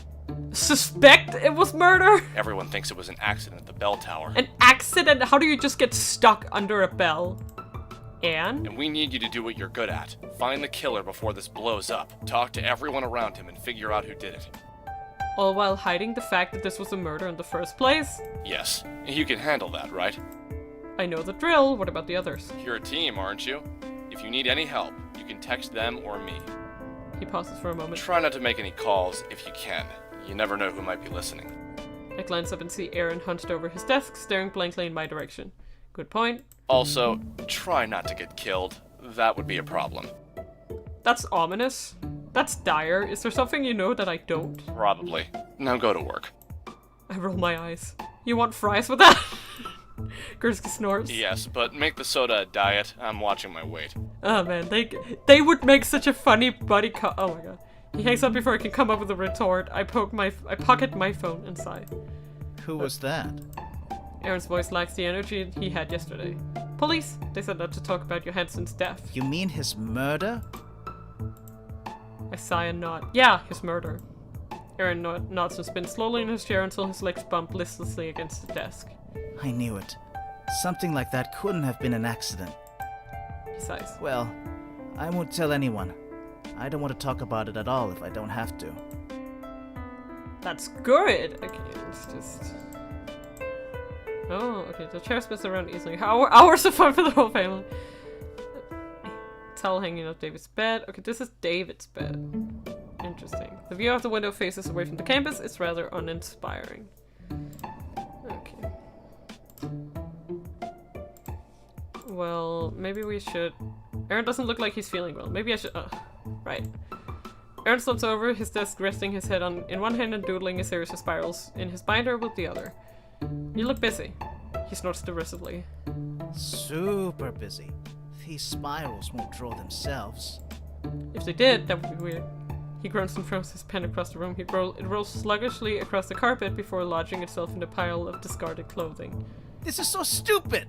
Suspect it was murder? Everyone thinks it was an accident at the bell tower. An accident? How do you just get stuck under a bell? And we need you to do what you're good at. Find the killer before this blows up. Talk to everyone around him and figure out who did it. All while hiding the fact that this was a murder in the first place? Yes. You can handle that, right? I know the drill. What about the others? You're a team, aren't you? If you need any help, you can text them or me. He pauses for a moment. Try not to make any calls if you can. You never know who might be listening. I glance up and see Aaron hunched over his desk, staring blankly in my direction. Good point. Also, try not to get killed. That would be a problem. That's ominous. That's dire. Is there something you know that I don't? Probably. Now go to work. I roll my eyes. You want fries with that? Gursky snores. Yes, but make the soda a diet. I'm watching my weight. Oh man, they would make such a funny buddy oh my god. He hangs up before I can come up with a retort. I pocket my phone and sigh. Who was that? Aaron's voice lacks the energy he had yesterday. Police. They said not to talk about Johansen's death. You mean his murder? I sigh and nod. Yeah, his murder. Aaron nods and spins slowly in his chair until his legs bump listlessly against the desk. I knew it. Something like that couldn't have been an accident. He sighs. Well, I won't tell anyone. I don't want to talk about it at all if I don't have to. That's good! Okay, it's just... Oh, okay, the chair spins around easily. Hours of fun for the whole family. Towel hanging off David's bed. Okay, this is David's bed. Interesting. The view of the window faces away from the campus. It's rather uninspiring. Okay. Well, maybe we should... Aaron doesn't look like he's feeling well. Maybe I should... right. Aaron slumps over, his desk resting his head in one hand and doodling a series of spirals in his binder with the other. You look busy. He snorts derisively. Super busy. These spirals won't draw themselves. If they did, that would be weird. He grunts and throws his pen across the room. It rolls sluggishly across the carpet before lodging itself in a pile of discarded clothing. This is so stupid!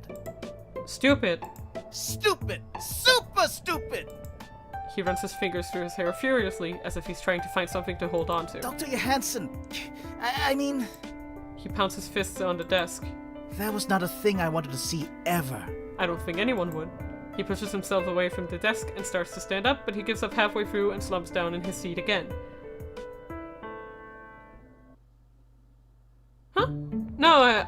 Stupid? Stupid! Super stupid! He runs his fingers through his hair furiously, as if he's trying to find something to hold on to. Dr. Johansen! I mean... He pounds his fists on the desk. That was not a thing I wanted to see ever. I don't think anyone would. He pushes himself away from the desk and starts to stand up, but he gives up halfway through and slumps down in his seat again. Huh? No,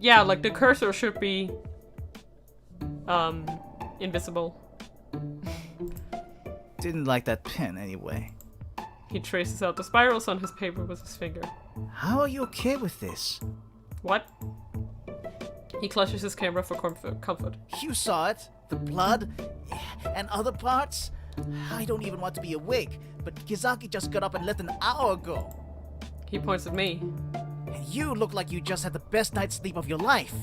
yeah, like the cursor should be... invisible. Didn't like that pen anyway. He traces out the spirals on his paper with his finger. How are you okay with this? What? He clutches his camera for comfort. You saw it. The blood and other parts. I don't even want to be awake, but Kizaki just got up and left an hour ago. He points at me. And you look like you just had the best night's sleep of your life.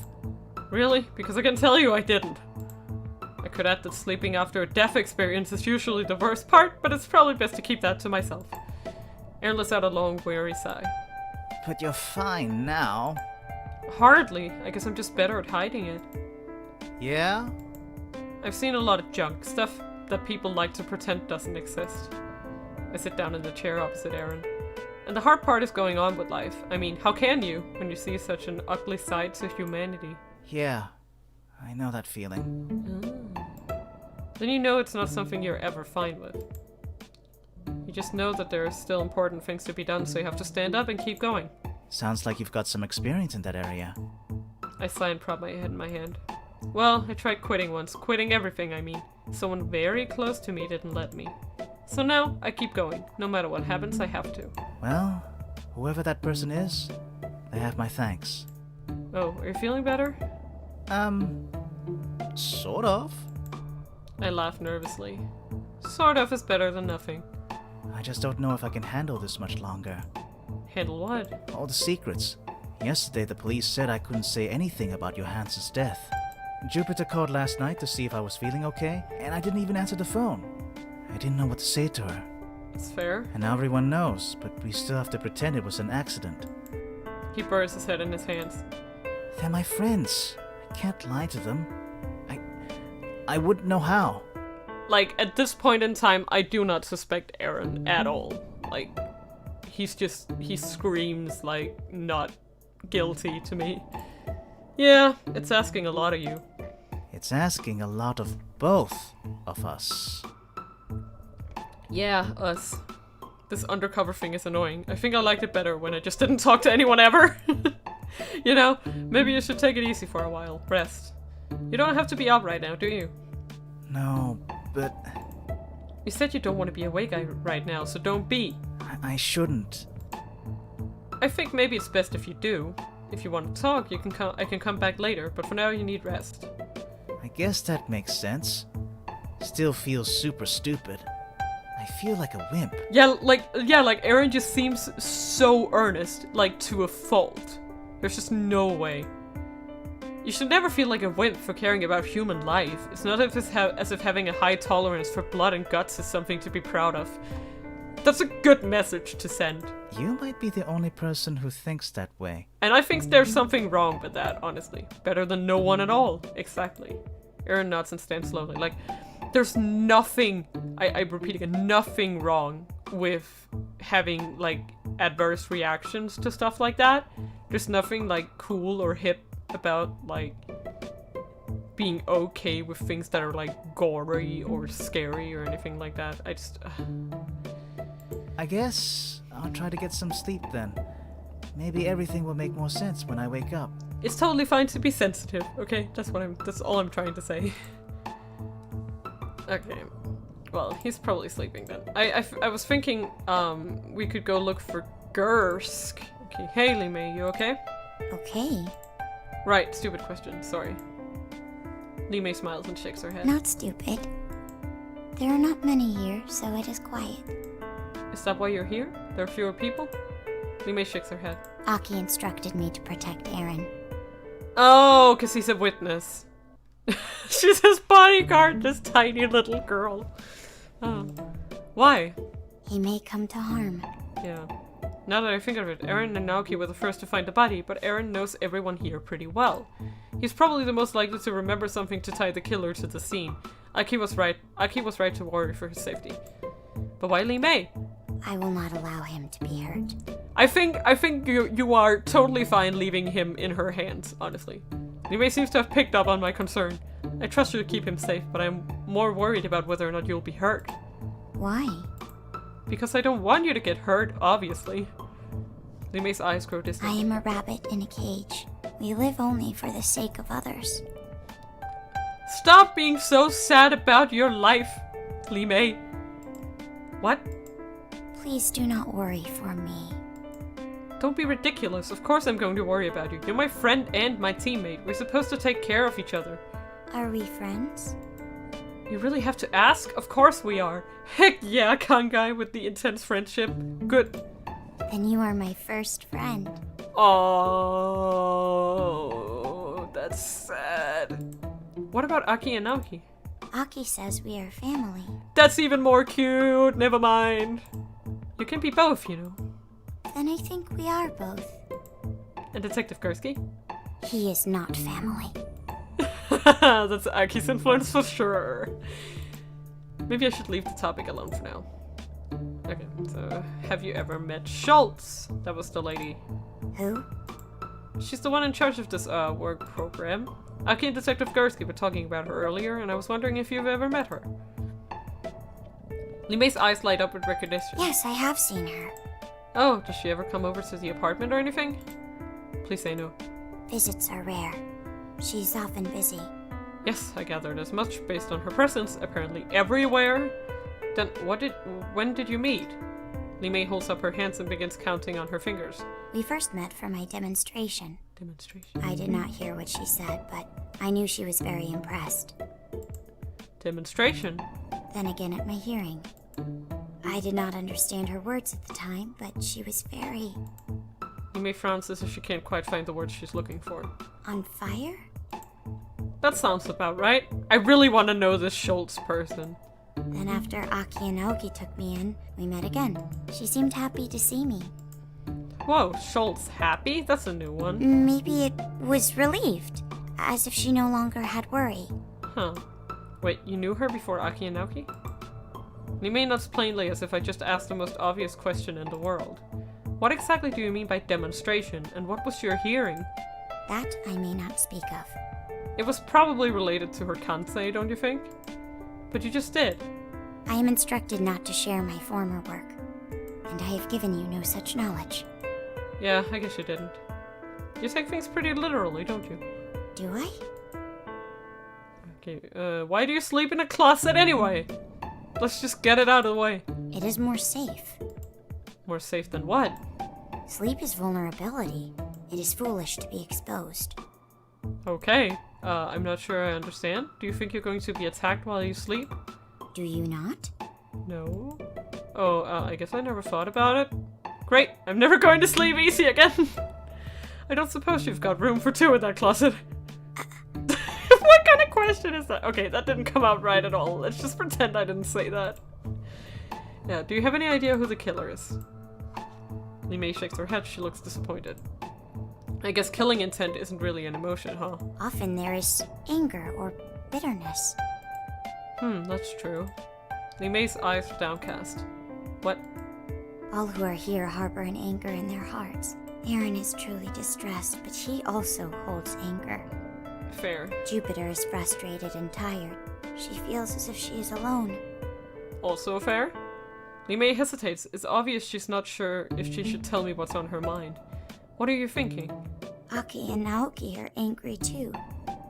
Really? Because I can tell you I didn't. I could add that sleeping after a death experience is usually the worst part, but it's probably best to keep that to myself. Aaron lets out a long, weary sigh. But you're fine now. Hardly. I guess I'm just better at hiding it. Yeah? I've seen a lot of junk, stuff that people like to pretend doesn't exist. I sit down in the chair opposite Aaron. And the hard part is going on with life. I mean, how can you, when you see such an ugly side to humanity? Yeah, I know that feeling. Then you know it's not something you're ever fine with. You just know that there are still important things to be done, so you have to stand up and keep going. Sounds like you've got some experience in that area. I sigh and prop my head in my hand. Well, I tried quitting once. Quitting everything, I mean. Someone very close to me didn't let me. So now, I keep going. No matter what happens, I have to. Well, whoever that person is, they have my thanks. Oh, are you feeling better? Sort of. I laugh nervously. Sort of is better than nothing. I just don't know if I can handle this much longer. Handle what? All the secrets. Yesterday the police said I couldn't say anything about Johansen's death. Jupiter called last night to see if I was feeling okay, and I didn't even answer the phone. I didn't know what to say to her. It's fair. And now everyone knows, but we still have to pretend it was an accident. He buries his head in his hands. They're my friends. I can't lie to them. I wouldn't know how. Like, at this point in time, I do not suspect Aaron at all. Like, he screams, like, not guilty to me. Yeah, it's asking a lot of you. It's asking a lot of both of us. Yeah, us. This undercover thing is annoying. I think I liked it better when I just didn't talk to anyone ever. You know, maybe you should take it easy for a while. Rest. You don't have to be up right now, do you? No, but... You said you don't want to be awake right now, so don't be. I shouldn't. I think maybe it's best if you do. If you want to talk, I can come back later, but for now you need rest. I guess that makes sense. Still feels super stupid. I feel like a wimp. Yeah, like Aaron just seems so earnest, like to a fault. There's just no way. You should never feel like a wimp for caring about human life. It's not as if having a high tolerance for blood and guts is something to be proud of. That's a good message to send. You might be the only person who thinks that way. And I think there's something wrong with that, honestly. Better than no one at all. Exactly. Aaron nods and stands slowly. Like, there's nothing, I'm repeating, nothing wrong with having, like, adverse reactions to stuff like that. There's nothing, like, cool or hip about, like, being okay with things that are, like, gory or scary or anything like that. I guess I'll try to get some sleep then. Maybe everything will make more sense when I wake up. It's totally fine to be sensitive, okay? That's all I'm trying to say. Okay. Well, he's probably sleeping then. I was thinking, we could go look for Gersk. Okay, hey Lee May, you okay? Okay. Right, stupid question, sorry. Lee May smiles and shakes her head. Not stupid. There are not many here, so it is quiet. Is that why you're here? There are fewer people? Lee May shakes her head. Aki instructed me to protect Aaron. Oh, because he's a witness. She's his bodyguard, this tiny little girl. Oh. Why? He may come to harm. Yeah. Now that I think of it, Aaron and Naoki were the first to find the body, but Aaron knows everyone here pretty well. He's probably the most likely to remember something to tie the killer to the scene. Aki was right. Aki was right to worry for his safety. But why Lee May? I will not allow him to be hurt. I think you are totally fine leaving him in her hands, honestly. Lee May seems to have picked up on my concern. I trust you to keep him safe, but I'm more worried about whether or not you'll be hurt. Why? Because I don't want you to get hurt, obviously. Lee May's eyes grow distant. I am a rabbit in a cage. We live only for the sake of others. Stop being so sad about your life, Lee May. What? Please do not worry for me. Don't be ridiculous. Of course I'm going to worry about you. You're my friend and my teammate. We're supposed to take care of each other. Are we friends? You really have to ask? Of course we are. Heck yeah, Kangai with the intense friendship. Good. Then you are my first friend. Oh, that's sad. What about Aki and Naoki? Aki says we are family. That's even more cute. Never mind. You can be both, you know. Then I think we are both. And Detective Gursky? He is not family. That's Aki's influence for sure. Maybe I should leave the topic alone for now. Okay, so have you ever met Schultz? That was the lady. Who? She's the one in charge of this work program. Aki and Detective Gursky were talking about her earlier, and I was wondering if you've ever met her. Limei's eyes light up with recognition. Yes, I have seen her. Oh, does she ever come over to the apartment or anything? Please say no. Visits are rare. She's often busy. Yes, I gathered as much based on her presence, apparently everywhere. Then when did you meet? Limei holds up her hands and begins counting on her fingers. We first met for my demonstration. Demonstration? I did not hear what she said, but I knew she was very impressed. Demonstration? Then again at my hearing. I did not understand her words at the time, but she was very... Limei frowns as if she can't quite find the words she's looking for. On fire? That sounds about right. I really want to know this Schultz person. Then after Aki and Naoki took me in, we met again. She seemed happy to see me. Whoa, Schultz happy? That's a new one. Maybe it was relieved, as if she no longer had worry. Huh. Wait, you knew her before Aki and Naoki? Limei nods plainly as if I just asked the most obvious question in the world. What exactly do you mean by demonstration, and what was your hearing? That I may not speak of. It was probably related to her kansei, don't you think? But you just did. I am instructed not to share my former work, and I have given you no such knowledge. Yeah, I guess you didn't. You take things pretty literally, don't you? Do I? Okay, why do you sleep in a closet anyway? Let's just get it out of the way. It is more safe. More safe than what? Sleep is vulnerability. It is foolish to be exposed. Okay, I'm not sure I understand. Do you think you're going to be attacked while you sleep? Do you not? No. Oh, I guess I never thought about it. Great, I'm never going to sleep easy again. I don't suppose you've got room for two in that closet. What kind of question is that? Okay, that didn't come out right at all. Let's just pretend I didn't say that. Yeah, do you have any idea who the killer is? Limei shakes her head. She looks disappointed. I guess killing intent isn't really an emotion, huh? Often there is anger or bitterness. That's true. Limei's eyes are downcast. What? All who are here harbor an anger in their hearts. Aaron is truly distressed, but he also holds anger. Fair. Jupiter is frustrated and tired. She feels as if she is alone. Also fair. Limei hesitates. It's obvious she's not sure if she should tell me what's on her mind. What are you thinking? Aki and Naoki are angry too.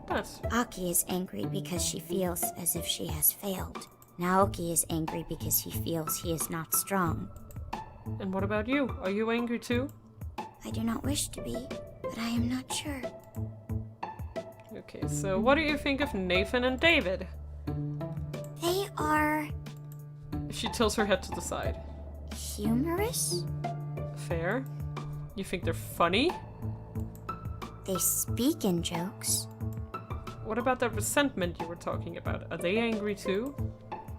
That's... Aki is angry because she feels as if she has failed. Naoki is angry because he feels he is not strong. And what about you? Are you angry too? I do not wish to be, but I am not sure. Okay, so what do you think of Nathan and David? They are... She tilts her head to the side. Humorous? Fair. You think they're funny? They speak in jokes. What about that resentment you were talking about? Are they angry too?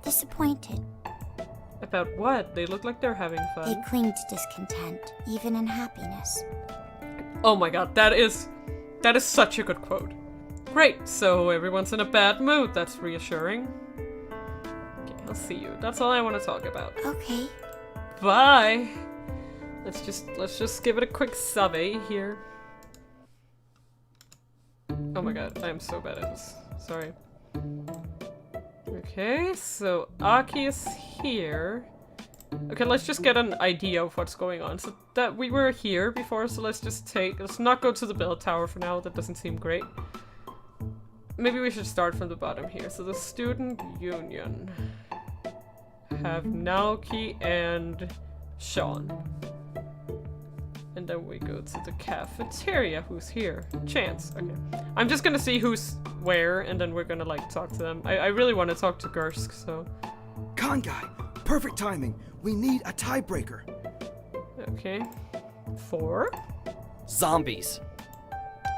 Disappointed. About what? They look like they're having fun. They cling to discontent, even in happiness. Oh my god, that is such a good quote. Great, so everyone's in a bad mood. That's reassuring. Okay, I'll see you. That's all I want to talk about. Okay. Bye! Let's just give it a quick survey here. Oh my god, I am so bad at this. Sorry. Okay, so Aki is here. Okay, let's just get an idea of what's going on. So that we were here before, so let's not go to the bell tower for now. That doesn't seem great. Maybe we should start from the bottom here. So the student union have Naoki and Sean. And then we go to the cafeteria. Who's here? Chance. Okay. I'm just gonna see who's where, and then we're gonna, like, talk to them. I really want to talk to Gersk, so... Kangai! Perfect timing! We need a tiebreaker! Okay. 4? Zombies.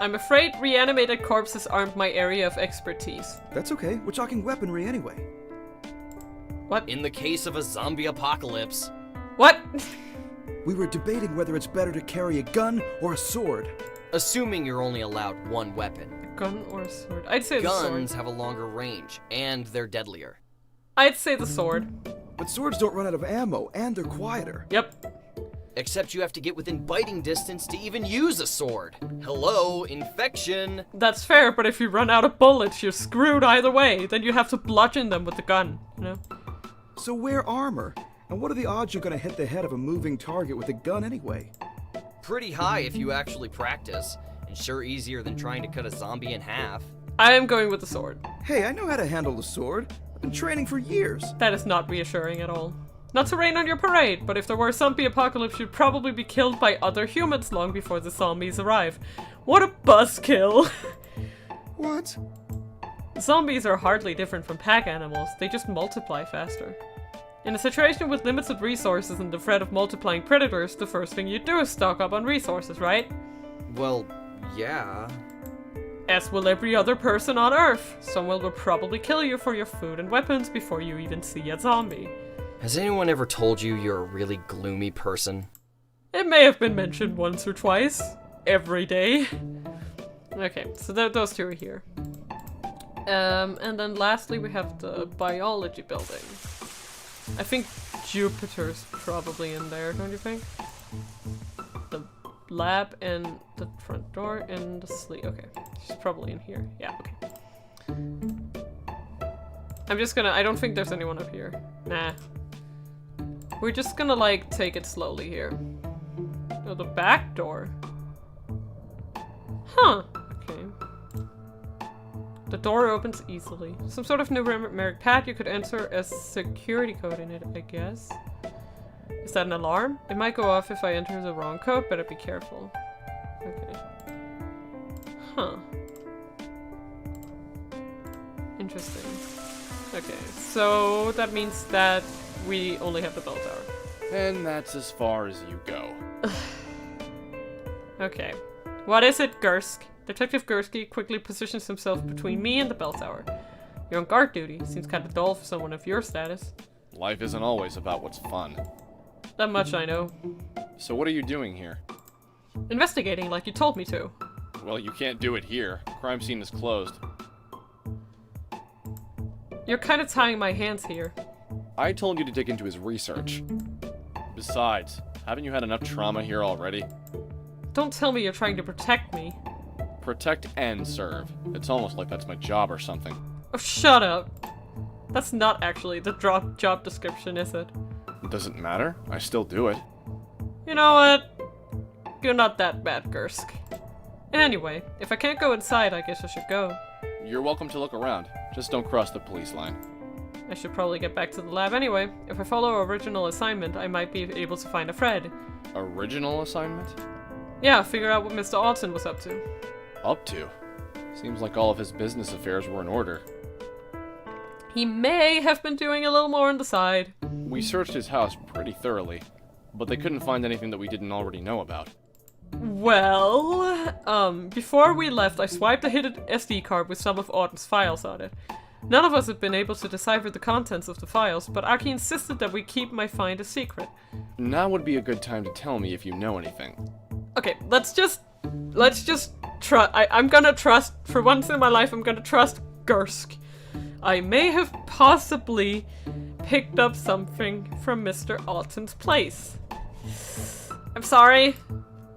I'm afraid reanimated corpses aren't my area of expertise. That's okay. We're talking weaponry anyway. What? In the case of a zombie apocalypse. What? We were debating whether it's better to carry a gun or a sword. Assuming you're only allowed one weapon. A gun or a sword? I'd say the sword. Guns have a longer range, and they're deadlier. I'd say the sword. But swords don't run out of ammo, and they're quieter. Yep. Except you have to get within biting distance to even use a sword. Hello, infection. That's fair, but if you run out of bullets, you're screwed either way. Then you have to bludgeon them with the gun, you know? So wear armor. And what are the odds you're gonna hit the head of a moving target with a gun anyway? Pretty high if you actually practice. And sure easier than trying to cut a zombie in half. I am going with the sword. Hey, I know how to handle the sword. I've been training for years. That is not reassuring at all. Not to rain on your parade, but if there were a zombie apocalypse, you'd probably be killed by other humans long before the zombies arrive. What a buzzkill! What? Zombies are hardly different from pack animals, they just multiply faster. In a situation with limited resources and the threat of multiplying predators, the first thing you do is stock up on resources, right? Well, yeah. As will every other person on Earth. Someone will probably kill you for your food and weapons before you even see a zombie. Has anyone ever told you you're a really gloomy person? It may have been mentioned once or twice. Every day. Okay, so those two are here. And then lastly we have the biology building. I think Jupiter's probably in there, don't you think? The lab and the front door and the sleep. Okay, she's probably in here. Yeah, okay. I'm just gonna, I don't think there's anyone up here. Nah. We're just gonna, like, take it slowly here. Oh, the back door. Huh. Okay. The door opens easily. Some sort of numeric pad. You could enter a security code in it, I guess. Is that an alarm? It might go off if I enter the wrong code, better be careful. Okay. Huh. Interesting. Okay, so that means that we only have the bell tower. And that's as far as you go. Okay. What is it, Gersk? Detective Gursky quickly positions himself between me and the bell tower. You're on guard duty. Seems kind of dull for someone of your status. Life isn't always about what's fun. That much I know. So what are you doing here? Investigating like you told me to. Well, you can't do it here. Crime scene is closed. You're kind of tying my hands here. I told you to dig into his research. Besides, haven't you had enough trauma here already? Don't tell me you're trying to protect me. Protect and serve. It's almost like that's my job or something. Oh, shut up. That's not actually the job description, is it? It doesn't matter. I still do it. You know what? You're not that bad, Gersk. Anyway, if I can't go inside, I guess I should go. You're welcome to look around. Just don't cross the police line. I should probably get back to the lab anyway. If I follow original assignment, I might be able to find a thread. Original assignment? Yeah, figure out what Mr. Alton was up to. Up to? Seems like all of his business affairs were in order. He may have been doing a little more on the side. We searched his house pretty thoroughly, but they couldn't find anything that we didn't already know about. Well, before we left, I swiped a hidden SD card with some of Autumn's files on it. None of us have been able to decipher the contents of the files, but Aki insisted that we keep my find a secret. Now would be a good time to tell me if you know anything. Okay, let's just trust. I'm gonna trust, for once in my life, I'm gonna trust Gersk. I may have possibly picked up something from Mr. Alton's place. I'm sorry.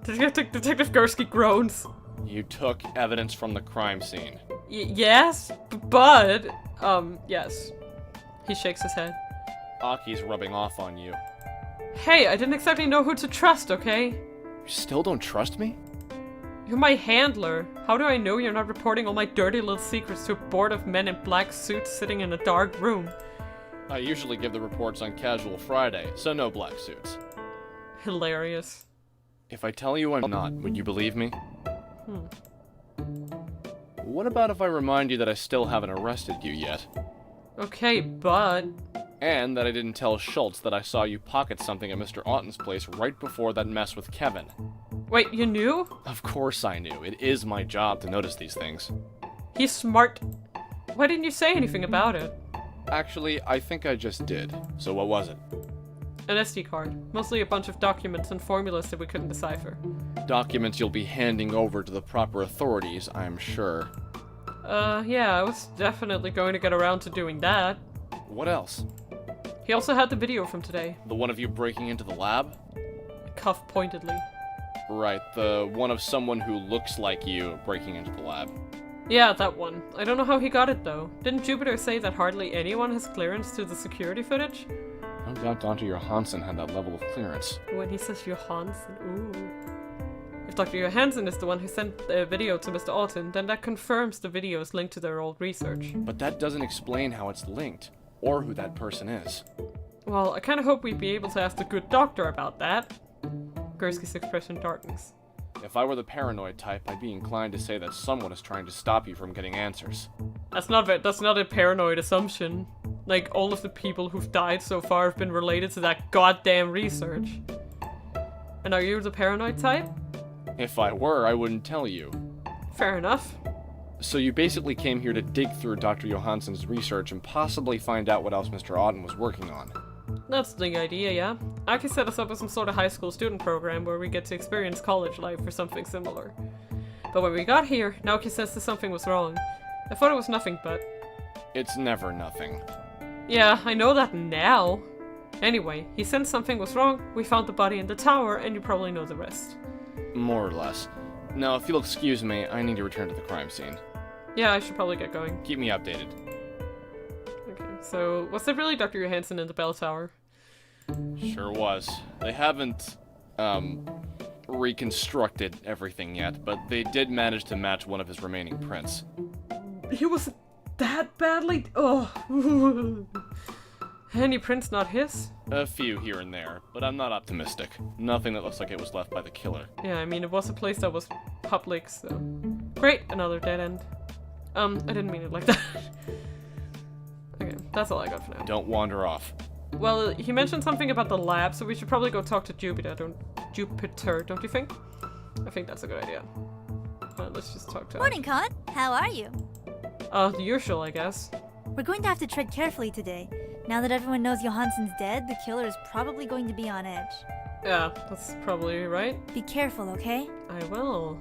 Detective Gursky groans. You took evidence from the crime scene. Yes, but, yes. He shakes his head. Aki's rubbing off on you. Hey, I didn't exactly know who to trust, okay? You still don't trust me? You're my handler. How do I know you're not reporting all my dirty little secrets to a board of men in black suits sitting in a dark room? I usually give the reports on Casual Friday, so no black suits. Hilarious. If I tell you I'm not, would you believe me? Hmm. What about if I remind you that I still haven't arrested you yet? Okay, but... And that I didn't tell Schultz that I saw you pocket something at Mr. Otten's place right before that mess with Kevin. Wait, you knew? Of course I knew. It is my job to notice these things. He's smart. Why didn't you say anything about it? Actually, I think I just did. So what was it? An SD card. Mostly a bunch of documents and formulas that we couldn't decipher. Documents you'll be handing over to the proper authorities, I'm sure. Yeah, I was definitely going to get around to doing that. What else? He also had the video from today. The one of you breaking into the lab? I coughed pointedly. Right, the one of someone who looks like you breaking into the lab. Yeah, that one. I don't know how he got it though. Didn't Jupiter say that hardly anyone has clearance to the security footage? I doubt Dr. Johansson had that level of clearance. When he says Johansson, ooh. If Dr. Johansson is the one who sent the video to Mr. Otten, then that confirms the video is linked to their old research. But that doesn't explain how it's linked, or who that person is. Well, I kinda hope we'd be able to ask the good doctor about that. Gursky's expression darkens. If I were the paranoid type, I'd be inclined to say that someone is trying to stop you from getting answers. That's not a paranoid assumption. Like, all of the people who've died so far have been related to that goddamn research. And are you the paranoid type? If I were, I wouldn't tell you. Fair enough. So you basically came here to dig through Dr. Johansson's research and possibly find out what else Mr. Otten was working on. That's the idea, yeah. Aki set us up with some sort of high school student program where we get to experience college life or something similar. But when we got here, Naoki says that something was wrong. I thought it was nothing but... It's never nothing. Yeah, I know that now. Anyway, he said something was wrong, we found the body in the tower, and you probably know the rest. More or less. Now, if you'll excuse me, I need to return to the crime scene. Yeah, I should probably get going. Keep me updated. Okay, so was it really Dr. Johansson in the bell tower? Sure was. They haven't, reconstructed everything yet, but they did manage to match one of his remaining prints. He was that badly... Oh. Any prints not his? A few here and there, but I'm not optimistic. Nothing that looks like it was left by the killer. Yeah, I mean, it was a place that was public, so... Great, another dead end. I didn't mean it like that. Okay, that's all I got for now. Don't wander off. Well, he mentioned something about the lab, so we should probably go talk to Jupiter, don't you think? I think that's a good idea. Let's just talk to... Morning, Con. How are you? The usual, I guess. We're going to have to tread carefully today. Now that everyone knows Johansson's dead, the killer is probably going to be on edge. Yeah, that's probably right. Be careful, okay? I will.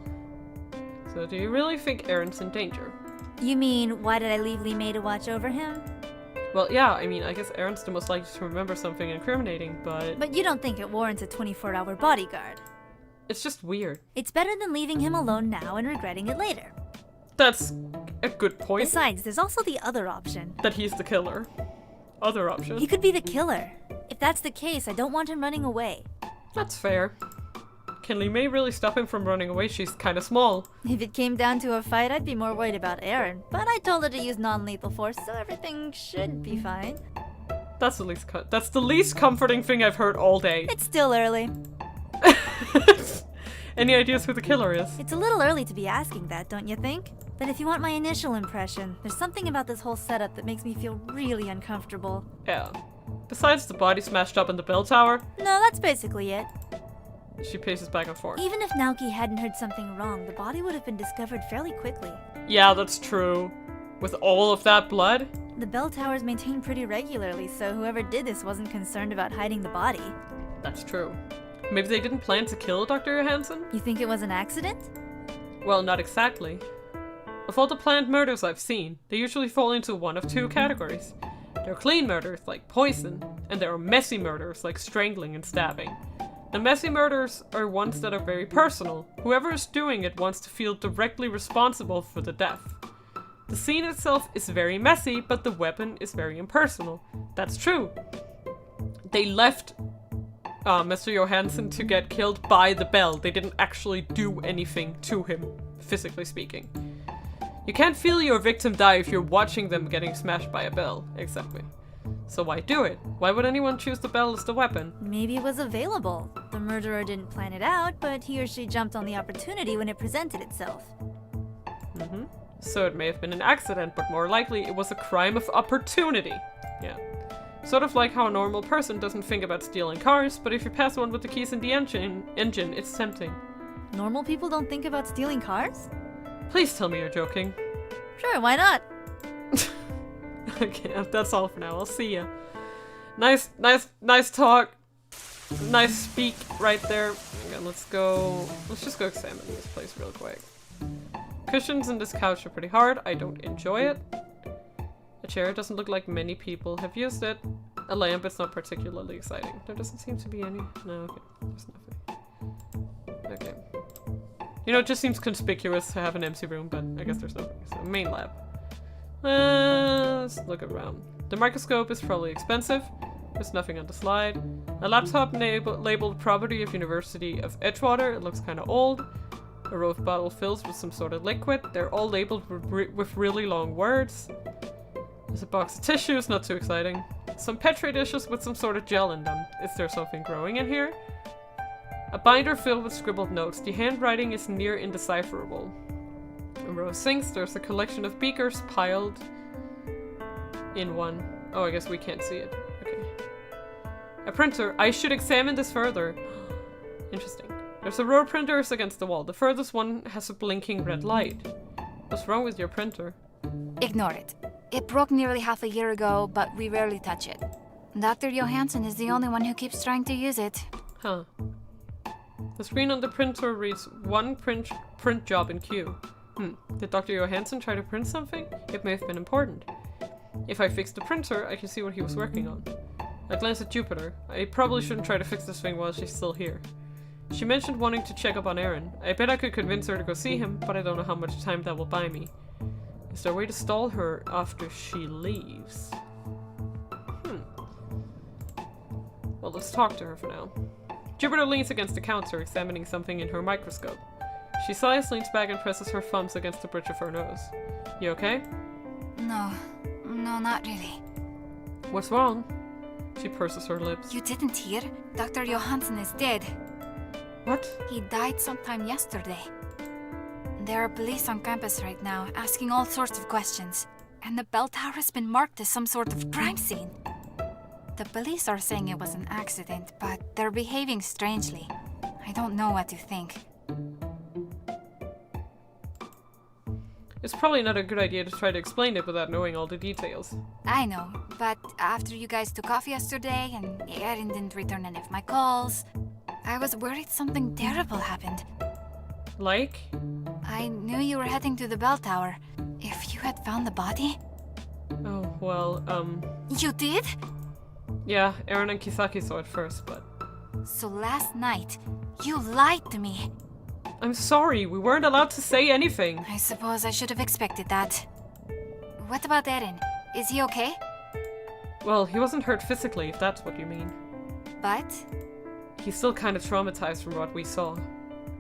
So do you really think Aaron's in danger? You mean, why did I leave Lee May to watch over him? Well, yeah, I mean, I guess Aaron's the most likely to remember something incriminating, but... But you don't think it warrants a 24-hour bodyguard? It's just weird. It's better than leaving him alone now and regretting it later. That's a good point. Besides, there's also the other option. That he's the killer. Other option. He could be the killer. If that's the case, I don't want him running away. That's fair. Can Lee May really stop him from running away? She's kinda small. If it came down to a fight, I'd be more worried about Aaron. But I told her to use non-lethal force, so everything should be fine. That's the least comforting thing I've heard all day. It's still early. Any ideas who the killer is? It's a little early to be asking that, don't you think? But if you want my initial impression, there's something about this whole setup that makes me feel really uncomfortable. Yeah. Besides the body smashed up in the bell tower? No, that's basically it. She paces back and forth. Even if Naoki hadn't heard something wrong, the body would have been discovered fairly quickly. Yeah, that's true. With all of that blood? The bell tower's maintained pretty regularly, so whoever did this wasn't concerned about hiding the body. That's true. Maybe they didn't plan to kill Dr. Johansson? You think it was an accident? Well, not exactly. Of all the planned murders I've seen, they usually fall into one of two categories. There are clean murders, like poison, and there are messy murders, like strangling and stabbing. The messy murders are ones that are very personal. Whoever is doing it wants to feel directly responsible for the death. The scene itself is very messy, but the weapon is very impersonal. That's true. They left Mr. Johansson to get killed by the bell. They didn't actually do anything to him, physically speaking. You can't feel your victim die if you're watching them getting smashed by a bell. Exactly. So why do it? Why would anyone choose the bell as the weapon? Maybe it was available. The murderer didn't plan it out, but he or she jumped on the opportunity when it presented itself. So it may have been an accident, but more likely it was a crime of opportunity. Yeah. Sort of like how a normal person doesn't think about stealing cars, but if you pass one with the keys in the engine, it's tempting. Normal people don't think about stealing cars? Please tell me you're joking. Sure, why not? Okay, that's all for now. I'll see ya. Nice talk. Nice speak right there. Okay, let's just go examine this place real quick. Cushions in this couch are pretty hard. I don't enjoy it. A chair doesn't look like many people have used it. A lamp, it's not particularly exciting. There doesn't seem to be any. No, okay. There's nothing. Okay. You know, it just seems conspicuous to have an empty room, but I guess there's nothing. So, main lab. Let's look around. The microscope is probably expensive. There's nothing on the slide. A laptop labeled Property of University of Edgewater. It looks kind of old. A row of bottle fills with some sort of liquid. They're all labeled with really long words. There's a box of tissues, not too exciting. Some petri dishes with some sort of gel in them. Is there something growing in here? A binder filled with scribbled notes. The handwriting is near indecipherable. A row of sinks. There's a collection of beakers piled in one. Oh, I guess we can't see it. Okay. A printer. I should examine this further. Interesting. There's a row of printers against the wall. The furthest one has a blinking red light. What's wrong with your printer? Ignore it. It broke nearly half a year ago, but we rarely touch it. Dr. Johansson is the only one who keeps trying to use it. Huh. The screen on the printer reads one print job in queue. Did Dr. Johansson try to print something? It may have been important. If I fix the printer, I can see what he was working on. I glance at Jupiter. I probably shouldn't try to fix this thing while she's still here. She mentioned wanting to check up on Aaron. I bet I could convince her to go see him, but I don't know how much time that will buy me. Is there a way to stall her after she leaves? Well, let's talk to her for now. Jupiter leans against the counter, examining something in her microscope. She sighs, leans back, and presses her thumbs against the bridge of her nose. You okay? No, not really. What's wrong? She purses her lips. You didn't hear? Dr. Johansson is dead. What? He died sometime yesterday. There are police on campus right now, asking all sorts of questions. And the bell tower has been marked as some sort of crime scene. The police are saying it was an accident, but they're behaving strangely. I don't know what to think. It's probably not a good idea to try to explain it without knowing all the details. I know, but after you guys took off yesterday and Aaron didn't return any of my calls, I was worried something terrible happened. Like? I knew you were heading to the bell tower. If you had found the body? Oh, well, You did? Yeah, Aaron and Kisaki saw it first, but... So last night, you lied to me. I'm sorry, we weren't allowed to say anything. I suppose I should have expected that. What about Aaron? Is he okay? Well, he wasn't hurt physically, if that's what you mean. But? He's still kind of traumatized from what we saw.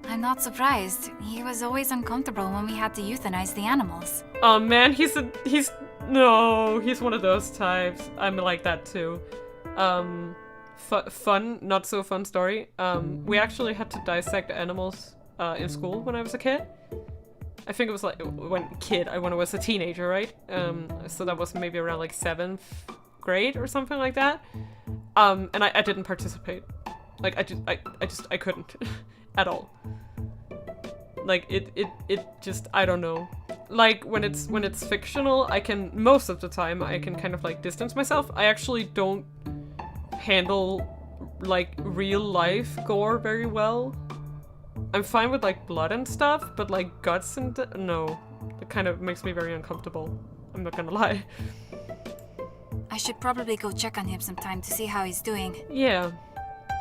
I'm not surprised. He was always uncomfortable when we had to euthanize the animals. Oh man, he's one of those types. I'm like that too. Fun, not so fun story. We actually had to dissect animals in school when I was a kid. I think it was like when I was a teenager, right? So that was maybe around like 7th grade or something like that. And I didn't participate. Like I couldn't at all. Like it just, I don't know. Like when it's fictional, I can, most of the time I can kind of like distance myself. I actually don't handle like real life gore very well. I'm fine with like blood and stuff, but like guts and no, it kind of makes me very uncomfortable. I'm not gonna lie. I should probably go check on him sometime to see how he's doing. Yeah,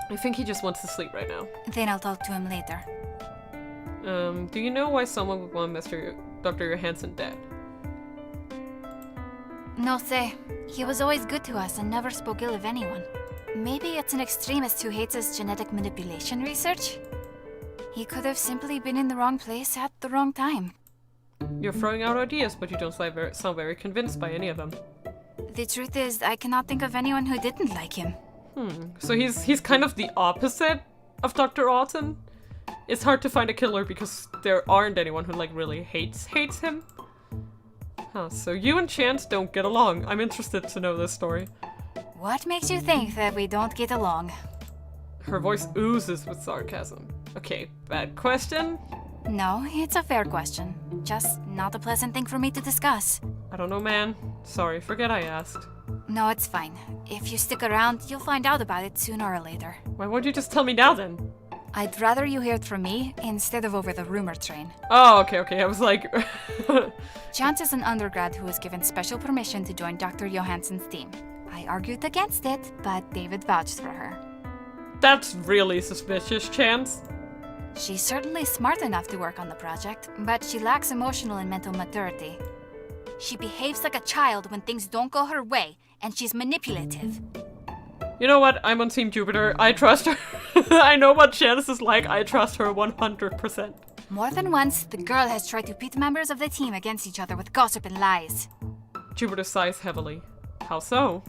I think he just wants to sleep right now. Then I'll talk to him later. Do you know why someone would want Dr. Johansson dead? No sé. He was always good to us and never spoke ill of anyone. Maybe it's an extremist who hates his genetic manipulation research? He could have simply been in the wrong place at the wrong time. You're throwing out ideas, but you don't sound very convinced by any of them. The truth is, I cannot think of anyone who didn't like him. So he's kind of the opposite of Dr. Autumn. It's hard to find a killer because there aren't anyone who like really hates him. Huh, so you and Chance don't get along. I'm interested to know this story. What makes you think that we don't get along? Her voice oozes with sarcasm. Okay, bad question. No, it's a fair question. Just not a pleasant thing for me to discuss. I don't know, man. Sorry, forget I asked. No, it's fine. If you stick around, you'll find out about it sooner or later. Why won't you just tell me now then? I'd rather you hear it from me instead of over the rumor train. Oh, okay. I was like... Chance is an undergrad who was given special permission to join Dr. Johansson's team. I argued against it, but David vouched for her. That's really suspicious, Chance. She's certainly smart enough to work on the project, but she lacks emotional and mental maturity. She behaves like a child when things don't go her way, and she's manipulative. You know what? I'm on Team Jupiter. I trust her. I know what Chance is like. I trust her 100%. More than once, the girl has tried to pit members of the team against each other with gossip and lies. Jupiter sighs heavily. How so?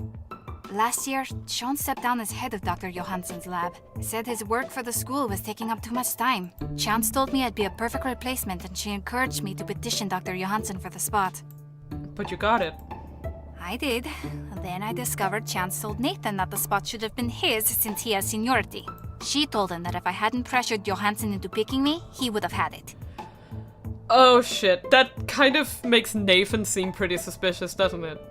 Last year, Sean stepped down as head of Dr. Johansson's lab. Said his work for the school was taking up too much time. Chance told me I'd be a perfect replacement, and she encouraged me to petition Dr. Johansson for the spot. But you got it. I did. Then I discovered Chance told Nathan that the spot should have been his since he has seniority. She told him that if I hadn't pressured Johansson into picking me, he would have had it. Oh shit, that kind of makes Nathan seem pretty suspicious, doesn't it?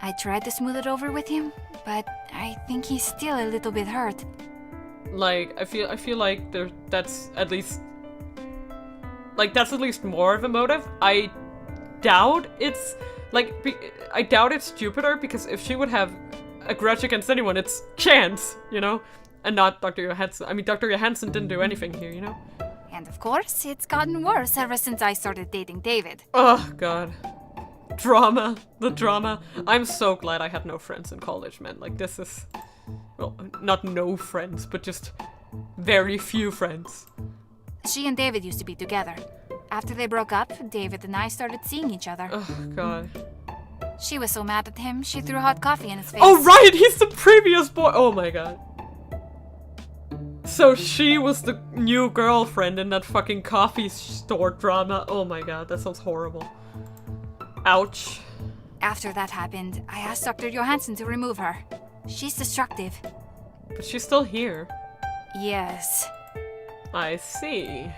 I tried to smooth it over with him, but I think he's still a little bit hurt. Like, I feel like that's at least more of a motive. I doubt it's Jupiter, because if she would have a grudge against anyone, it's Chance, you know? And not Dr. Johansson. I mean, Dr. Johansson didn't do anything here, you know? And of course, it's gotten worse ever since I started dating David. Oh, God. Drama. The drama. I'm so glad I had no friends in college, man. Like, this is... Well, not no friends, but just very few friends. She and David used to be together. After they broke up, David and I started seeing each other. Oh, God. She was so mad at him, she threw hot coffee in his face. Oh, right! He's the previous boy! Oh, my God. So she was the new girlfriend in that fucking coffee store drama. Oh, my God. That sounds horrible. Ouch. After that happened, I asked Dr. Johansson to remove her. She's destructive. But she's still here. Yes. I see.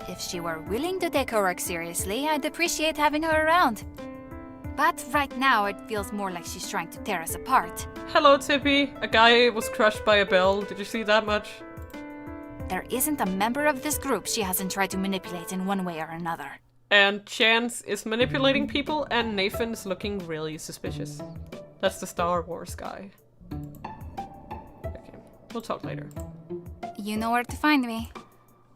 If she were willing to take her work seriously, I'd appreciate having her around. But right now, it feels more like she's trying to tear us apart. Hello, Tippy. A guy was crushed by a bell. Did you see that much? There isn't a member of this group she hasn't tried to manipulate in one way or another. And Chance is manipulating people, and Nathan's looking really suspicious. That's the Star Wars guy. Okay, we'll talk later. You know where to find me.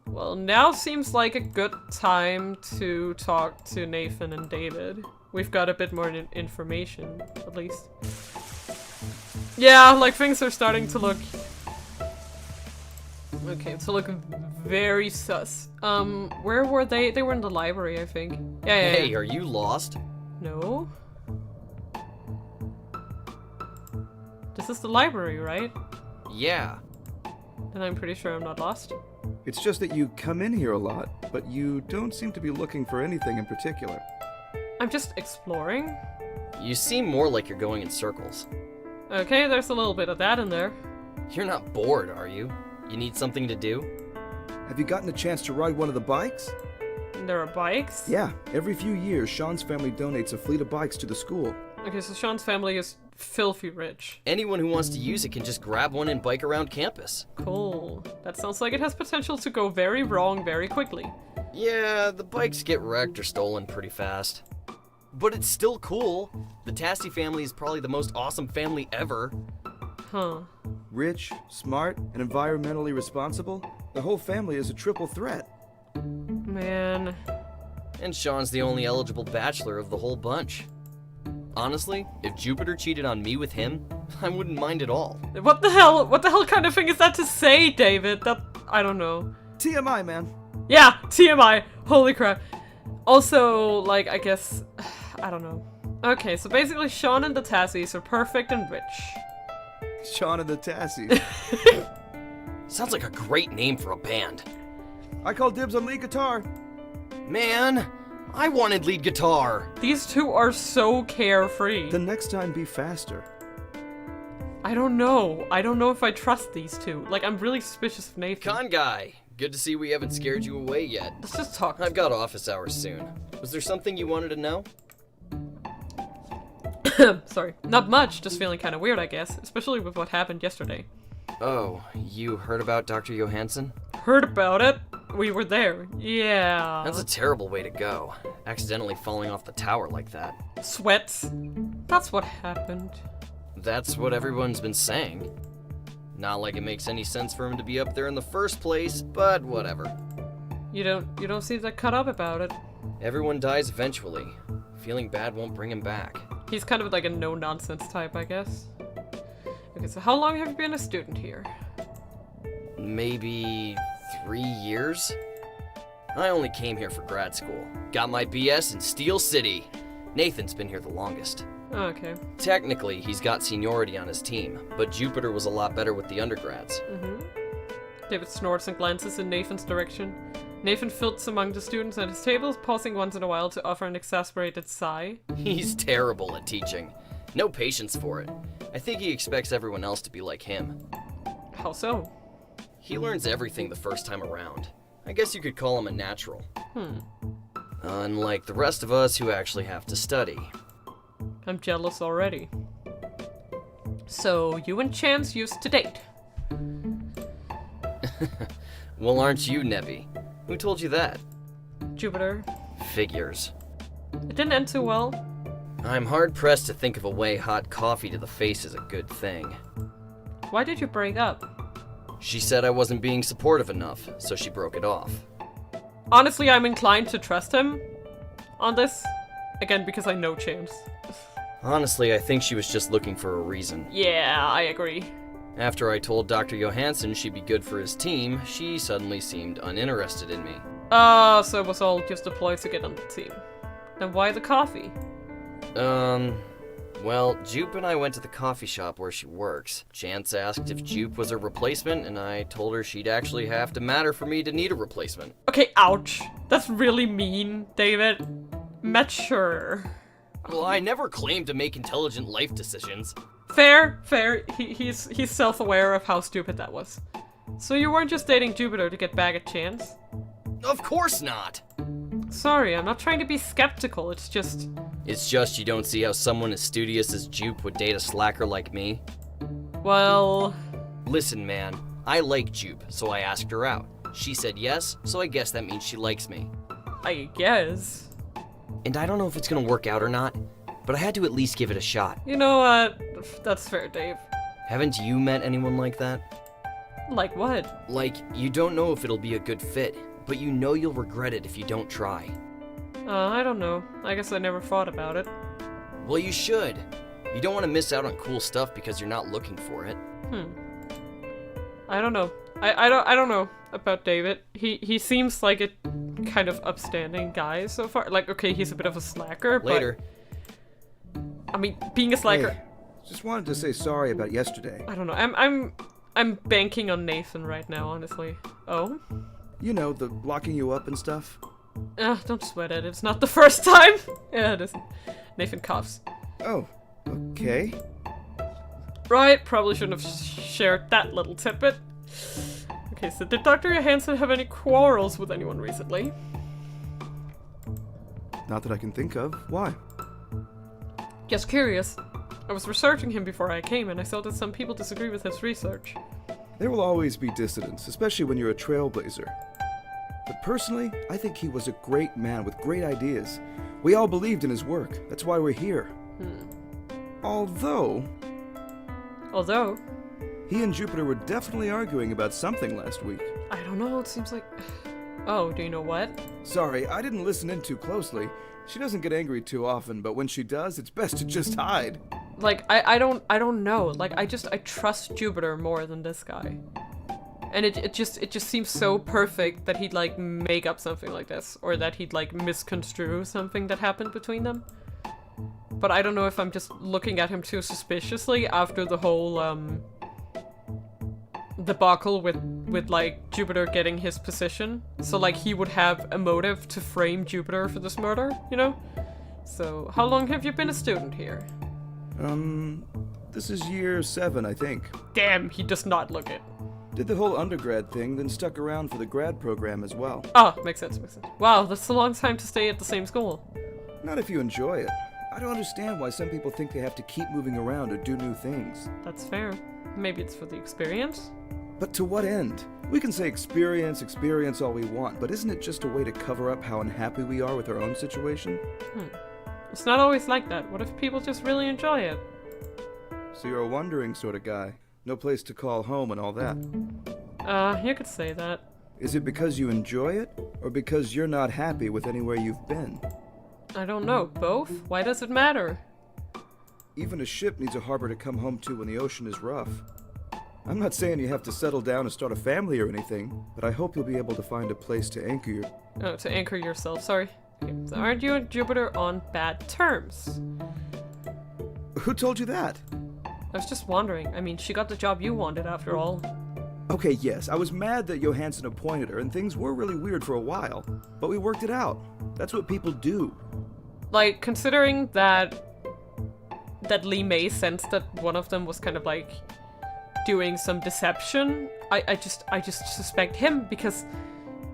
Well, now seems like a good time to talk to Nathan and David. We've got a bit more information, at least. Yeah, like things are starting to look... Okay, to look very sus. Where were they? They were in the library, I think. Yeah. Hey, are you lost? No. This is the library, right? Yeah. Then I'm pretty sure I'm not lost. It's just that you come in here a lot, but you don't seem to be looking for anything in particular. I'm just exploring. You seem more like you're going in circles. Okay, there's a little bit of that in there. You're not bored, are you? You need something to do? Have you gotten a chance to ride one of the bikes? There are bikes? Yeah, every few years, Sean's family donates a fleet of bikes to the school. Okay, so Sean's family is filthy rich. Anyone who wants to use it can just grab one and bike around campus. Cool. That sounds like it has potential to go very wrong very quickly. Yeah, the bikes get wrecked or stolen pretty fast. But it's still cool. The Tasty family is probably the most awesome family ever. Huh. Rich, smart, and environmentally responsible, the whole family is a triple threat. Man. And Sean's the only eligible bachelor of the whole bunch. Honestly, if Jupiter cheated on me with him, I wouldn't mind at all. What the hell? What the hell kind of thing is that to say, David? That, I don't know. TMI, man. Yeah, TMI. Holy crap. Also, like, I guess, I don't know. Okay, so basically Sean and the Tassies are perfect and rich. Sean and the Tassies. Sounds like a great name for a band. I call dibs on lead guitar. Man, I wanted lead guitar. These two are so carefree. The next time, be faster. I don't know. I don't know if I trust these two. Like, I'm really suspicious of Nathan. Con guy, good to see we haven't scared you away yet. Let's just talk. I've got office hours soon. Was there something you wanted to know? Sorry. Not much, just feeling kind of weird, I guess. Especially with what happened yesterday. Oh, you heard about Dr. Johansson? Heard about it. We were there. Yeah. That's a terrible way to go. Accidentally falling off the tower like that. Sweats. That's what happened. That's what everyone's been saying. Not like it makes any sense for him to be up there in the first place, but whatever. You don't seem that cut up about it. Everyone dies eventually. Feeling bad won't bring him back. He's kind of like a no-nonsense type, I guess. Okay, so how long have you been a student here? Maybe 3 years? I only came here for grad school. Got my BS in Steel City. Nathan's been here the longest. Okay. Technically, he's got seniority on his team, but Jupiter was a lot better with the undergrads. David snorts and glances in Nathan's direction. Nathan filts among the students at his table, pausing once in a while to offer an exasperated sigh. He's terrible at teaching. No patience for it. I think he expects everyone else to be like him. How so? He learns everything the first time around. I guess you could call him a natural. Unlike the rest of us who actually have to study. I'm jealous already. So, you and Chance used to date? Well, aren't you, Nevi? Who told you that? Jupiter. Figures. It didn't end too well. I'm hard-pressed to think of a way hot coffee to the face is a good thing. Why did you break up? She said I wasn't being supportive enough, so she broke it off. Honestly, I'm inclined to trust him on this. Again, because I know Chance. Honestly, I think she was just looking for a reason. Yeah, I agree. After I told Dr. Johansson she'd be good for his team, she suddenly seemed uninterested in me. So it was all just a ploy to get on the team. Then why the coffee? Well, Jupe and I went to the coffee shop where she works. Chance asked if Jupe was her replacement, and I told her she'd actually have to matter for me to need a replacement. Okay, ouch. That's really mean, David. Mature. Well, I never claimed to make intelligent life decisions. Fair. He's self-aware of how stupid that was. So you weren't just dating Jupiter to get back at Chance? Of course not! Sorry, I'm not trying to be skeptical, it's just... It's just you don't see how someone as studious as Jupe would date a slacker like me? Well... Listen, man, I like Jupe, so I asked her out. She said yes, so I guess that means she likes me. I guess. And I don't know if it's gonna work out or not, but I had to at least give it a shot. You know what? That's fair, Dave. Haven't you met anyone like that? Like what? Like, you don't know if it'll be a good fit, but you know you'll regret it if you don't try. I don't know. I guess I never thought about it. Well, you should. You don't want to miss out on cool stuff because you're not looking for it. I don't know. I don't know about David. He seems like a kind of upstanding guy so far. Like, okay, he's a bit of a slacker, Later. But... I mean, being a slacker... Hey, just wanted to say sorry about yesterday. I don't know. I'm banking on Nathan right now, honestly. Oh? You know, the locking you up and stuff. Don't sweat it. It's not the first time. Yeah, it isn't. Nathan coughs. Oh, okay. Right, probably shouldn't have shared that little tidbit. Okay, so did Dr. Johansson have any quarrels with anyone recently? Not that I can think of. Why? Just curious. I was researching him before I came, and I saw that some people disagree with his research. There will always be dissidents, especially when you're a trailblazer. But personally, I think he was a great man with great ideas. We all believed in his work. That's why we're here. Although... He and Jupiter were definitely arguing about something last week. I don't know, it seems like... Oh, do you know what? Sorry, I didn't listen in too closely. She doesn't get angry too often, but when she does, it's best to just hide. Like, I don't know. Like, I trust Jupiter more than this guy. And it just seems so perfect that he'd, like, make up something like this. Or that he'd, like, misconstrue something that happened between them. But I don't know if I'm just looking at him too suspiciously after the whole, debacle with like Jupiter getting his position. So like he would have a motive to frame Jupiter for this murder, you know? So how long have you been a student here? This is year 7, I think. Damn, he does not look it. Did the whole undergrad thing, then stuck around for the grad program as well. Oh, makes sense. Wow, that's a long time to stay at the same school. Not if you enjoy it. I don't understand why some people think they have to keep moving around or do new things. That's fair. Maybe it's for the experience? But to what end? We can say experience all we want, but isn't it just a way to cover up how unhappy we are with our own situation? It's not always like that. What if people just really enjoy it? So you're a wandering sort of guy. No place to call home and all that. You could say that. Is it because you enjoy it, or because you're not happy with anywhere you've been? I don't know. Both? Why does it matter? Even a ship needs a harbor to come home to when the ocean is rough. I'm not saying you have to settle down and start a family or anything, but I hope you'll be able to find a place to anchor your... Oh, to anchor yourself, sorry. Okay, so aren't you and Jupiter on bad terms? Who told you that? I was just wondering. I mean, she got the job you wanted after all. Okay, yes, I was mad that Johansson appointed her, and things were really weird for a while. But we worked it out. That's what people do. Like, considering that Lee May sensed that one of them was kind of like doing some deception, I just suspect him, because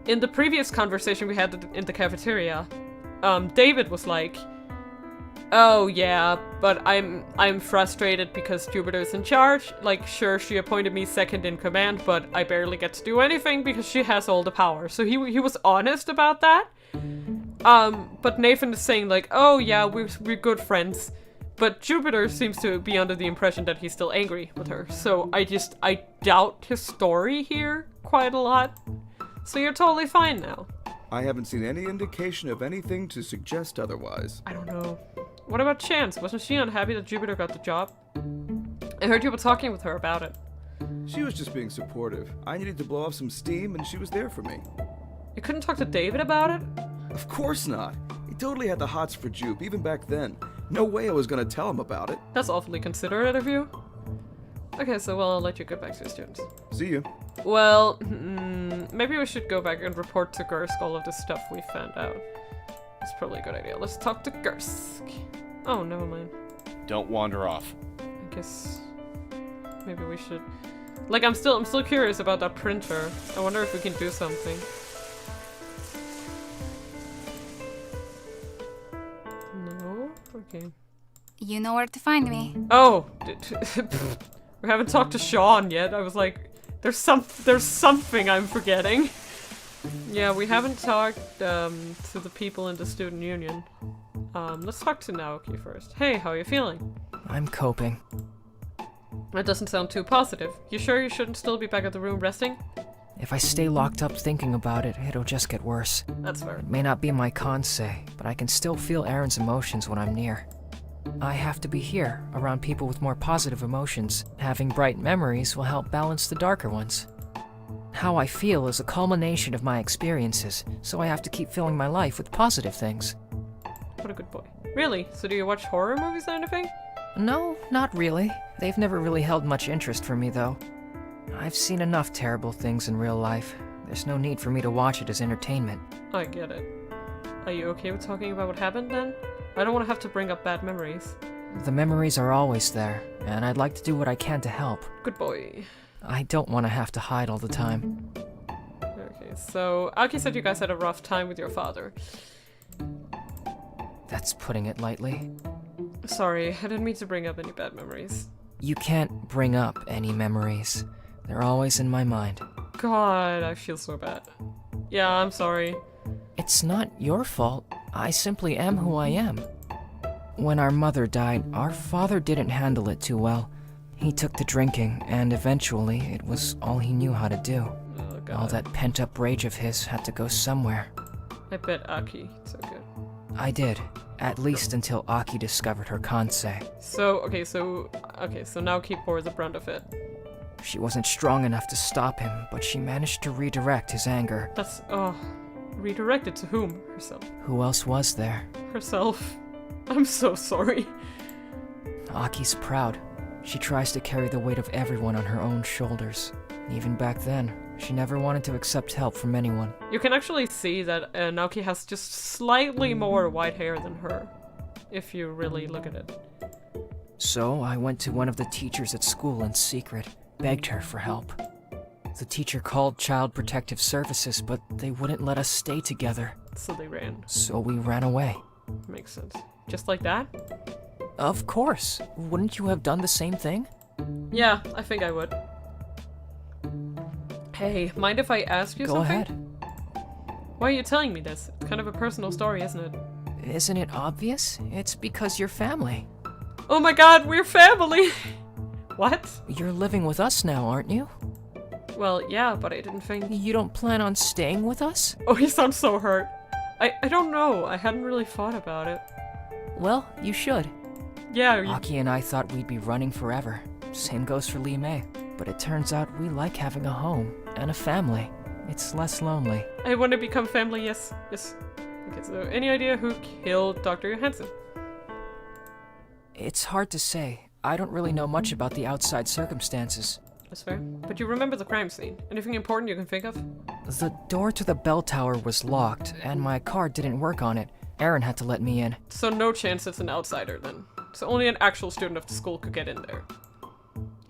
in the previous conversation we had in the cafeteria, David was like, oh yeah, but I'm frustrated because Jupiter's in charge. Like, sure, she appointed me second in command, but I barely get to do anything because she has all the power. So he was honest about that. But Nathan is saying like, oh yeah, we're good friends. But Jupiter seems to be under the impression that he's still angry with her. So I doubt his story here quite a lot. So you're totally fine now. I haven't seen any indication of anything to suggest otherwise. I don't know. What about Chance? Wasn't she unhappy that Jupiter got the job? I heard you were talking with her about it. She was just being supportive. I needed to blow off some steam and she was there for me. You couldn't talk to David about it? Of course not. He totally had the hots for Jupe, even back then. No way I was gonna tell him about it. That's awfully considerate of you. Okay, so well, I'll let you get back to your students. See you. Well, maybe we should go back and report to Gersk all of the stuff we found out. It's probably a good idea. Let's talk to Gersk. Oh, never mind. Don't wander off. I guess maybe we should. Like, I'm still curious about that printer. I wonder if we can do something. No? Okay. You know where to find me. Oh! We haven't talked to Sean yet. I was like, there's something I'm forgetting. Yeah, we haven't talked to the people in the student union. Let's talk to Naoki first. Hey, how are you feeling? I'm coping. That doesn't sound too positive. You sure you shouldn't still be back at the room resting? If I stay locked up thinking about it, it'll just get worse. That's fair. It may not be my Kansei, but I can still feel Aaron's emotions when I'm near. I have to be here, around people with more positive emotions. Having bright memories will help balance the darker ones. How I feel is a culmination of my experiences, so I have to keep filling my life with positive things. What a good boy. Really? So do you watch horror movies or anything? No, not really. They've never really held much interest for me, though. I've seen enough terrible things in real life. There's no need for me to watch it as entertainment. I get it. Are you okay with talking about what happened then? I don't want to have to bring up bad memories. The memories are always there, and I'd like to do what I can to help. Good boy. I don't want to have to hide all the time. Okay, so Aki said you guys had a rough time with your father. That's putting it lightly. Sorry, I didn't mean to bring up any bad memories. You can't bring up any memories. They're always in my mind. God, I feel so bad. Yeah, I'm sorry. It's not your fault. I simply am who I am. When our mother died, our father didn't handle it too well. He took to drinking, and eventually it was all he knew how to do. Oh, God. All that pent-up rage of his had to go somewhere. I bet Aki took it. I did. At least until Aki discovered her Kansei. So Naoki bore the brunt of it. She wasn't strong enough to stop him, but she managed to redirect his anger. Redirected to whom? Herself. Who else was there? Herself. I'm so sorry. Aki's proud. She tries to carry the weight of everyone on her own shoulders. Even back then, she never wanted to accept help from anyone. You can actually see that Naoki has just slightly more white hair than her, if you really look at it. So I went to one of the teachers at school in secret, begged her for help. The teacher called Child Protective Services, but they wouldn't let us stay together. So they ran. So we ran away. Makes sense. Just like that? Of course. Wouldn't you have done the same thing? Yeah, I think I would. Hey, mind if I ask you something? Go ahead. Why are you telling me this? It's kind of a personal story, isn't it? Isn't it obvious? It's because you're family. Oh my god, we're family! What? You're living with us now, aren't you? Well, yeah, but I didn't think... You don't plan on staying with us? Oh, he sounds so hurt. I don't know. I hadn't really thought about it. Well, you should. Yeah, Aki and I thought we'd be running forever. Same goes for Lee Mei. But it turns out we like having a home and a family. It's less lonely. I want to become family, yes. Yes. Okay, so any idea who killed Dr. Johansson? It's hard to say. I don't really know much about the outside circumstances. That's fair. But you remember the crime scene. Anything important you can think of? The door to the bell tower was locked, and my card didn't work on it. Aaron had to let me in. So no chance it's an outsider, then. So only an actual student of the school could get in there.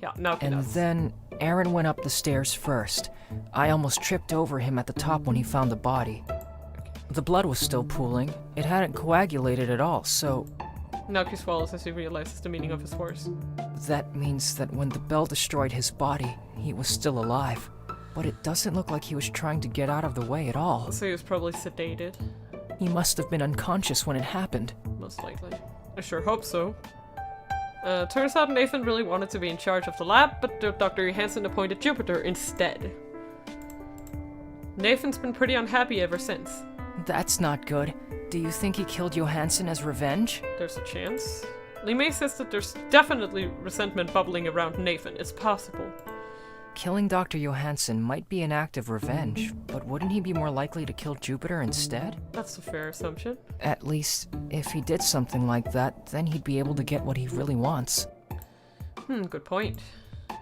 Yeah, now he And does. then Aaron went up the stairs first. I almost tripped over him at the top when he found the body. The blood was still pooling. It hadn't coagulated at all, so... Naoki swallows as he realizes the meaning of his words. That means that when the bell destroyed his body, he was still alive. But it doesn't look like he was trying to get out of the way at all. So he was probably sedated. He must have been unconscious when it happened. Most likely. I sure hope so. Turns out Nathan really wanted to be in charge of the lab, but Dr. Johansson appointed Jupiter instead. Nathan's been pretty unhappy ever since. That's not good. Do you think he killed Johansson as revenge? There's a chance. Lee Mei says that there's definitely resentment bubbling around Nathan. It's possible. Killing Dr. Johansson might be an act of revenge, but wouldn't he be more likely to kill Jupiter instead? That's a fair assumption. At least, if he did something like that, then he'd be able to get what he really wants. Good point.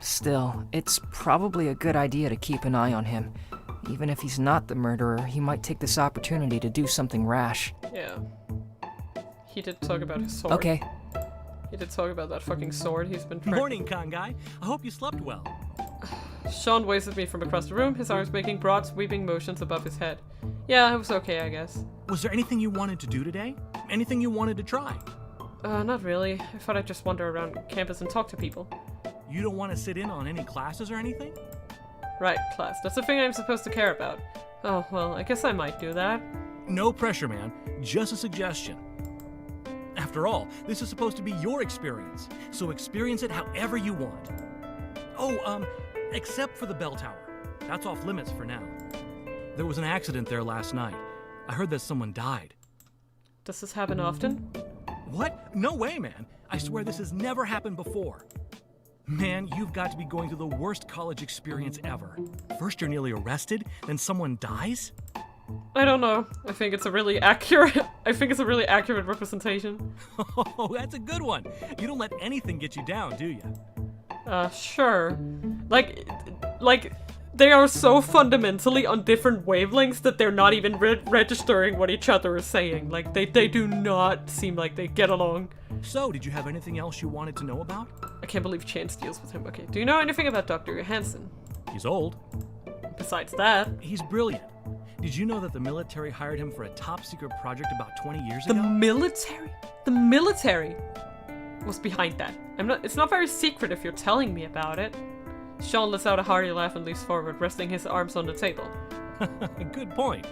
Still, it's probably a good idea to keep an eye on him. Even if he's not the murderer, he might take this opportunity to do something rash. Yeah. He did talk about his sword. Okay. He did talk about that fucking sword he's been trying. Morning, con guy. I hope you slept well. Sean waves at me from across the room, his arms making broad, sweeping motions above his head. Yeah, it was okay, I guess. Was there anything you wanted to do today? Anything you wanted to try? Not really. I thought I'd just wander around campus and talk to people. You don't want to sit in on any classes or anything? Right, class. That's the thing I'm supposed to care about. Oh, well, I guess I might do that. No pressure, man. Just a suggestion. After all, this is supposed to be your experience, so experience it however you want. Oh, except for the bell tower. That's off limits for now. There was an accident there last night. I heard that someone died. Does this happen often? What? No way, man. I swear this has never happened before. Man, you've got to be going through the worst college experience ever. First you're nearly arrested, then someone dies? I don't know. I think it's a really accurate representation. Oh, that's a good one. You don't let anything get you down, do you? Sure. Like, they are so fundamentally on different wavelengths that they're not even registering what each other is saying. Like, they do not seem like they get along. So, did you have anything else you wanted to know about? I can't believe Chance deals with him. Okay, do you know anything about Dr. Johansson? He's old. Besides that... He's brilliant. Did you know that the military hired him for a top-secret project about 20 years ago? The military? The military was behind that. It's not very secret if you're telling me about it. Sean lets out a hearty laugh and leans forward, resting his arms on the table. Good point.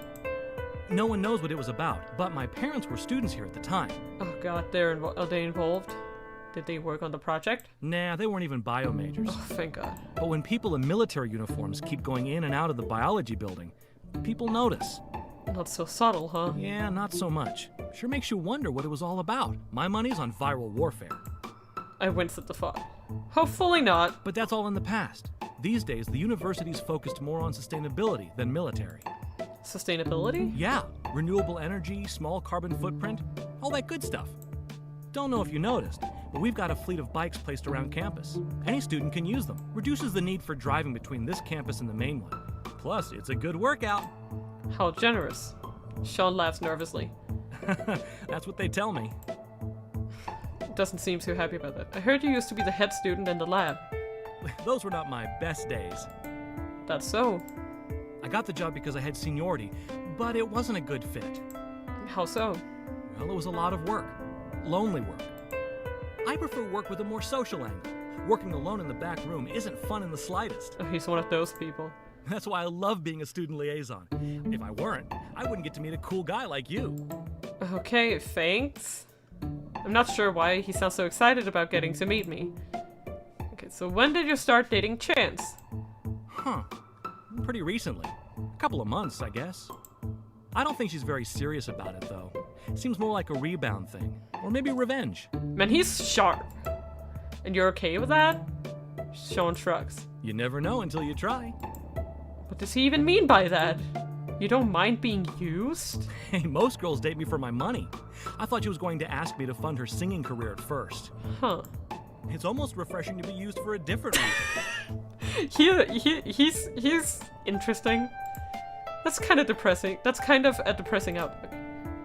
No one knows what it was about, but my parents were students here at the time. Oh god, are they involved? Did they work on the project? Nah, they weren't even bio majors. Oh, thank god. But when people in military uniforms keep going in and out of the biology building, people notice. Not so subtle, huh? Yeah, not so much. Sure makes you wonder what it was all about. My money's on viral warfare. I winced at the thought. Hopefully not. But that's all in the past. These days, the university's focused more on sustainability than military. Sustainability? Yeah, renewable energy, small carbon footprint, all that good stuff. Don't know if you noticed, but we've got a fleet of bikes placed around campus. Any student can use them. Reduces the need for driving between this campus and the main one. Plus, it's a good workout. How generous. Sean laughs nervously. That's what they tell me. Doesn't seem too happy about that. I heard you used to be the head student in the lab. Those were not my best days. That's so. I got the job because I had seniority, but it wasn't a good fit. How so? Well, it was a lot of work. Lonely work. I prefer work with a more social angle. Working alone in the back room isn't fun in the slightest. Oh, he's one of those people. That's why I love being a student liaison. If I weren't, I wouldn't get to meet a cool guy like you. Okay, thanks. I'm not sure why he sounds so excited about getting to meet me. Okay, so when did you start dating Chance? Huh. Pretty recently. A couple of months, I guess. I don't think she's very serious about it, though. Seems more like a rebound thing. Or maybe revenge. Man, he's sharp. And you're okay with that? Sean shrugs. You never know until you try. What does he even mean by that? You don't mind being used? Hey, most girls date me for my money. I thought she was going to ask me to fund her singing career at first. Huh. It's almost refreshing to be used for a different reason. He's interesting. That's kind of depressing. That's kind of a depressing outlook.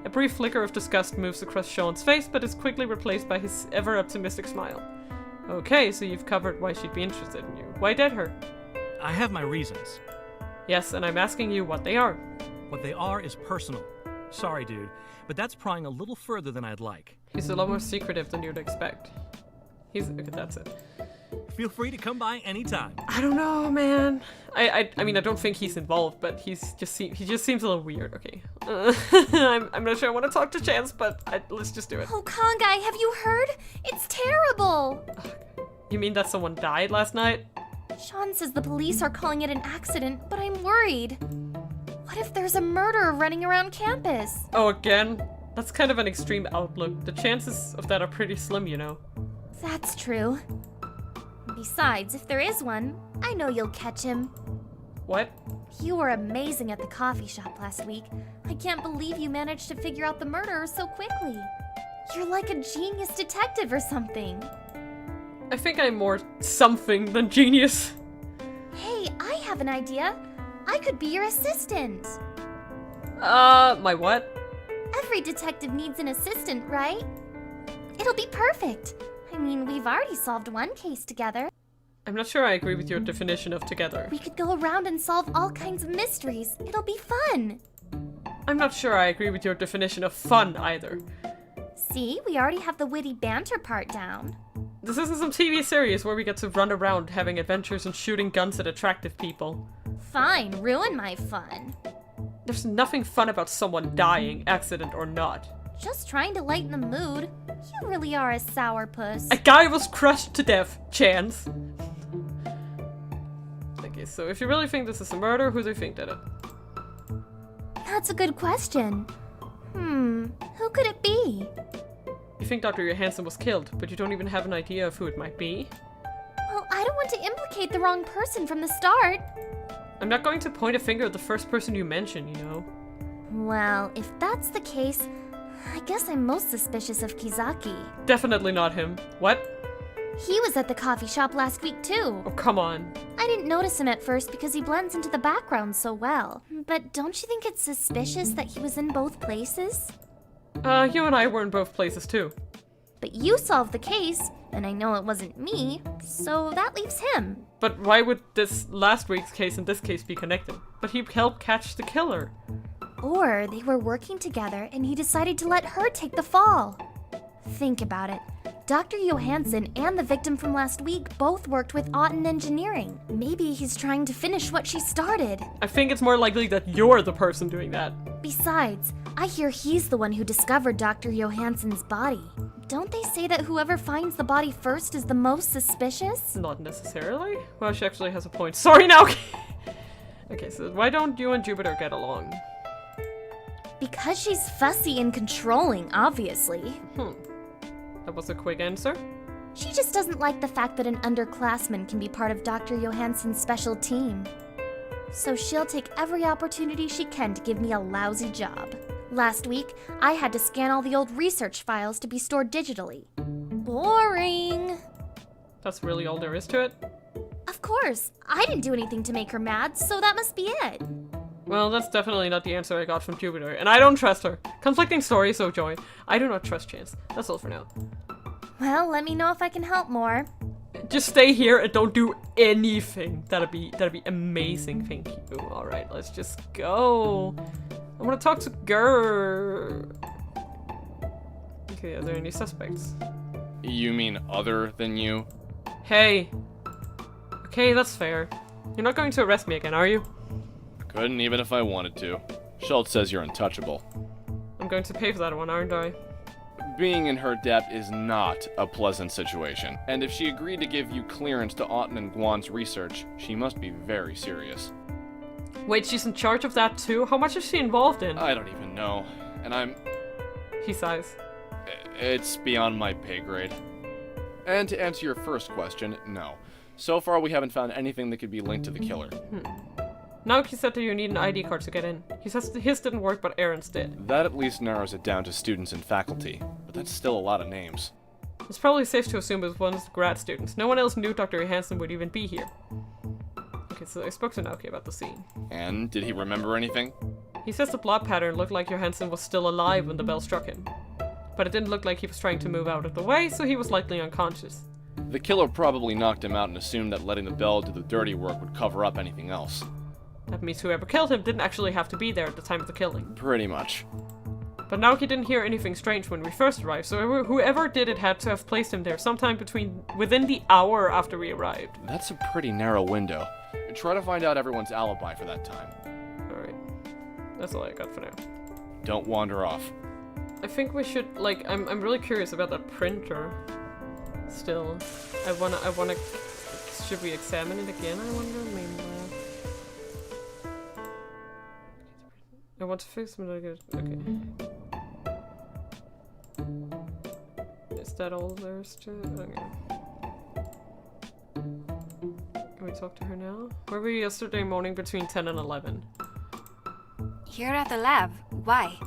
A brief flicker of disgust moves across Sean's face, but is quickly replaced by his ever-optimistic smile. Okay, so you've covered why she'd be interested in you. Why date her? I have my reasons. Yes, and I'm asking you what they are. What they are is personal. Sorry, dude, but that's prying a little further than I'd like. He's a lot more secretive than you'd expect. Okay, that's it. Feel free to come by anytime. I don't know, man. I mean, I don't think he's involved, but he just seems a little weird. Okay, I'm not sure I want to talk to Chance, but let's just do it. Oh, Kongai, have you heard? It's terrible! You mean that someone died last night? Sean says the police are calling it an accident, but I'm worried. What if there's a murderer running around campus? Oh, again? That's kind of an extreme outlook. The chances of that are pretty slim, you know. That's true. Besides, if there is one, I know you'll catch him. What? You were amazing at the coffee shop last week. I can't believe you managed to figure out the murderer so quickly. You're like a genius detective or something. I think I'm more something than genius. Hey, I have an idea. I could be your assistant. My what? Every detective needs an assistant, right? It'll be perfect. I mean, we've already solved one case together. I'm not sure I agree with your definition of together. We could go around and solve all kinds of mysteries. It'll be fun. I'm not sure I agree with your definition of fun either. See, we already have the witty banter part down. This isn't some TV series where we get to run around having adventures and shooting guns at attractive people. Fine, ruin my fun. There's nothing fun about someone dying, accident or not. Just trying to lighten the mood. You really are a sourpuss. A guy was crushed to death, Chance. Okay, so if you really think this is a murder, who do you think did it? That's a good question. Who could it be? You think Dr. Johansson was killed, but you don't even have an idea of who it might be? Well, I don't want to implicate the wrong person from the start. I'm not going to point a finger at the first person you mention, you know? Well, if that's the case, I guess I'm most suspicious of Kizaki. Definitely not him. What? He was at the coffee shop last week too. Oh, come on. I didn't notice him at first because he blends into the background so well. But don't you think it's suspicious that he was in both places? You and I were in both places too. But you solved the case, and I know it wasn't me, so that leaves him. But why would this last week's case and this case be connected? But he helped catch the killer. Or they were working together and he decided to let her take the fall. Think about it. Dr. Johansson and the victim from last week both worked with Auden Engineering. Maybe he's trying to finish what she started. I think it's more likely that you're the person doing that. Besides, I hear he's the one who discovered Dr. Johansson's body. Don't they say that whoever finds the body first is the most suspicious? Not necessarily. Well, she actually has a point. Sorry now! Okay, so why don't you and Jupiter get along? Because she's fussy and controlling, obviously. That was a quick answer. She just doesn't like the fact that an underclassman can be part of Dr. Johansson's special team. So she'll take every opportunity she can to give me a lousy job. Last week, I had to scan all the old research files to be stored digitally. Boring. That's really all there is to it? Of course, I didn't do anything to make her mad, so that must be it. Well, that's definitely not the answer I got from Jupiter, and I don't trust her. Conflicting stories, so Joy. I do not trust Chance. That's all for now. Well, let me know if I can help more. Just stay here and don't do anything. That'd be amazing, thank you. Alright, let's just go. I wanna talk to Grr. Okay, are there any suspects? You mean other than you? Hey. Okay, that's fair. You're not going to arrest me again, are you? Couldn't even if I wanted to. Schultz says you're untouchable. I'm going to pay for that one, aren't I? Being in her debt is not a pleasant situation, and if she agreed to give you clearance to Auten and Guan's research, she must be very serious. Wait, she's in charge of that too? How much is she involved in? I don't even know, and He sighs. It's beyond my pay grade. And to answer your first question, no. So far we haven't found anything that could be linked to the killer. Naoki said that you need an ID card to get in. He says his didn't work, but Aaron's did. That at least narrows it down to students and faculty, but that's still a lot of names. It's probably safe to assume it was one of the grad students. No one else knew Dr. Johansson would even be here. Okay, so I spoke to Naoki about the scene. And did he remember anything? He says the blood pattern looked like Johansson was still alive when the bell struck him. But it didn't look like he was trying to move out of the way, so he was likely unconscious. The killer probably knocked him out and assumed that letting the bell do the dirty work would cover up anything else. That means whoever killed him didn't actually have to be there at the time of the killing. Pretty much. But Naoki didn't hear anything strange when we first arrived, so whoever did it had to have placed him there sometime within the hour after we arrived. That's a pretty narrow window. Try to find out everyone's alibi for that time. Alright. That's all I got for now. Don't wander off. I think we should, like, I'm really curious about that printer. Still. I wanna, should we examine it again, I wonder? Maybe I want to fix it, okay. Is that all there is to it? Okay. Can we talk to her now? Where were you yesterday morning between 10 and 11? Here at the lab. Why?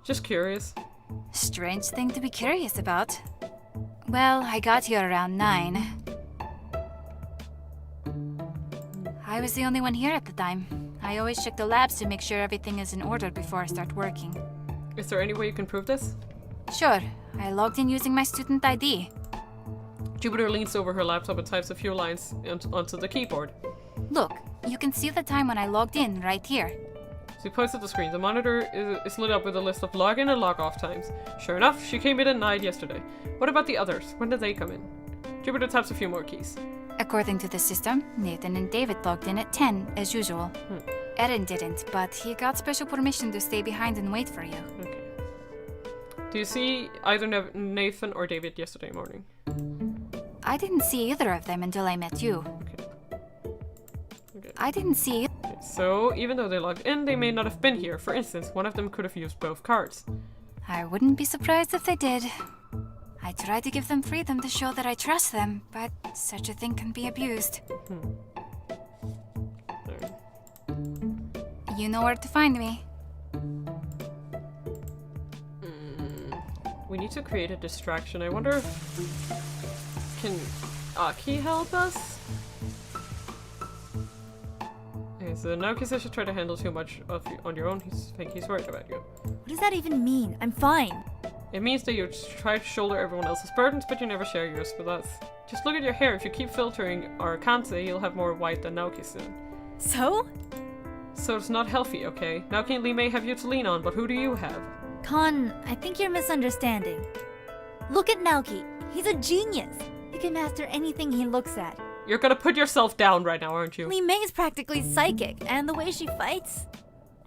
Just curious. Strange thing to be curious about. Well, I got here around 9. I was the only one here at the time. I always check the labs to make sure everything is in order before I start working. Is there any way you can prove this? Sure. I logged in using my student ID. Jupiter leans over her laptop and types a few lines onto the keyboard. Look, you can see the time when I logged in right here. She points at the screen. The monitor is lit up with a list of login and log off times. Sure enough, she came in at 9 yesterday. What about the others? When did they come in? Jupiter taps a few more keys. According to the system, Nathan and David logged in at 10, as usual. Eren didn't, but he got special permission to stay behind and wait for you. Okay. Do you see either Nathan or David yesterday morning? I didn't see either of them until I met you. Okay. I didn't see... Okay, so, even though they logged in, they may not have been here. For instance, one of them could have used both cards. I wouldn't be surprised if they did. I try to give them freedom to show that I trust them, but such a thing can be abused. There. You know where to find me. We need to create a distraction. I wonder if... Can Aki help us? Okay, so Naoki says you try to handle too much on your own. I think he's worried about you. What does that even mean? I'm fine. It means that you try to shoulder everyone else's burdens, but you never share yours with us. Just look at your hair. If you keep filtering our Kansei, you'll have more white than Naoki soon. So? So it's not healthy, okay? Naoki and Lee may have you to lean on, but who do you have? Kon, I think you're misunderstanding. Look at Naoki. He's a genius. He can master anything he looks at. You're gonna put yourself down right now, aren't you? Lee Mei's practically psychic, and the way she fights...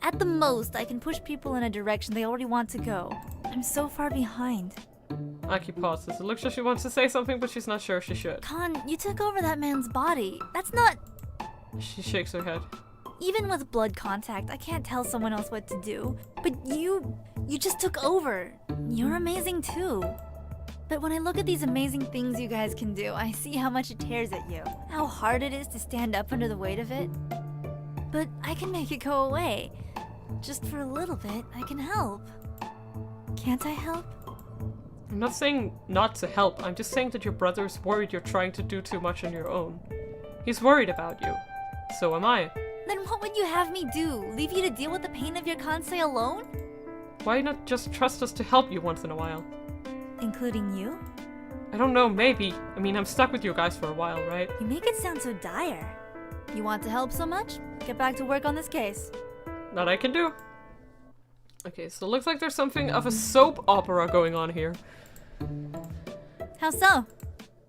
At the most, I can push people in a direction they already want to go. I'm so far behind. Aki pauses. It looks like she wants to say something, but she's not sure if she should. Kon, you took over that man's body. That's not... She shakes her head. Even with blood contact, I can't tell someone else what to do. But you just took over. You're amazing too. But when I look at these amazing things you guys can do, I see how much it tears at you. How hard it is to stand up under the weight of it. But I can make it go away. just for a little bit, I can help. Can't I help? I'm not saying not to help, I'm just saying that your brother's worried you're trying to do too much on your own. He's worried about you. So am I. Then what would you have me do? Leave you to deal with the pain of your Kansei alone? Why not just trust us to help you once in a while? Including you? I don't know, maybe. I mean, I'm stuck with you guys for a while, right? You make it sound so dire. You want to help so much? Get back to work on this case. That I can do. Okay, so it looks like there's something of a soap opera going on here. How so?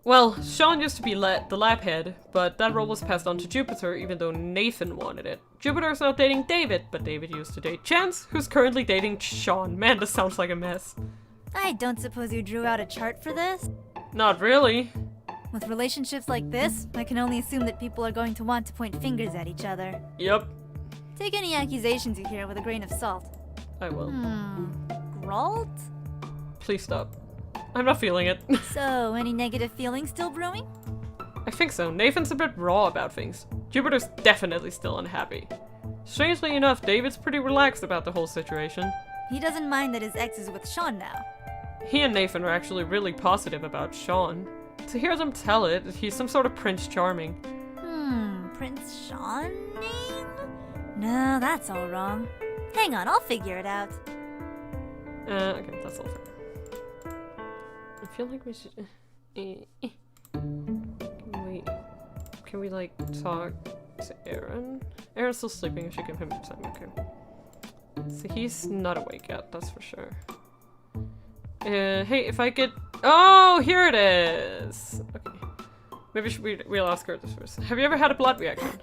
Well, Sean used to be the lab head, but that role was passed on to Jupiter even though Nathan wanted it. Jupiter is now dating David, but David used to date Chance, who's currently dating Sean. Man, this sounds like a mess. I don't suppose you drew out a chart for this? Not really. With relationships like this, I can only assume that people are going to want to point fingers at each other. Yep. Take any accusations you hear with a grain of salt. I will. Gralt? Please stop. I'm not feeling it. So, any negative feelings still brewing? I think so. Nathan's a bit raw about things. Jupiter's definitely still unhappy. Strangely enough, David's pretty relaxed about the whole situation. He doesn't mind that his ex is with Sean now. He and Nathan are actually really positive about Sean. To hear them tell it, he's some sort of Prince Charming. Prince Sean name? No, that's all wrong. Hang on, I'll figure it out. Okay, that's all fair. I feel like we should... Can we, like, talk to Aaron? Aaron's still sleeping, I should give him time, okay. So he's not awake yet, that's for sure. Hey, if I could... Oh, here it is! Okay. Maybe we'll ask her this first. Have you ever had a blood reaction?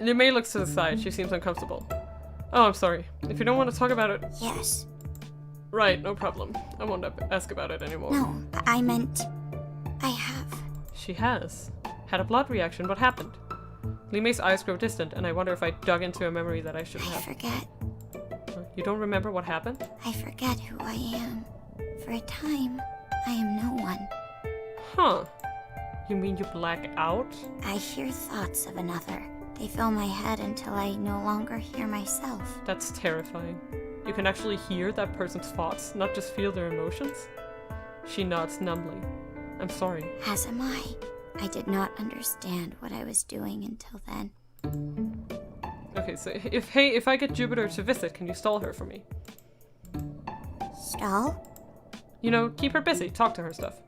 May looks to the side. She seems uncomfortable. Oh, I'm sorry. If you don't want to talk about it... Yes. Right, no problem. I won't ask about it anymore. No, I meant... I have. She has. Had a blood reaction. What happened? May's eyes grow distant, and I wonder if I dug into a memory that I shouldn't have. I forget. You don't remember what happened? I forget who I am. For a time, I am no one. Huh. You mean you black out? I hear thoughts of another. They fill my head until I no longer hear myself. That's terrifying. You can actually hear that person's thoughts, not just feel their emotions? She nods numbly. I'm sorry. As am I. I did not understand what I was doing until then. Okay, so if I get Jupiter to visit, can you stall her for me? Stall? You know, keep her busy, talk to her stuff.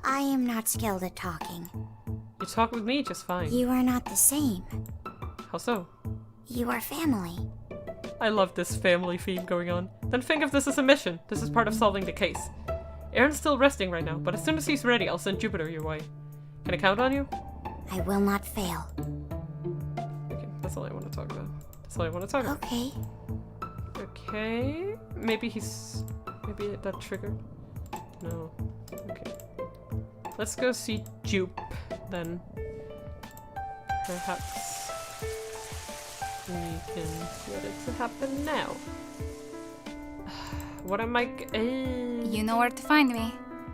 I am not skilled at talking. You talk with me just fine. You are not the same. How so? You are family. I love this family theme going on. Then think of this as a mission. This is part of solving the case. Aaron's still resting right now, but as soon as he's ready, I'll send Jupiter your way. Can I count on you? I will not fail. Okay, that's all I want to talk about. That's all I want to talk about. Okay. Okay. Maybe that triggered. No. Okay. Let's go see Jupe, then. Perhaps we can get it to happen now. What am I? You know where to find me.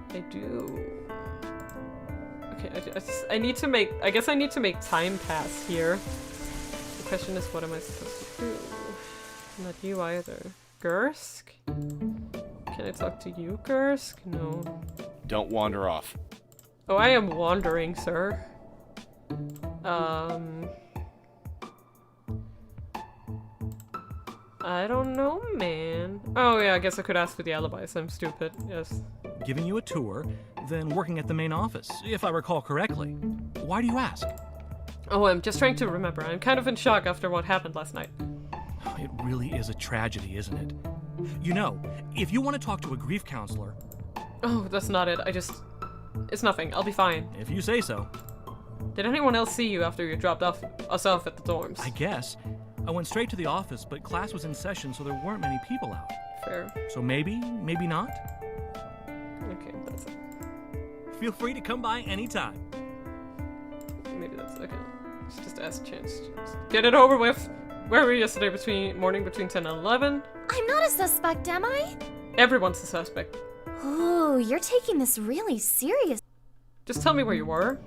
I do. Okay, I need to make. I guess I need to make time pass here. The question is, what am I supposed to do? Not you either. Gersk? Can I talk to you, Gersk? No. Don't wander off. Oh, I am wandering, sir. I don't know, man. Oh yeah, I guess I could ask for the alibis. I'm stupid. Yes. Giving you a tour, then working at the main office, if I recall correctly. Why do you ask? Oh, I'm just trying to remember. I'm kind of in shock after what happened last night. It really is a tragedy, isn't it? You know, if you want to talk to a grief counselor... Oh, that's not it. It's nothing. I'll be fine. If you say so. Did anyone else see you after you dropped us off at the dorms? I guess. I went straight to the office, but class was in session, so there weren't many people out. Fair. So maybe not? Okay, that's it. Feel free to come by anytime. Maybe that's okay. Let's just ask Chance. Just get it over with. Where were you yesterday morning between 10 and 11? I'm not a suspect, am I? Everyone's a suspect. Ooh, you're taking this really serious. Just tell me where you were.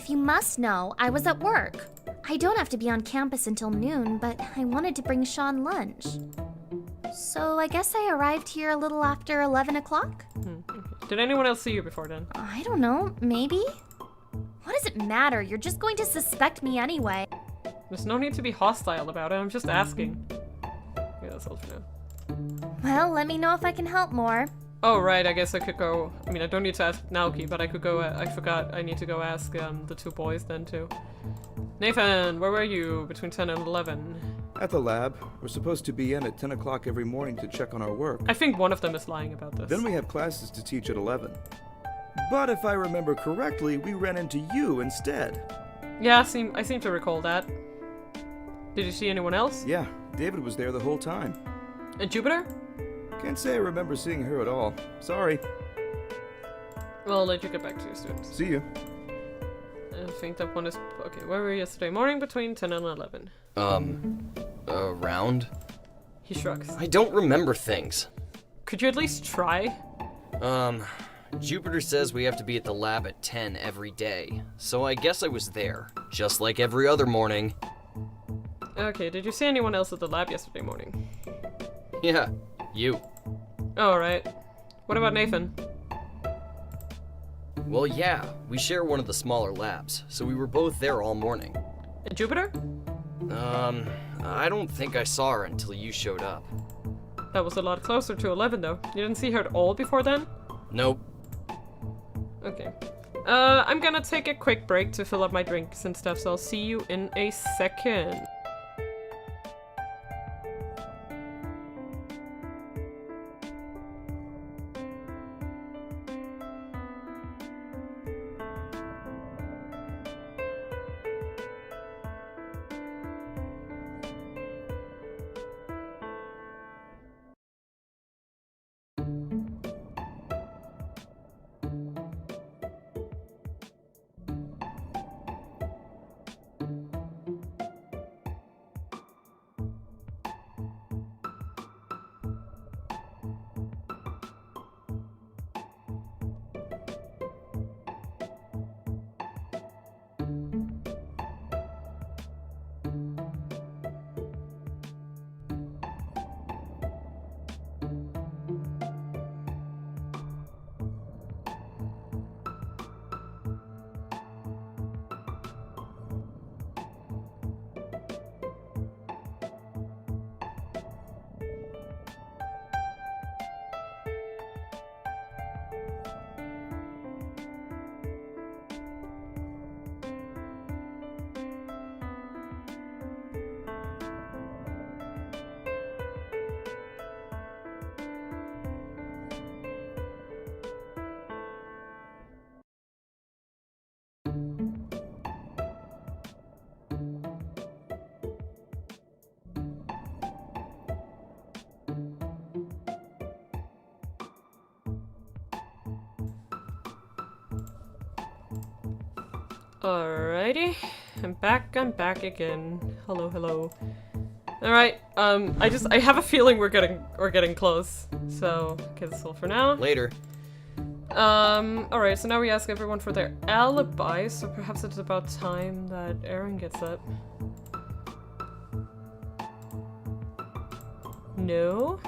If you must know, I was at work. I don't have to be on campus until noon, but I wanted to bring Sean lunch. So I guess I arrived here a little after 11 o'clock? Did anyone else see you before then? I don't know, maybe? What does it matter? You're just going to suspect me anyway. There's no need to be hostile about it, I'm just asking. Yeah, that's all for now. Well, let me know if I can help more. Oh, right, I guess I could go... I mean, I don't need to ask Naoki, but I could go... I forgot I need to go ask the two boys then, too. Nathan, where were you between 10 and 11? At the lab. We're supposed to be in at 10 o'clock every morning to check on our work. I think one of them is lying about this. Then we have classes to teach at 11. But if I remember correctly, we ran into you instead. Yeah, I seem to recall that. Did you see anyone else? Yeah, David was there the whole time. And Jupiter? Can't say I remember seeing her at all. Sorry. Well, I'll let you get back to your students. See you. I think that one is... Okay, where were you yesterday morning between 10 and 11? Around? He shrugs. I don't remember things. Could you at least try? Jupiter says we have to be at the lab at 10 every day, so I guess I was there, just like every other morning. Okay, did you see anyone else at the lab yesterday morning? Yeah, you. Alright. What about Nathan? Well, yeah, we share one of the smaller labs, so we were both there all morning. And Jupiter? I don't think I saw her until you showed up. That was a lot closer to 11 though. You didn't see her at all before then? Nope. Okay. I'm gonna take a quick break to fill up my drinks and stuff, so I'll see you in a second. Alrighty, I'm back again. Hello. Alright, I have a feeling we're getting close. So, okay, that's all for now. Later. Alright, so now we ask everyone for their alibis, so perhaps it's about time that Aaron gets up. No?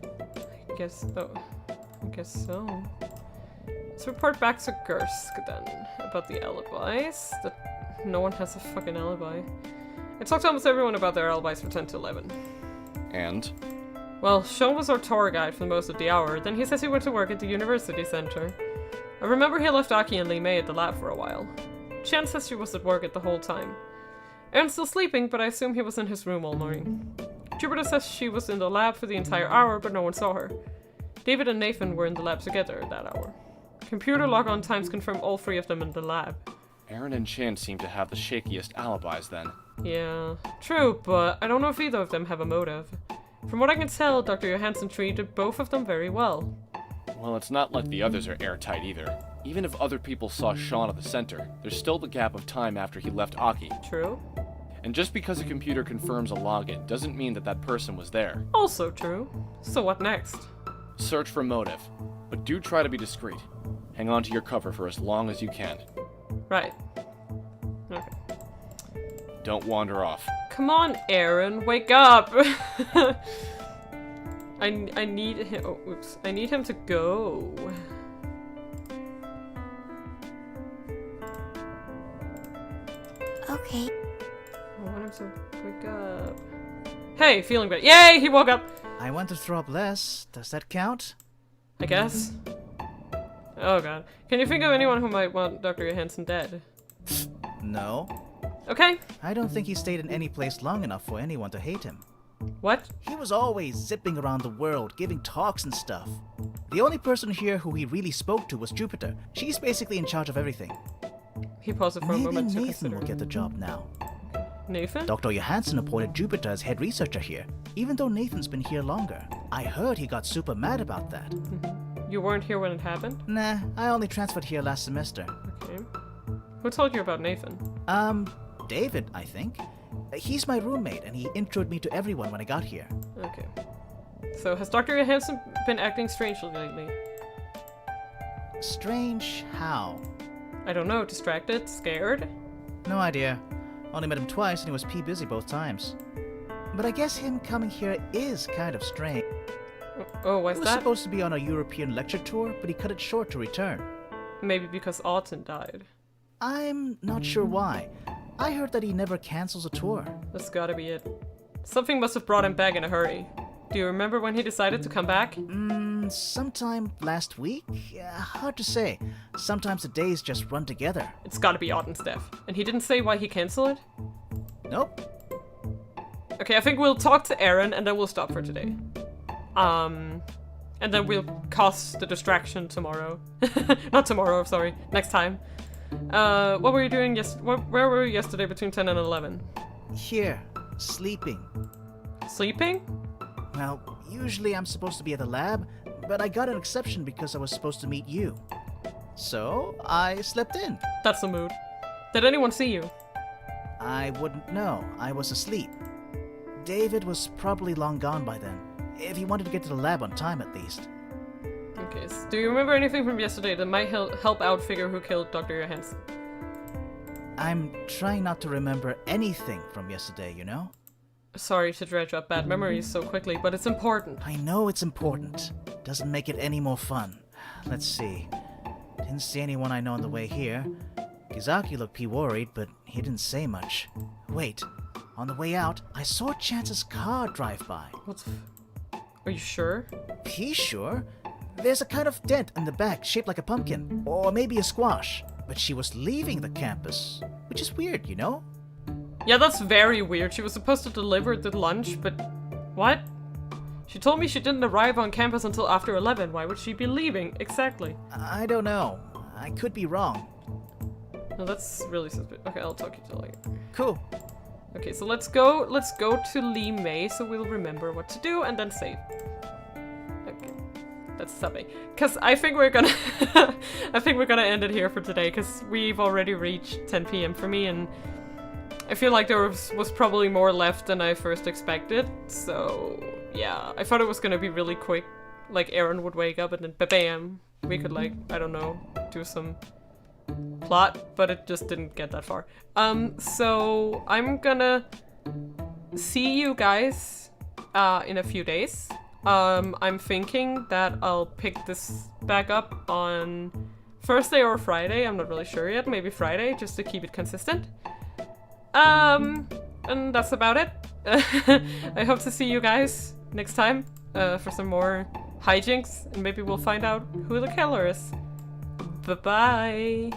I guess so. Let's report back to Gersk then, about the alibis. That no one has a fucking alibi. I talked to almost everyone about their alibis for 10 to 11. And? Well, Sean was our tour guide for most of the hour, then he says he went to work at the university center. I remember he left Aki and Lee Mei at the lab for a while. Chan says she was at work at the whole time. Aaron's still sleeping, but I assume he was in his room all morning. Jupiter says she was in the lab for the entire hour, but no one saw her. David and Nathan were in the lab together that hour. Computer log-on times confirm all three of them in the lab. Aaron and Chan seem to have the shakiest alibis then. Yeah, true, but I don't know if either of them have a motive. From what I can tell, Dr. Johansson treated both of them very well. Well, it's not like the others are airtight either. Even if other people saw Sean at the center, there's still the gap of time after he left Aki. True. And just because a computer confirms a login doesn't mean that that person was there. Also true. So what next? Search for motive, but do try to be discreet. Hang on to your cover for as long as you can. Right. Don't wander off. Come on, Aaron, wake up! I need him. Oh, oops. I need him to go. Okay. I want him to wake up. Hey, feeling better. Yay, he woke up! I want to throw up less. Does that count? I guess. Oh god. Can you think of anyone who might want Dr. Johansson dead? No. Okay. I don't think he stayed in any place long enough for anyone to hate him. What? He was always zipping around the world, giving talks and stuff. The only person here who he really spoke to was Jupiter. She's basically in charge of everything. He paused it for a Maybe moment to Nathan consider. will get the job now. Nathan? Dr. Johansson appointed Jupiter as head researcher here, even though Nathan's been here longer. I heard he got super mad about that. You weren't here when it happened? Nah, I only transferred here last semester. Okay. Who told you about Nathan? David, I think. He's my roommate, and he introed me to everyone when I got here. Okay. So, has Dr. Johansson been acting strangely lately? Strange how? I don't know. Distracted? Scared? No idea. Only met him twice, and he was busy both times. But I guess him coming here is kind of strange. Oh, why's He was that? supposed to be on a European lecture tour, but he cut it short to return. Maybe because Autumn died. I'm not sure why. I heard that he never cancels a tour. That's gotta be it. Something must have brought him back in a hurry. Do you remember when he decided to come back? Sometime last week? Yeah, hard to say. Sometimes the days just run together. It's gotta be Autumn's death. And he didn't say why he canceled it? Nope. Okay, I think we'll talk to Aaron and then we'll stop for today. And then we'll cause the distraction tomorrow. Not tomorrow, sorry. Next time. What were you doing where were you yesterday between 10 and 11? Here, sleeping. Sleeping? Well, usually I'm supposed to be at the lab, but I got an exception because I was supposed to meet you. So, I slept in. That's the mood. Did anyone see you? I wouldn't know. I was asleep. David was probably long gone by then, if he wanted to get to the lab on time at least. Okay, so do you remember anything from yesterday that might help out figure who killed Dr. Johansson? I'm trying not to remember anything from yesterday, you know? Sorry to dredge up bad memories so quickly, but it's important. I know it's important. Doesn't make it any more fun. Let's see. Didn't see anyone I know on the way here. Kizaki looked worried, but he didn't say much. Wait, on the way out, I saw Chance's car drive by. Are you sure? He's sure. There's a kind of dent in the back shaped like a pumpkin, or maybe a squash. But she was leaving the campus, which is weird, you know? Yeah, that's very weird. She was supposed to deliver the lunch, but... What? She told me she didn't arrive on campus until after 11. Why would she be leaving? Exactly. I don't know. I could be wrong. No, that's really suspicious. Okay, I'll talk to you later. Cool. Okay, so let's go to Lee May so we'll remember what to do and then save. Okay. That's something. Cause I think we're gonna end it here for today because we've already reached 10 PM for me and I feel like there was probably more left than I first expected. So yeah, I thought it was gonna be really quick. Like Aaron would wake up and then bam, we could like, I don't know, do some plot, but it just didn't get that far. So I'm gonna see you guys in a few days. I'm thinking that I'll pick this back up on Thursday or Friday. I'm not really sure yet. Maybe Friday, just to keep it consistent. And that's about it. I hope to see you guys next time for some more hijinks, and maybe we'll find out who the killer is. Bye-bye!